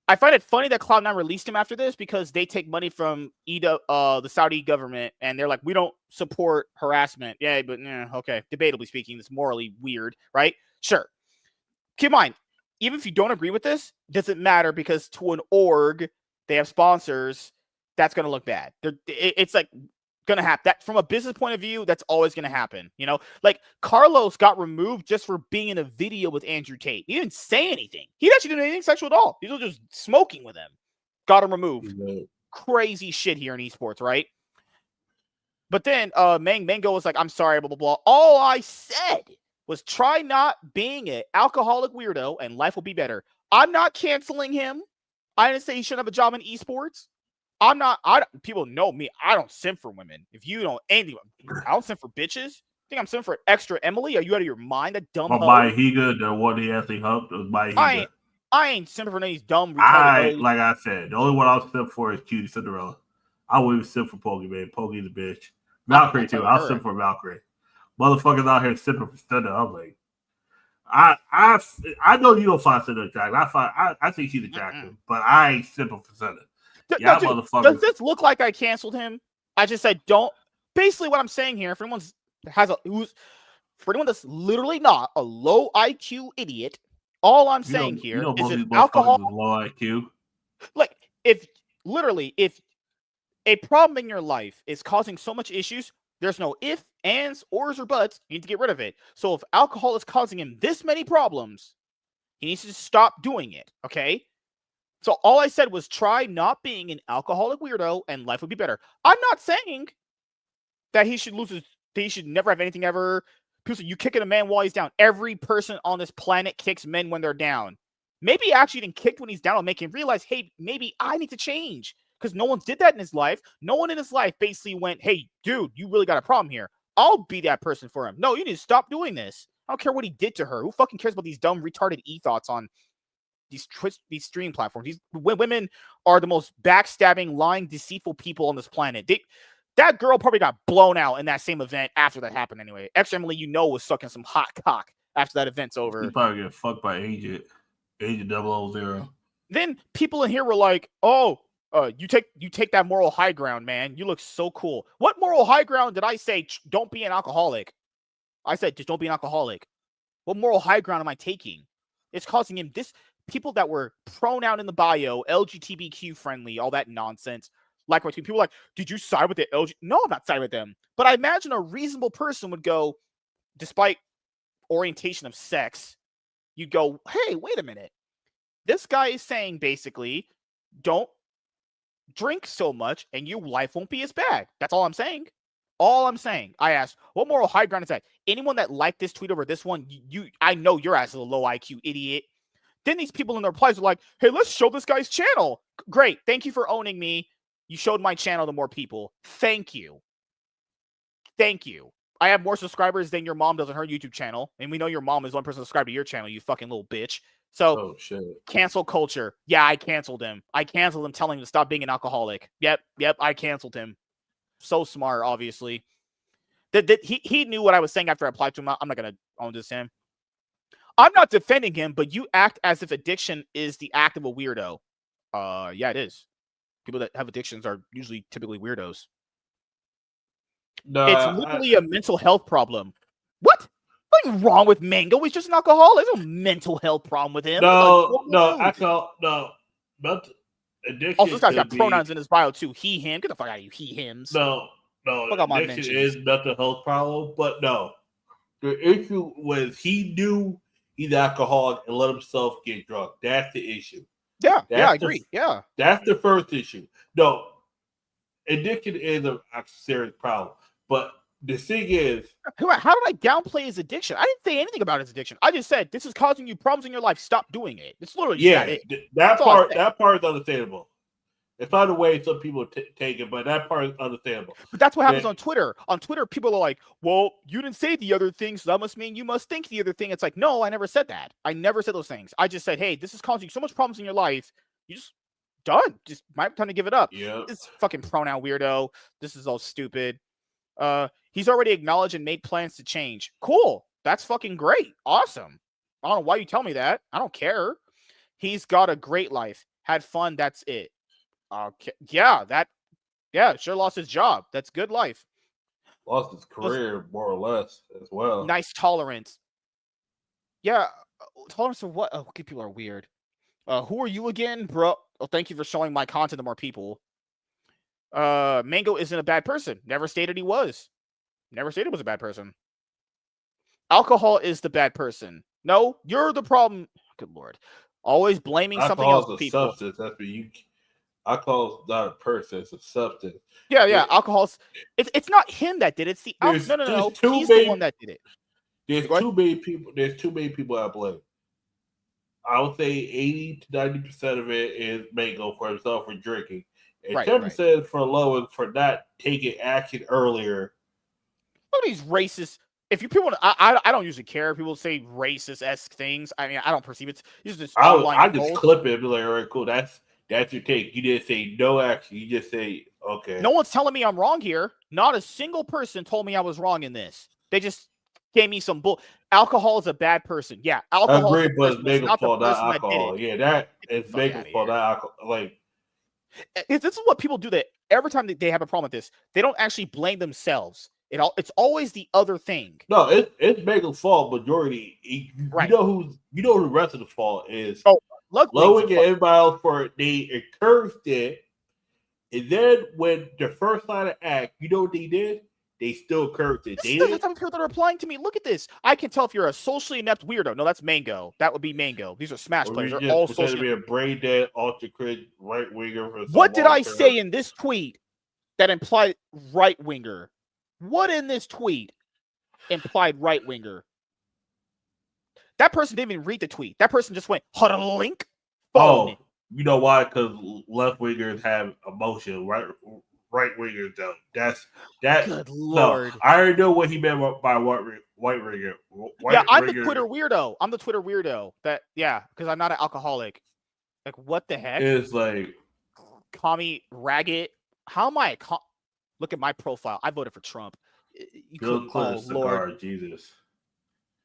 I find it funny that Cloud9 released him after this because they take money from the Saudi government, and they're like, we don't support harassment. Yeah, but okay, debatably speaking, it's morally weird, right? Sure. Keep in mind, even if you don't agree with this, it doesn't matter because to an org, they have sponsors, that's going to look bad. It's like going to happen. That from a business point of view, that's always going to happen. You know, like Carlos got removed just for being in a video with Andrew Tate. He didn't say anything. He actually didn't do anything sexual at all. He was just smoking with him. Got him removed. Crazy shit here in esports, right? But then Mango was like, I'm sorry, blah, blah, blah. All I said was try not being an alcoholic weirdo and life will be better. I'm not canceling him. I didn't say he shouldn't have a job in esports. People know me. I don't simp for women. If you don't, anything, I don't simp for bitches. Think I'm simping for extra Emily? Are you out of your mind? That dumb hoe. My Higa, the one he actually humped was my Higa. I ain't simping for any of these dumb retarded. Like I said, the only one I'll simp for is Cutie Cinderella. I wouldn't even simp for Pokey, man. Pokey's a bitch. Valkyrie too. I'll simp for Valkyrie. Motherfuckers out here simping for Cinder. I'm like, I know you don't find Cinder attractive. I think she's attractive, but I ain't simping for Cinder. Yeah, motherfuckers. Does this look like I canceled him? I just said don't. Basically, what I'm saying here, for anyone that's literally not a low IQ idiot, all I'm saying here is if alcohol low IQ. Like if a problem in your life is causing so much issues, there's no if, ands, ors, or buts. You need to get rid of it. So if alcohol is causing him this many problems, he needs to stop doing it. Okay. So all I said was try not being an alcoholic weirdo and life would be better. I'm not saying that he should he should never have anything ever. People say, you kicking a man while he's down. Every person on this planet kicks men when they're down. Maybe actually even kicked when he's down will make him realize, hey, maybe I need to change. Because no one did that in his life. No one in his life basically went, hey, dude, you really got a problem here. I'll be that person for him. No, you need to stop doing this. I don't care what he did to her. Who fucking cares about these dumb, retarded e-thoughts on these streaming platforms? These women are the most backstabbing, lying, deceitful people on this planet. That girl probably got blown out in that same event after that happened anyway. Extra Emily, was sucking some hot cock after that event's over. She probably get fucked by Agent 000. Then people in here were like, oh, you take that moral high ground, man. You look so cool. What moral high ground did I say? Don't be an alcoholic. I said, just don't be an alcoholic. What moral high ground am I taking? It's causing him this. People that were pronoun in the bio, LGBTQ friendly, all that nonsense. Like my people like, did you side with the LG? No, I'm not siding with them. But I imagine a reasonable person would go, despite orientation of sex, you'd go, hey, wait a minute. This guy is saying basically, don't drink so much and your life won't be as bad. That's all I'm saying. All I'm saying. I asked, what moral high ground is that? Anyone that liked this tweet over this one, I know your ass is a low IQ idiot. Then these people in their replies are like, hey, let's show this guy's channel. Great. Thank you for owning me. You showed my channel to more people. Thank you. Thank you. I have more subscribers than your mom does on her YouTube channel. And we know your mom is one person subscribed to your channel, you fucking little bitch. So, cancel culture. Yeah, I canceled him. I canceled him telling him to stop being an alcoholic. Yep, I canceled him. So smart, obviously. He knew what I was saying after I applied to him. I'm not going to own this him. I'm not defending him, but you act as if addiction is the act of a weirdo. Yeah, it is. People that have addictions are usually typically weirdos. No, it's literally a mental health problem. What? Nothing wrong with Mango. He's just an alcoholic. There's no mental health problem with him. Addiction. Also, this guy's got pronouns in his bio too. He, him. Get the fuck out of you. He, hims. No. Addiction is mental health problem, but no. The issue was he knew he's alcoholic and let himself get drunk. That's the issue. Yeah, I agree. Yeah. That's the first issue. No, addiction is a serious problem. But the thing is... How did I downplay his addiction? I didn't say anything about his addiction. I just said, this is causing you problems in your life. Stop doing it. It's literally that part is understandable. It's not the way some people take it, but that part is understandable. But that's what happens on Twitter. On Twitter, people are like, well, you didn't say the other thing, so that must mean you must think the other thing. It's like, no, I never said that. I never said those things. I just said, hey, this is causing you so much problems in your life. You just Done. Just my time to give it up. Yeah. This fucking pronoun weirdo. This is all stupid. He's already acknowledged and made plans to change. Cool. That's fucking great. Awesome. I don't know why you tell me that. I don't care. He's got a great life. Had fun. That's it. Okay. Yeah, sure lost his job. That's good life. Lost his career, more or less, as well. Nice tolerance. Yeah. Tolerance of what? Oh, okay, people are weird. Who are you again, bro? Oh, thank you for showing my content to more people. Mango isn't a bad person. Never stated he was. Never stated was a bad person. Alcohol is the bad person. No, you're the problem. Good Lord. Always blaming something else. Alcohol's a people. substance. That's what you. Alcohol's not a person. It's a substance. Yeah. Alcohol's. It's not him that did it. It's the no. He's the one that did it. There's too many people. There's too many people I blame. I would say 80 to 90% of it is Mango for himself for drinking, and 10% for Lowen for not taking action earlier. Look at these racist. If you people, I don't usually care. People say racist-esque things. I mean, I don't perceive it. It's just I just clip it and be like, all right, cool. That's your take. You didn't say no action. You just say okay. No one's telling me I'm wrong here. Not a single person told me I was wrong in this. They just gave me some bull. Alcohol is a bad person. Yeah, alcohol. I agree, but it's Mango's fault, not alcohol. Yeah, that is Mango's fault, not alcohol. Like, this is what people do. That every time they have a problem with this, they don't actually blame themselves. It's always the other thing. No, it's Mango's fault. Majority. You know who the rest of the fault is. Oh, Lowen and everybody else for they encouraged it, and then when the first line of act, you know what they did? They still encouraged it. That's the type of people that are replying to me. Look at this. I can tell if you're a socially inept weirdo. No, that's Mango. That would be Mango. These are Smash players. They're all socially. Be a brain dead, ultra cringe right winger. What did I say in this tweet that implied right winger? What in this tweet implied right winger? That person didn't even read the tweet. That person just went, "Hot a link." Oh, you know why? Because left wingers have emotion. Right wingers don't. That's that. Good Lord. No, I already know what he meant by white winger. I'm the Twitter weirdo. I'm the Twitter weirdo. Because I'm not an alcoholic. Like, what the heck? It's like, call me ragged. How am I? Look at my profile. I voted for Trump. Bill Clinton cigar, Jesus.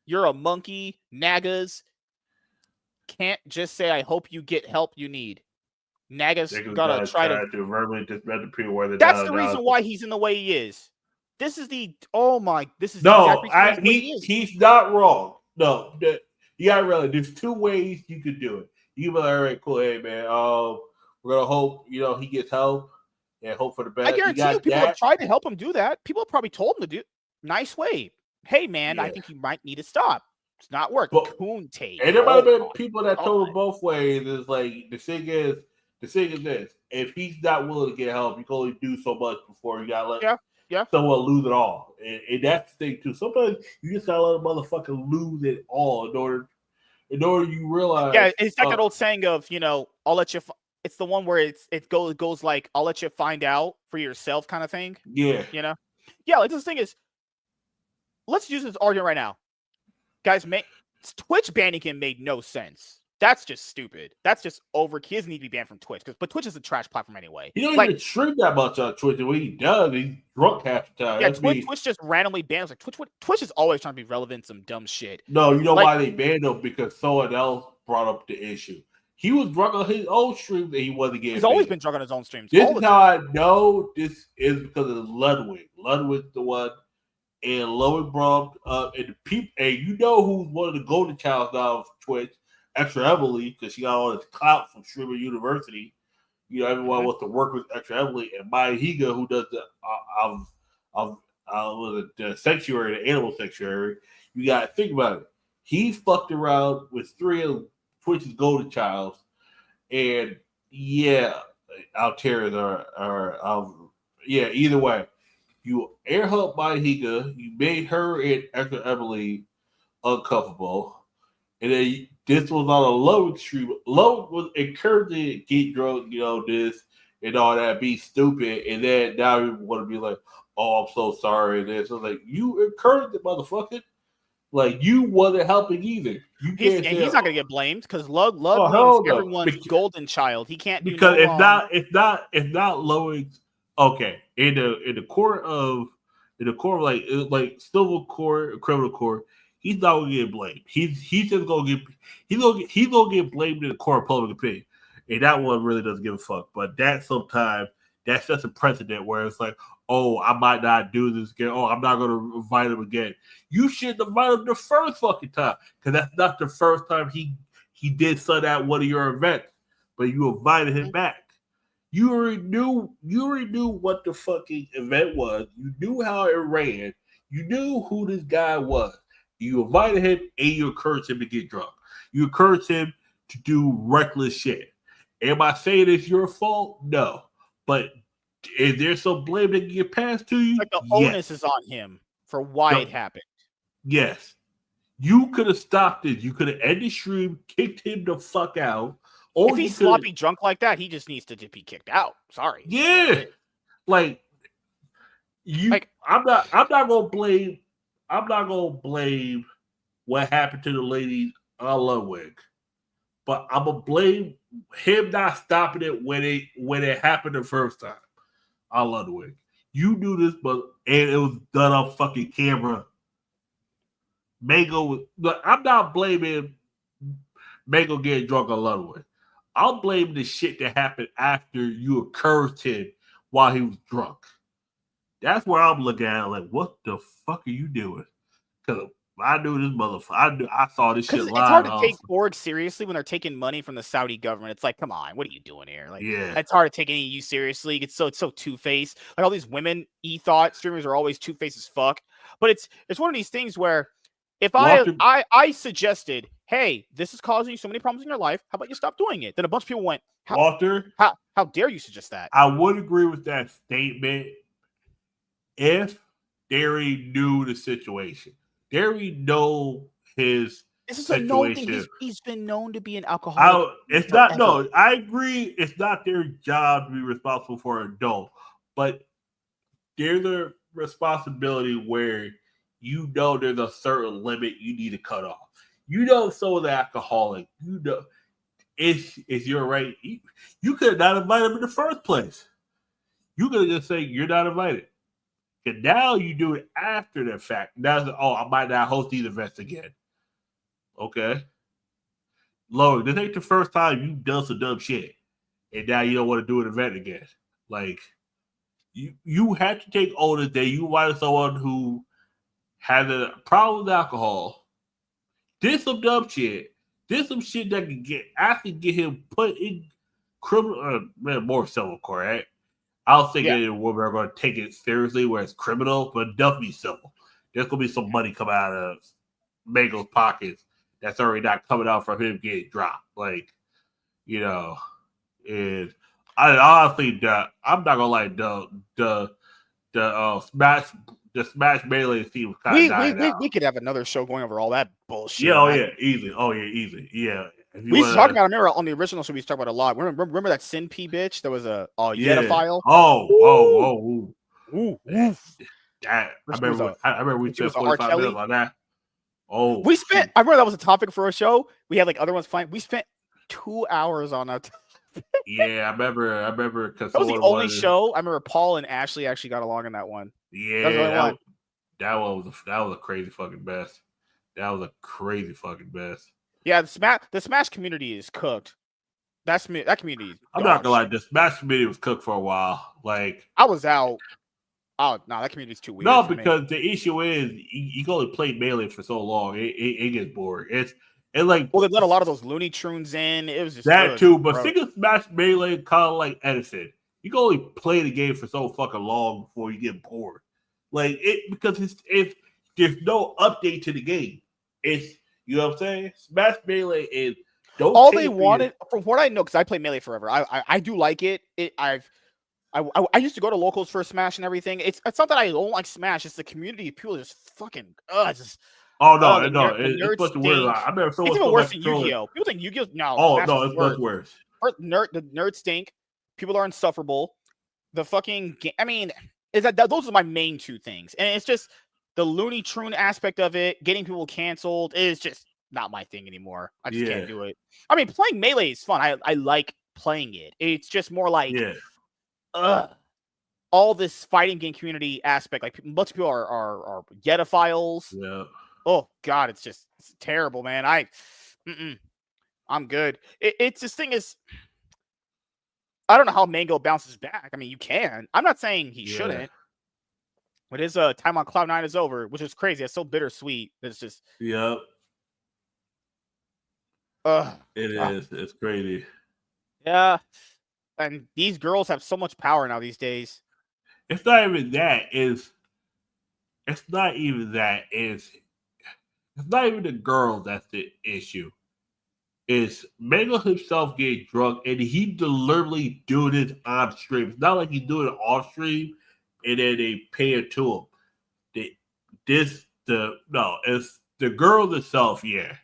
You're a monkey, nagas. Can't just say, I hope you get help you need. Nagas gotta try to verbally disrespect the people where that's the reason why he's in the way he is. This is the he's not wrong. No, you gotta realize there's two ways you could do it. You can be like, all right, cool, hey man, we're gonna hope he gets help and hope for the best. I guarantee you people have tried to help him do that. People have probably told him to do nice way. Hey man, I think you might need to stop. It's not working. Coon tape. And there might have been people that told him both ways. It's like the thing is this: if he's not willing to get help, you can only do so much before you gotta let someone lose it all. And that's the thing too. Sometimes you just gotta let a motherfucker lose it all in order you realize. Yeah, it's like that old saying of I'll let you. It's the one where it goes like I'll let you find out for yourself kind of thing. Yeah. Yeah. Like this thing is. Let's use this argument right now, guys. Twitch banning him made no sense. That's just stupid. That's just over. He doesn't need to be banned from Twitch but Twitch is a trash platform anyway. He don't even stream that much on Twitch. The way he does, he's drunk half the time. Yeah, Twitch just randomly bans. Like Twitch is always trying to be relevant to some dumb shit. No, you know why they banned him? Because someone else brought up the issue. He was drunk on his own stream and he wasn't getting. He's always been drunk on his own streams. This is how I know this is because of Ludwig. Ludwig's the one, and Lowen brought up and the people. And you know who's one of the golden childs now of Twitch? Extra Emily, because she got all this clout from Streamer University. Everyone wants to work with Extra Emily and Maya Higa, who does the sanctuary, the animal sanctuary. You got to think about it. He fucked around with 3 of Twitch's golden childs, and Alteras are either way. You air humped Maya Higa, you made her and Extra Emily uncomfortable, and then this was on a low stream. Low was encouraging get drunk, this and all that, be stupid, and then now you want to be like, "Oh, I'm so sorry." And this, so like, you encouraged it, motherfucker. Like, you wasn't helping either. You can't say, he's not going to get blamed because Lug hell means no. everyone's golden child. He can't do because no wrong. it's not lowering. Okay, in the court of like civil court, criminal court, he's not gonna get blamed. He's just gonna get blamed in the court of public opinion, and that one really doesn't give a fuck. But that sometimes that's just a precedent where it's like, oh, I might not do this again. Oh, I'm not gonna invite him again. You shouldn't invite him the first fucking time because that's not the first time he did something at one of your events, but you invited him back. You already knew what the fucking event was. You knew how it ran. You knew who this guy was. You invited him and you encouraged him to get drunk. You encouraged him to do reckless shit. Am I saying it's your fault? No. But is there some blame that can get passed to you? Like the onus is on him for why it happened. Yes. You could have stopped it. You could have ended the stream, kicked him the fuck out. If he's sloppy drunk like that, he just needs to be kicked out. Sorry. Yeah. Like you I'm not gonna blame what happened to the lady on Ludwig. But I'm gonna blame him not stopping it when it happened the first time on Ludwig. You knew this, and it was done on fucking camera. Mango I'm not blaming Mango getting drunk on Ludwig. I'll blame the shit that happened after you encouraged him while he was drunk. That's where I'm looking at it, like, what the fuck are you doing? Because I knew this motherfucker. I saw this shit live. It's hard to take Borg seriously when they're taking money from the Saudi government. It's like, come on, what are you doing here? Like, it's hard to take any of you seriously. It's so two-faced. Like all these women e-thought streamers are always two-faced as fuck. But it's one of these things where if I suggested, hey, this is causing you so many problems in your life, how about you stop doing it? Then a bunch of people went, Walter, how dare you suggest that? I would agree with that statement if Derry knew the situation. Derry know his situation. He's been known to be an alcoholic. It's not. No, I agree. It's not their job to be responsible for an adult, but there's a responsibility where you know there's a certain limit you need to cut off. You know, someone's an alcoholic. You know, if you're right, you could not invite him in the first place. You could just say you're not invited. And now you do it after the fact. Now it's like, oh, I might not host these events again. Okay. Lord, this ain't the first time you've done some dumb shit. And now you don't want to do an event again. Like, you had to take ownership that you invited someone who had a problem with alcohol, did some dumb shit, did some shit that could get him put in criminal, more civil court, right? I don't think any women are going to take it seriously where it's criminal, but definitely civil. There's going to be some money coming out of Mango's pockets that's already not coming out from him getting dropped. Like, you know, and I honestly, I'm not going to lie, the Smash Melee team was kind of dying out. We could have another show going over all that bullshit. Yeah, easy. Easy. We used to talk about it. Remember on the original show, we used to talk about a lot. Remember that Sin P bitch? There was a Yeta file. Oh. I remember we spent 45 minutes on that. Oh, I remember that was a topic for a show. We had like other ones fine. We spent 2 hours on that. Yeah, I remember because that was the only show. I remember Paul and Ashley actually got along in that one. Yeah, that was a crazy fucking mess. Yeah, the Smash community is cooked. That community. I'm not gonna lie, the Smash community was cooked for a while. Like I was out. Oh no, that community is too weird. No, because the issue is you can only play Melee for so long. It gets boring. It's like they let a lot of those Looney Tunes in. It was just that too. But think of Smash Melee kind of like Edison. You can only play the game for so fucking long before you get bored. Like because it's there's no update to the game. It's you know what I'm saying. Smash Melee is all they wanted from what I know because I play Melee forever. I do like it. I used to go to locals for Smash and everything. It's not that I don't like Smash. It's the community. People just fucking it's much worse. I remember it's even worse than Yu-Gi-Oh. People think Yu-Gi-Oh. No. Oh no, it's much worse. The nerds stink. People are insufferable. The fucking game. I mean, those are my main two things, and it's just the Looney Tune aspect of it, getting people canceled, is just not my thing anymore. I just can't do it. I mean, playing Melee is fun. I like playing it. It's just more like, all this fighting game community aspect. Like, much people are Yetaphiles. Yeah. Oh God, it's terrible, man. I'm good. It's this thing is, I don't know how Mango bounces back. I mean, you can. I'm not saying he shouldn't. But his time on Cloud9 is over, which is crazy. It's so bittersweet. It's just. Yep. It is. It's crazy. Yeah. And these girls have so much power now these days. It's not even that. It's not even that. It's not even the girls that's the issue. It's Mango himself getting drunk, and he deliberately doing it on stream. It's not like he's doing it off stream, and then they pay it to him. It's the girl itself, yeah.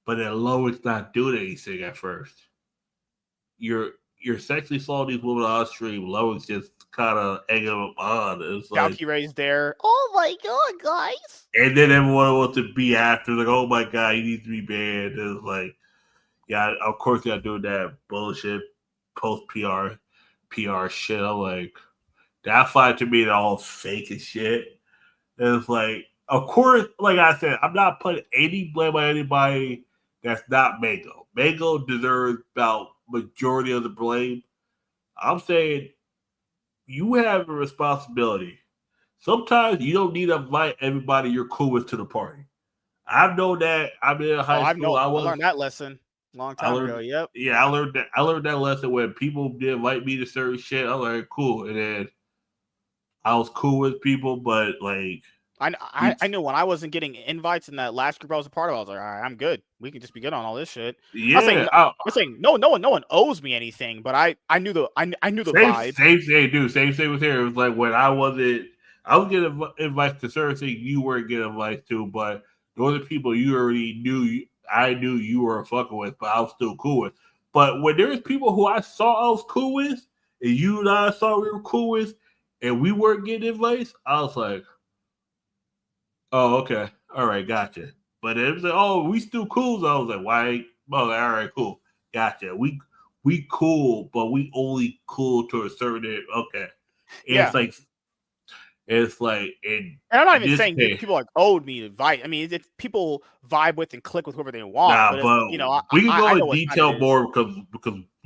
But then Loic's not doing anything at first. You're sexually assaulting these women on stream. Loic's just kind of egging them on. It's like Valkyrie's there. Oh my God, guys! And then everyone wants to be after, like, oh my God, he needs to be banned. It's like, yeah, of course you got to do that bullshit post PR shit. I'm like, that fight to me is all fake and shit. And it's like, of course, like I said, I'm not putting any blame on anybody that's not Mango. Mango deserves about majority of the blame. I'm saying you have a responsibility. Sometimes you don't need to invite everybody you're cool with to the party. I've known that. I'm in high school. I learned that lesson a long time ago. Yep. Yeah, I learned that lesson when people did invite me to certain shit. I was like, cool. And then I was cool with people, but like I knew when I wasn't getting invites in that last group I was a part of, I was like, all right, I'm good. We can just be good on all this shit. Yeah, I'm saying no one owes me anything, but I knew the vibe. Same thing, dude. Same thing with here. It was like when I was getting invites to certain things you weren't getting invites to, but those are people you already knew. I knew you were fucking with, but I was still cool with. But when there's people who I saw I was cool with, and you and I saw we were cool with, and we weren't getting invites, I was like, oh, okay. All right, gotcha. But it was like, oh, we still cool. So I was like, why? Oh, all right, cool. Gotcha. We cool, but we only cool to a certain okay. And it's like and I'm not even saying people like owed me to invite. I mean, it's people vibe with and click with whoever they want. But we can go in detail more because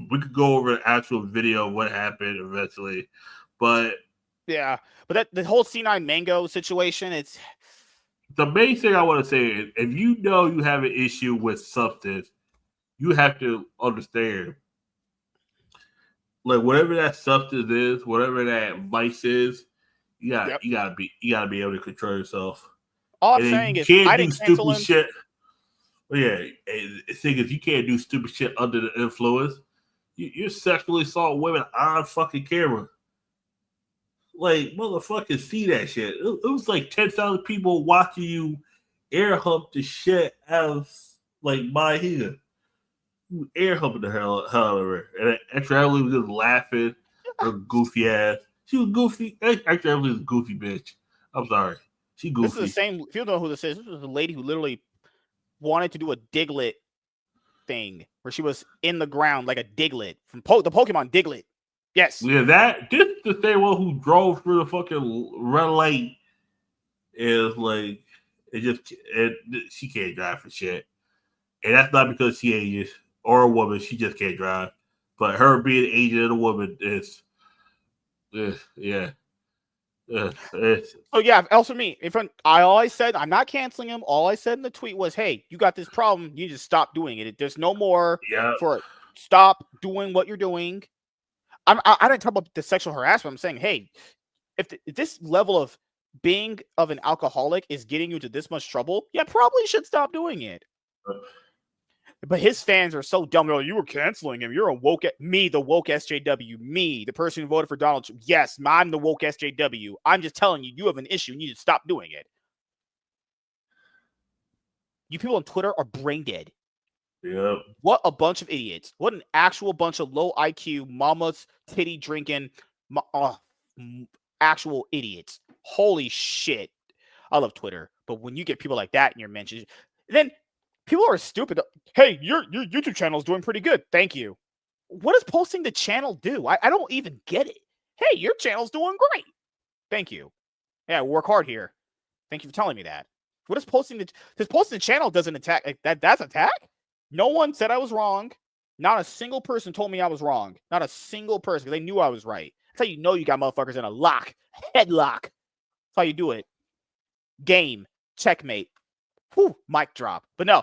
we could go over the actual video of what happened eventually. But yeah, but that the whole C9 Mango situation, it's the main thing I want to say is if you know you have an issue with substance, you have to understand. Like whatever that substance is, whatever that vice is, you gotta be able to control yourself. All I'm saying is I didn't cancel him. Shit. Well, yeah, the thing is you can't do stupid shit under the influence. You're sexually assault women on fucking camera. Like, motherfuckers see that shit. It was like 10,000 people watching you air hump the shit out of, like, my head. You air humping the hell out of her. And actually, Emily was just laughing. Her goofy ass. She was goofy. Actually, Emily was a goofy bitch. I'm sorry. She goofy. This is the same. If you don't know who this is a lady who literally wanted to do a Diglett thing where she was in the ground like a Diglett from the Pokemon Diglett. Yes. Yeah, this is the same one who drove through the fucking red light is like she can't drive for shit. And that's not because she ages or a woman, she just can't drive. But her being Asian and a woman is yeah. Oh yeah, also me. I always said I'm not canceling him. All I said in the tweet was, hey, you got this problem, you just stop doing it. There's no more for it. Stop doing what you're doing. I didn't talk about the sexual harassment. I'm saying, hey, if this level of being of an alcoholic is getting you into this much trouble, you probably should stop doing it. But his fans are so dumb. They're like, you were canceling him. You're a woke. Me, the woke SJW. Me, the person who voted for Donald Trump. Yes, I'm the woke SJW. I'm just telling you, you have an issue. You need to stop doing it. You people on Twitter are brain dead. Yep. What a bunch of idiots. What an actual bunch of low IQ, mama's titty drinking, actual idiots. Holy shit. I love Twitter. But when you get people like that in your mentions, then people are stupid. Hey, your YouTube channel is doing pretty good. Thank you. What does posting the channel do? I don't even get it. Hey, your channel's doing great. Thank you. Yeah, work hard here. Thank you for telling me that. What is posting the channel doesn't attack that's attack? No one said I was wrong. Not a single person told me I was wrong. Not a single person, because they knew I was right. That's how you know you got motherfuckers in a headlock. That's how you do it. Game, checkmate. Whew, mic drop. But no,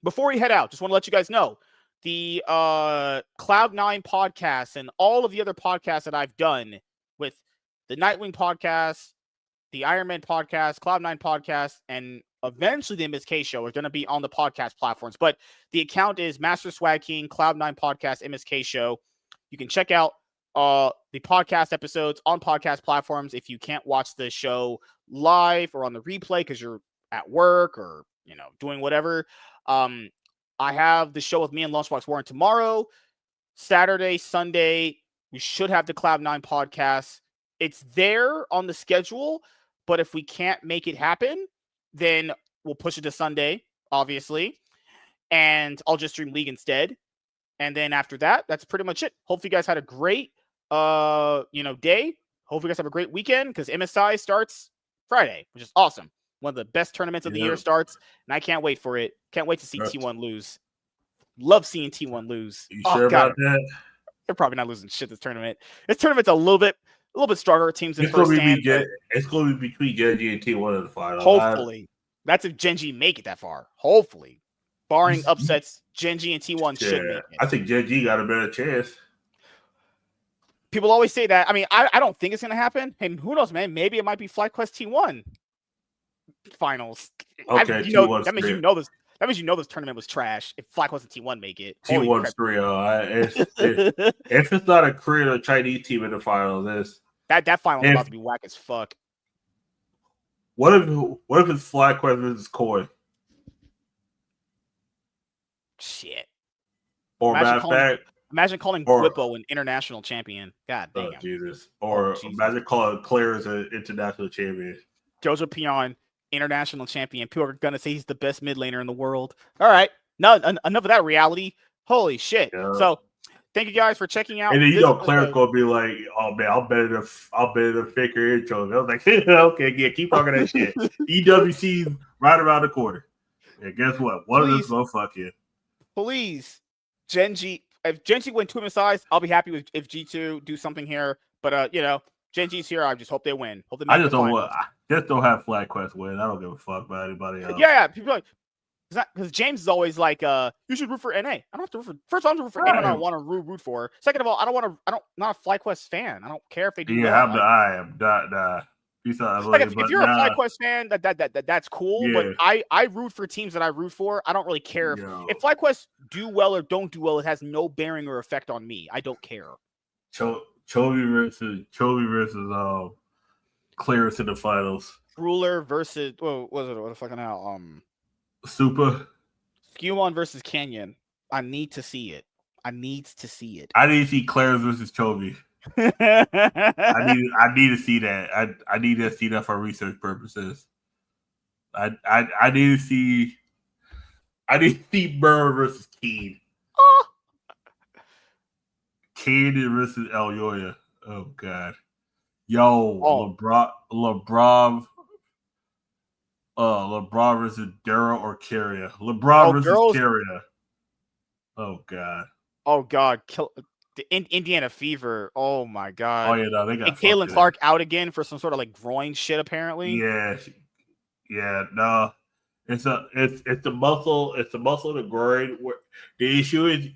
before we head out, just want to let you guys know the Cloud9 podcast and all of the other podcasts that I've done with the Nightwing podcast, the Iron Man podcast, Cloud9 podcast, and eventually the MSK show are going to be on the podcast platforms. But the account is Master Swag King, Cloud9 podcast, MSK show. You can check out the podcast episodes on podcast platforms if you can't watch the show live or on the replay because you're at work or, doing whatever. I have the show with me and Lunchbox Warren tomorrow, Saturday, Sunday. We should have the Cloud9 podcast. It's there on the schedule, but if we can't make it happen, then we'll push it to Sunday, obviously, and I'll just stream League instead. And then after that, that's pretty much it. Hopefully you guys had a great, day. Hopefully you guys have a great weekend because MSI starts Friday, which is awesome. One of the best tournaments of the year starts, and I can't wait for it. Can't wait to see T1 lose. Love seeing T1 lose. You sure about that? They're probably not losing shit this tournament. This tournament's a little bit stronger teams in first stand. It's going to be between Genji and T1 in the final. Hopefully. That's if Genji make it that far. Hopefully. Barring upsets, Genji and T1 should make it. I think Genji got a better chance. People always say that. I mean, I don't think it's going to happen. Hey, who knows, man? Maybe it might be FlyQuest T1 finals. Okay, that means you know this. That means you know this tournament was trash. If FlyQuest and T1 make it, T1's 3-0. If it's not a Korean or Chinese team in the finals, that final is about to be whack as fuck. What if it's FlyQuest versus Koi? Shit. Or imagine calling Whippo an international champion. God damn. Oh, Jesus. Or imagine calling Claire as an international champion. Jojo Pion, international champion. People are going to say he's the best mid laner in the world. All right. No, enough of that reality. Holy shit. Yeah. So, thank you guys for checking out. And then Claire's going to be like, oh, man, I'll bet it fake her intro. I was like, okay, yeah, keep talking that shit. EWC's right around the corner. And guess what? One of those motherfuckers. Please, Genji. If Genji win 2 MSIs, I'll be happy if G2 do something here. But Genji's here. I just hope they win. Hope they make just don't have FlyQuest win. I don't give a fuck about anybody else. Yeah. People are like, because James is always like, you should root for NA. I don't have to root for. First of all, I don't root for anyone I want to root for. Second of all, I'm not a FlyQuest fan. I don't care if they do. Yeah, I am not. Like if you're a FlyQuest fan, that's cool. Yeah. But I root for teams that I root for. I don't really care if FlyQuest do well or don't do well. It has no bearing or effect on me. I don't care. Chovy versus Clarence in the finals. Ruler versus what the fucking hell? Super. Skewon versus Canyon. I need to see it. I need to see Clarence versus Chovy. I need to see that. I need to see that for research purposes. I need to see Burr versus Keen. Oh. Keen versus El Yoya. Oh god. LeBron versus Daryl or Carrier. LeBron versus Carrier. Oh god. Oh god. Indiana Fever. Oh my god. Oh yeah, no, they got. And Caitlin Clark out again for some sort of like groin shit apparently. Yeah. No, it's the muscle. It's the muscle of the groin. Where the issue is,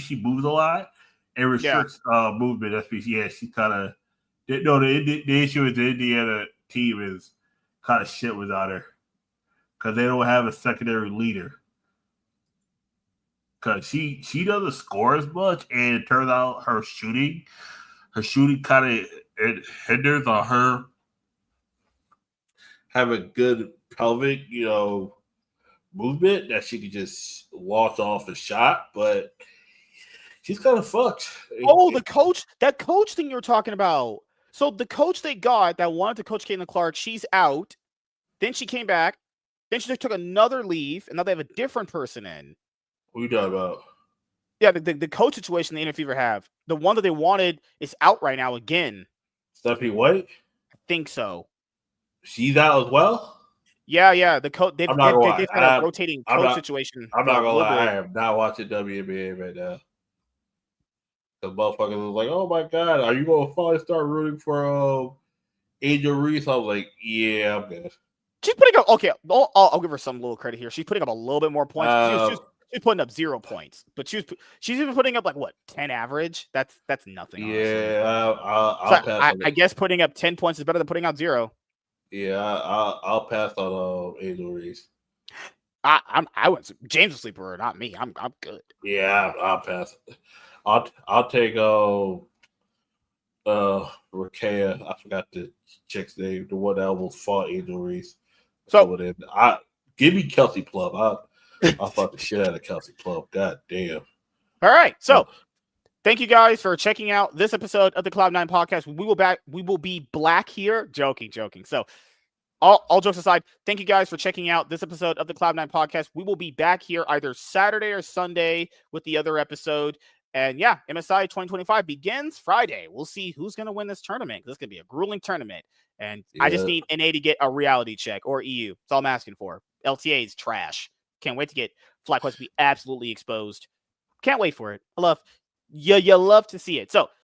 she moves a lot and restricts movement. She kind of. No, the issue is the Indiana team is kind of shit without her because they don't have a secondary leader. Because she doesn't score as much, and it turns out her shooting kind of it hinders on her having good pelvic, movement that she could just walk off a shot. But she's kind of fucked. Oh, that coach thing you were talking about. So the coach they got that wanted to coach Caitlin Clark, she's out. Then she came back. Then she took another leave, and now they have a different person in. What you talking about? Yeah, the coach situation the Inner Fever have. The one that they wanted is out right now again. Stephanie White? I think so. She's out as well? Yeah. The coach they've had a rotating coach situation. I'm not gonna lie, I am not watching WNBA right now. The motherfuckers was like, "Oh my god, are you gonna finally start rooting for Angel Reese?" I was like, "Yeah, I'm good." She's putting up okay. I'll give her some little credit here. She's putting up a little bit more points. She's putting up 0 points, but she's even putting up like what 10 average. That's nothing. Yeah, I'll pass. I guess putting up 10 points is better than putting out 0. Yeah, I'll pass on Angel Reese. I went James will sleep her, not me. I'm good. Yeah, I'll pass. I'll take Rakea. I forgot the chick's name, the one that almost fought Angel Reese. So give me Kelsey Plum. I fought the shit out of Kelsey Plum. God damn. All right. So thank you guys for checking out this episode of the Cloud9 podcast. We will be black here. Joking. So all jokes aside, thank you guys for checking out this episode of the Cloud9 podcast. We will be back here either Saturday or Sunday with the other episode. And yeah, MSI 2025 begins Friday. We'll see who's going to win this tournament. This is going to be a grueling tournament. And I just need NA to get a reality check, or EU. That's all I'm asking for. LTA is trash. Can't wait to get FlyQuest to be absolutely exposed. Can't wait for it. You love to see it. So